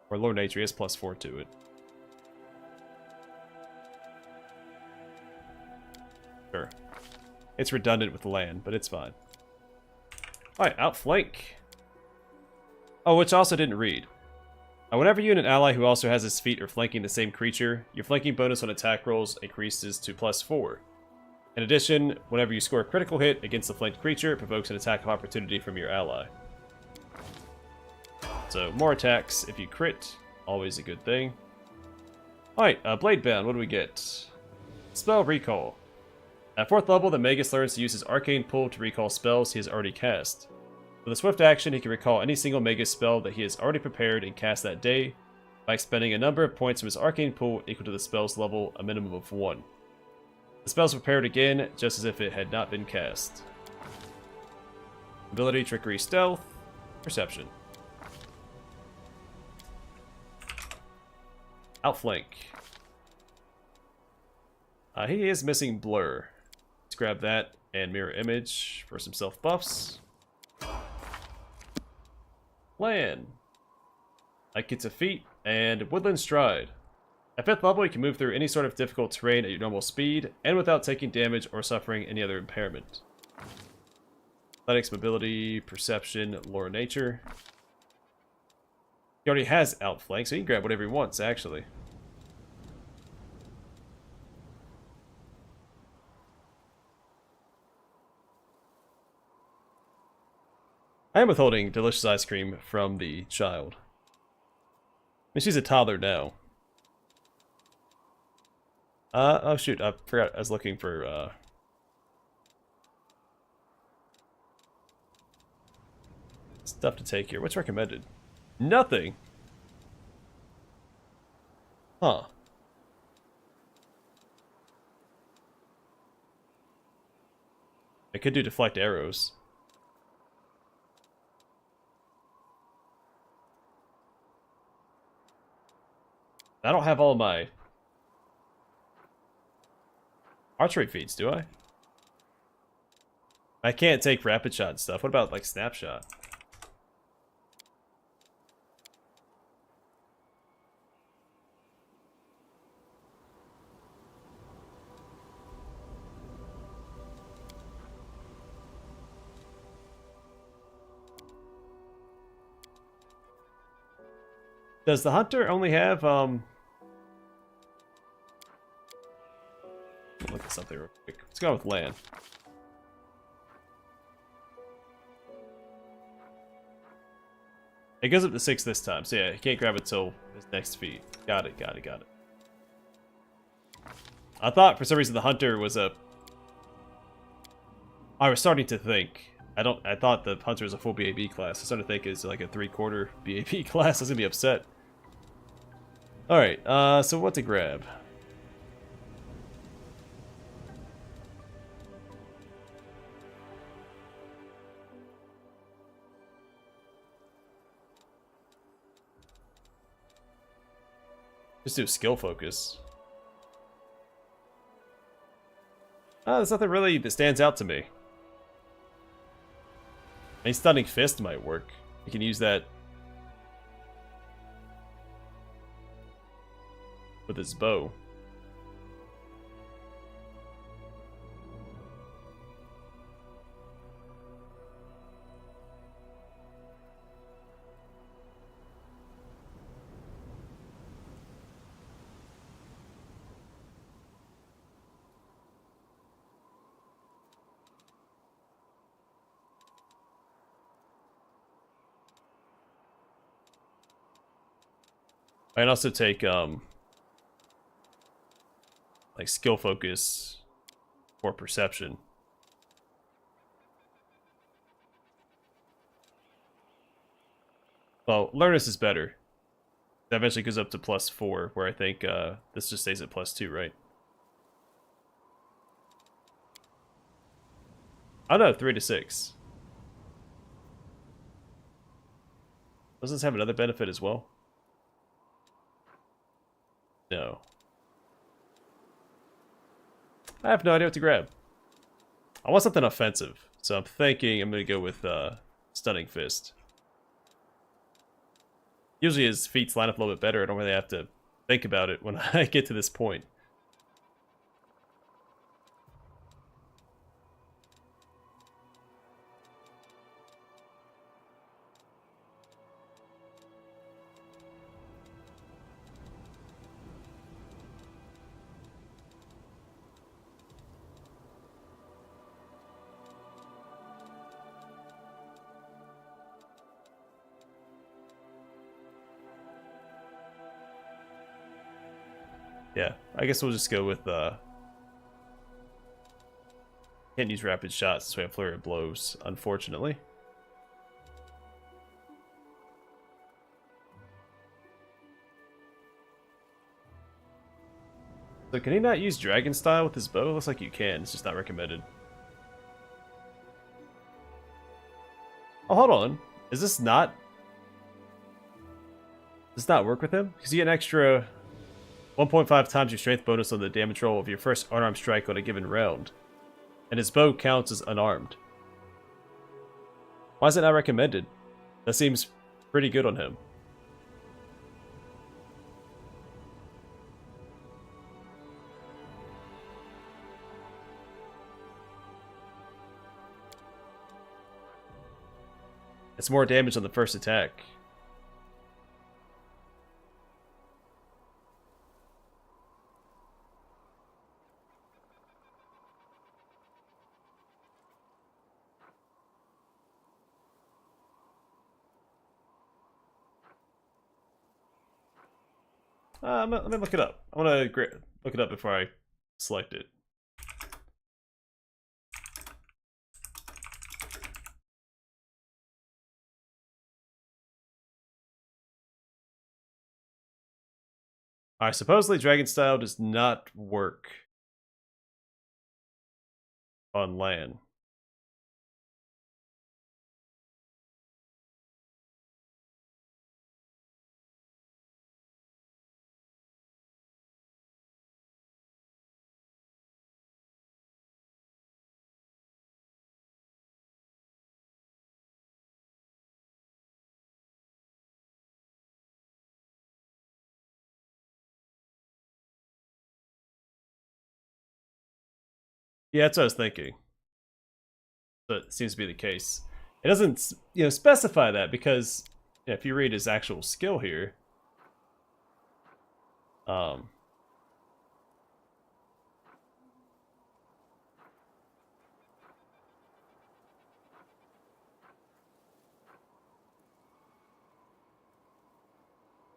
Or Lore Nature, he has +4 to it. Sure. It's redundant with land, but it's fine. Alright, Outflank. Oh, which I also didn't read. Whenever you and an ally who also has his feet are flanking the same creature, your flanking bonus on attack rolls increases to +4. In addition, whenever you score a critical hit against the flanked creature, it provokes an attack of opportunity from your ally. So, more attacks if you crit. Always a good thing. Alright, Blade Bound, what do we get? Spell Recall. At 4th level, the Magus learns to use his Arcane Pull to recall spells he has already cast. With a swift action, he can recall any single Magus spell that he has already prepared and cast that day by expending a number of points from his Arcane Pool equal to the spell's level, a minimum of 1. The spell's prepared again, just as if it had not been cast. Ability, Trickery, Stealth, Perception. Outflank. He is missing Blur. Let's grab that and Mirror Image for some self-buffs. Land. That gets a feat, and Woodland Stride. At 5th level, you can move through any sort of difficult terrain at your normal speed, and without taking damage or suffering any other impairment. Athletics, Mobility, Perception, Lore Nature. He already has Outflank, so he can grab whatever he wants, actually. I am withholding delicious ice cream from the child. I mean, she's a toddler now. Oh shoot, I forgot I was looking for, stuff to take here. What's recommended? Nothing! Huh. I could do deflect arrows. I don't have all my archery feats, do I? I can't take rapid shot and stuff. What about, like, snapshot? Does the hunter only have, look at something real quick. Let's go with land. It goes up to 6 this time, so yeah, he can't grab it till his next feat. Got it, got it, got it. I thought for some reason the hunter was a... I was starting to think. I thought the hunter was a full BAB class. I was starting to think it's like a 3/4 BAB class. I was gonna be upset. Alright, so what to grab? Just do skill focus. There's nothing really that stands out to me. I mean, Stunning Fist might work. You can use that with his bow. I can also take like skill focus or perception. Well, Learnus is better. That eventually goes up to +4, where I think this just stays at +2, right? Oh no, 3 to 6. Does this have another benefit as well? No. I have no idea what to grab. I want something offensive, so I'm thinking I'm going to go with Stunning Fist. Usually his feats line up a little bit better. I don't really have to think about it when I get to this point. Yeah, I guess we'll just go with can't use rapid shots since we have flurry of blows, unfortunately. So can he not use dragon style with his bow? Looks like you can, it's just not recommended. Oh, hold on. Is this not... Does this not work with him? Because you get an extra 1.5 times your strength bonus on the damage roll of your first unarmed strike on a given round. And his bow counts as unarmed. Why is it not recommended? That seems pretty good on him. It's more damage on the first attack. Let me look it up. I want to look it up before I select it. Alright, supposedly Dragon Style does not work on land. Yeah, that's what I was thinking. But it seems to be the case. It doesn't, specify that because if you read his actual skill here,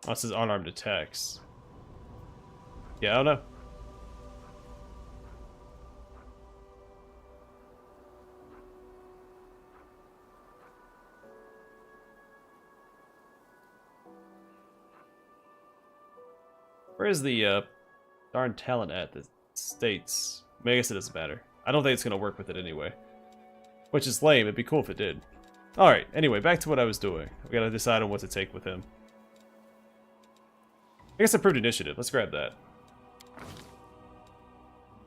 this is unarmed attacks. Yeah, I don't know. Where is the darn talent at that states? I mean, I guess it doesn't matter. I don't think it's going to work with it anyway. Which is lame. It'd be cool if it did. Alright, anyway, back to what I was doing. We got to decide on what to take with him. I guess improved initiative. Let's grab that.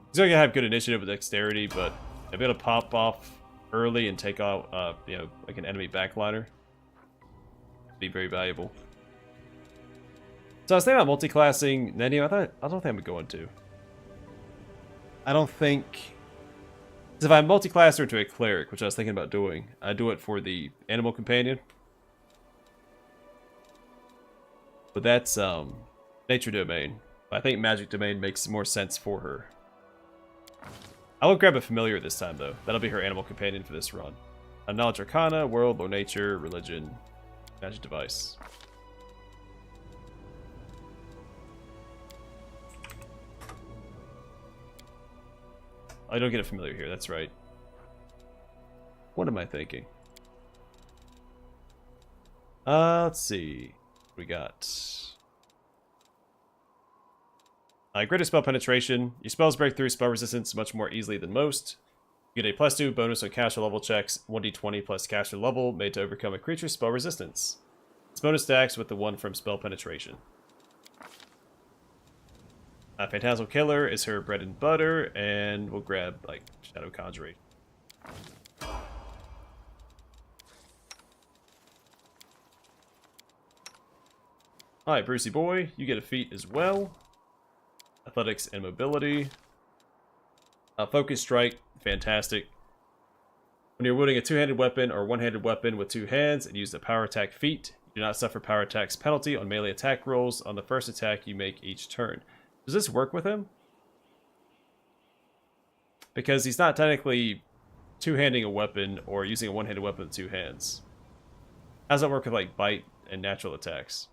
He's going to have good initiative with dexterity, but I'll be able to pop off early and take out, you know, like an enemy backliner. Be very valuable. So I was thinking about multi-classing Nenio. I don't think I'm going to. I don't think... Because if I multi-class her to a cleric, which I was thinking about doing, I do it for the animal companion. But that's nature domain. I think magic domain makes more sense for her. I will grab a familiar this time, though. That'll be her animal companion for this run. A knowledge arcana, world, or nature, religion, magic device. I don't get a familiar here, that's right. What am I thinking? Let's see. What we got? Greater spell penetration. Your spells break through spell resistance much more easily than most. You get a +2 bonus on caster level checks, 1d20 plus caster level, made to overcome a creature's spell resistance. This bonus stacks with the one from spell penetration. Phantasmal Killer is her bread and butter, and we'll grab, like, Shadow Conjuration. Alright, Brucey boy, you get a feat as well. Athletics and mobility. Focus Strike, fantastic. When you're wielding a two-handed weapon or one-handed weapon with two hands and use the power attack feat, you do not suffer power attack's penalty on melee attack rolls on the first attack you make each turn. Does this work with him? Because he's not technically two-handing a weapon or using a one-handed weapon with two hands. How does that work with, like, bite and natural attacks?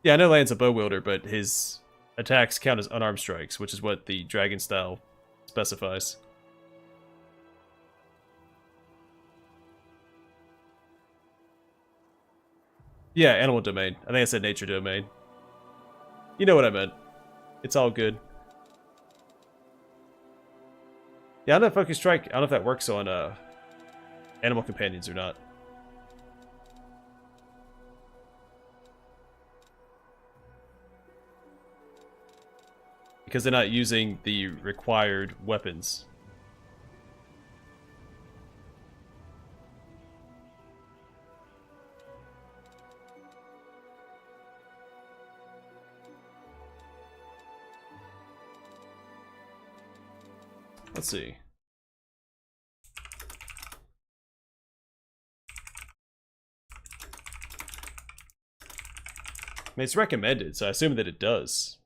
Yeah, I know Land's a bow wielder, but his attacks count as unarmed strikes, which is what the dragon style specifies. Yeah, animal domain. I think I said nature domain. You know what I meant. It's all good. Yeah, I don't know if Focus Strike, I don't know if that works on animal companions or not. Because they're not using the required weapons. Let's see. I mean, it's recommended, so I assume that it does.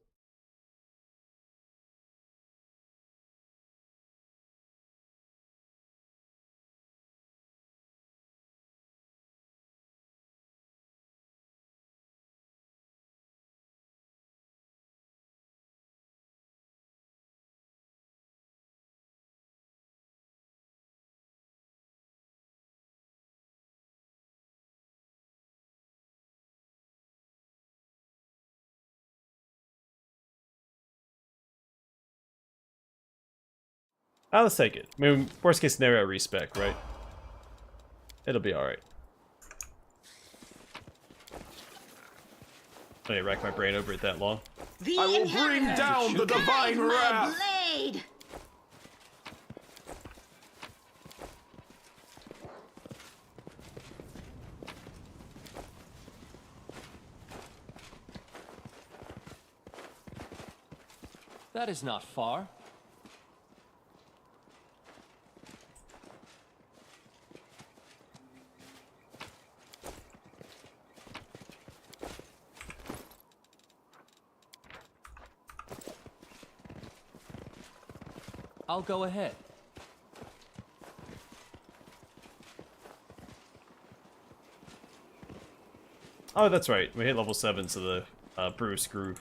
Let's take it. I mean, worst case scenario, respec, right? It'll be alright. I didn't rack my brain over it that long. I will bring down the divine wrath! Blade! That is not far. I'll go ahead. Oh, that's right. We hit level 7, so the Bruce grew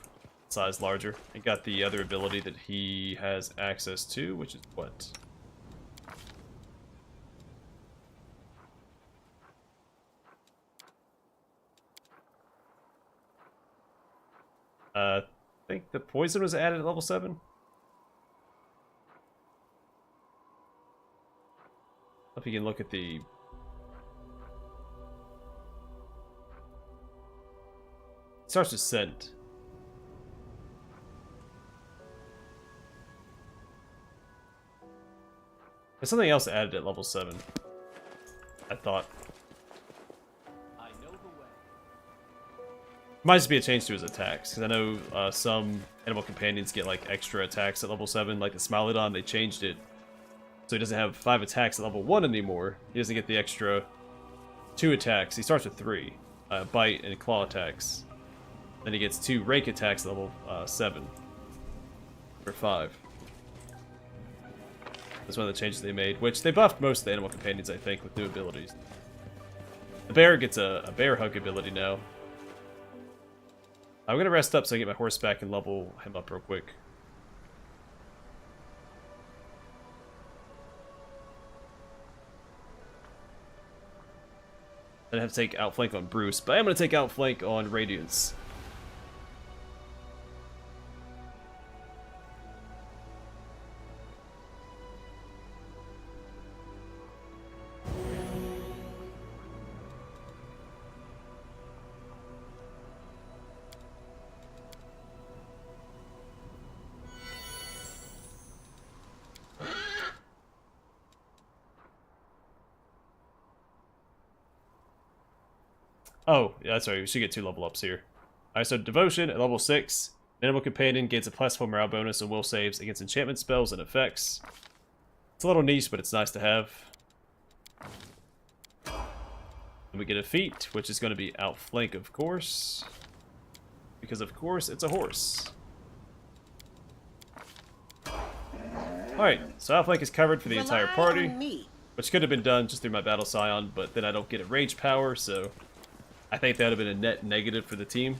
size larger. And got the other ability that he has access to, which is what? I think the poison was added at level 7? If you can look at the... It starts with scent. There's something else added at level 7. I thought. Might just be a change to his attacks, because I know some animal companions get like extra attacks at level 7, like the Smilodon. They changed it so he doesn't have 5 attacks at level 1 anymore. He doesn't get the extra 2 attacks. He starts with 3 bite and claw attacks. Then he gets 2 rank attacks at level 7 or 5. That's one of the changes they made, which they buffed most of the animal companions, I think, with new abilities. The bear gets a bear hug ability now. I'm gonna rest up so I get my horse back and level him up real quick. I have to take outflank on Bruce, but I'm gonna take outflank on Radiance. Oh, yeah, that's right. We should get 2 level ups here. Alright, so Devotion at level 6. Animal Companion gains a +4 morale bonus and will saves against enchantment spells and effects. It's a little niche, but it's nice to have. And we get a feat, which is going to be Outflank, of course. Because, of course, it's a horse. Alright, so Outflank is covered for the entire party. Which could have been done just through my Battle Scion, but then I don't get a rage power, so I think that would have been a net negative for the team.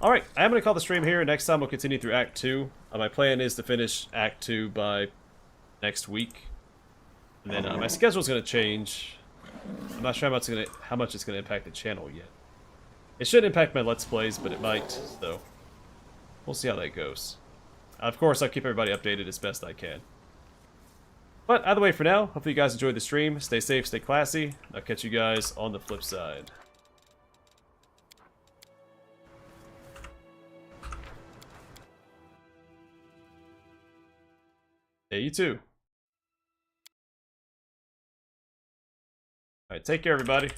Alright, I'm going to call the stream here. Next time we'll continue through Act 2. My plan is to finish Act 2 by next week. And then my schedule's going to change. I'm not sure how much it's going to impact the channel yet. It should impact my Let's Plays, but it might, so we'll see how that goes. Of course, I'll keep everybody updated as best I can. But either way for now, hopefully you guys enjoyed the stream. Stay safe, stay classy. I'll catch you guys on the flip side. Hey, you too. Alright, take care everybody.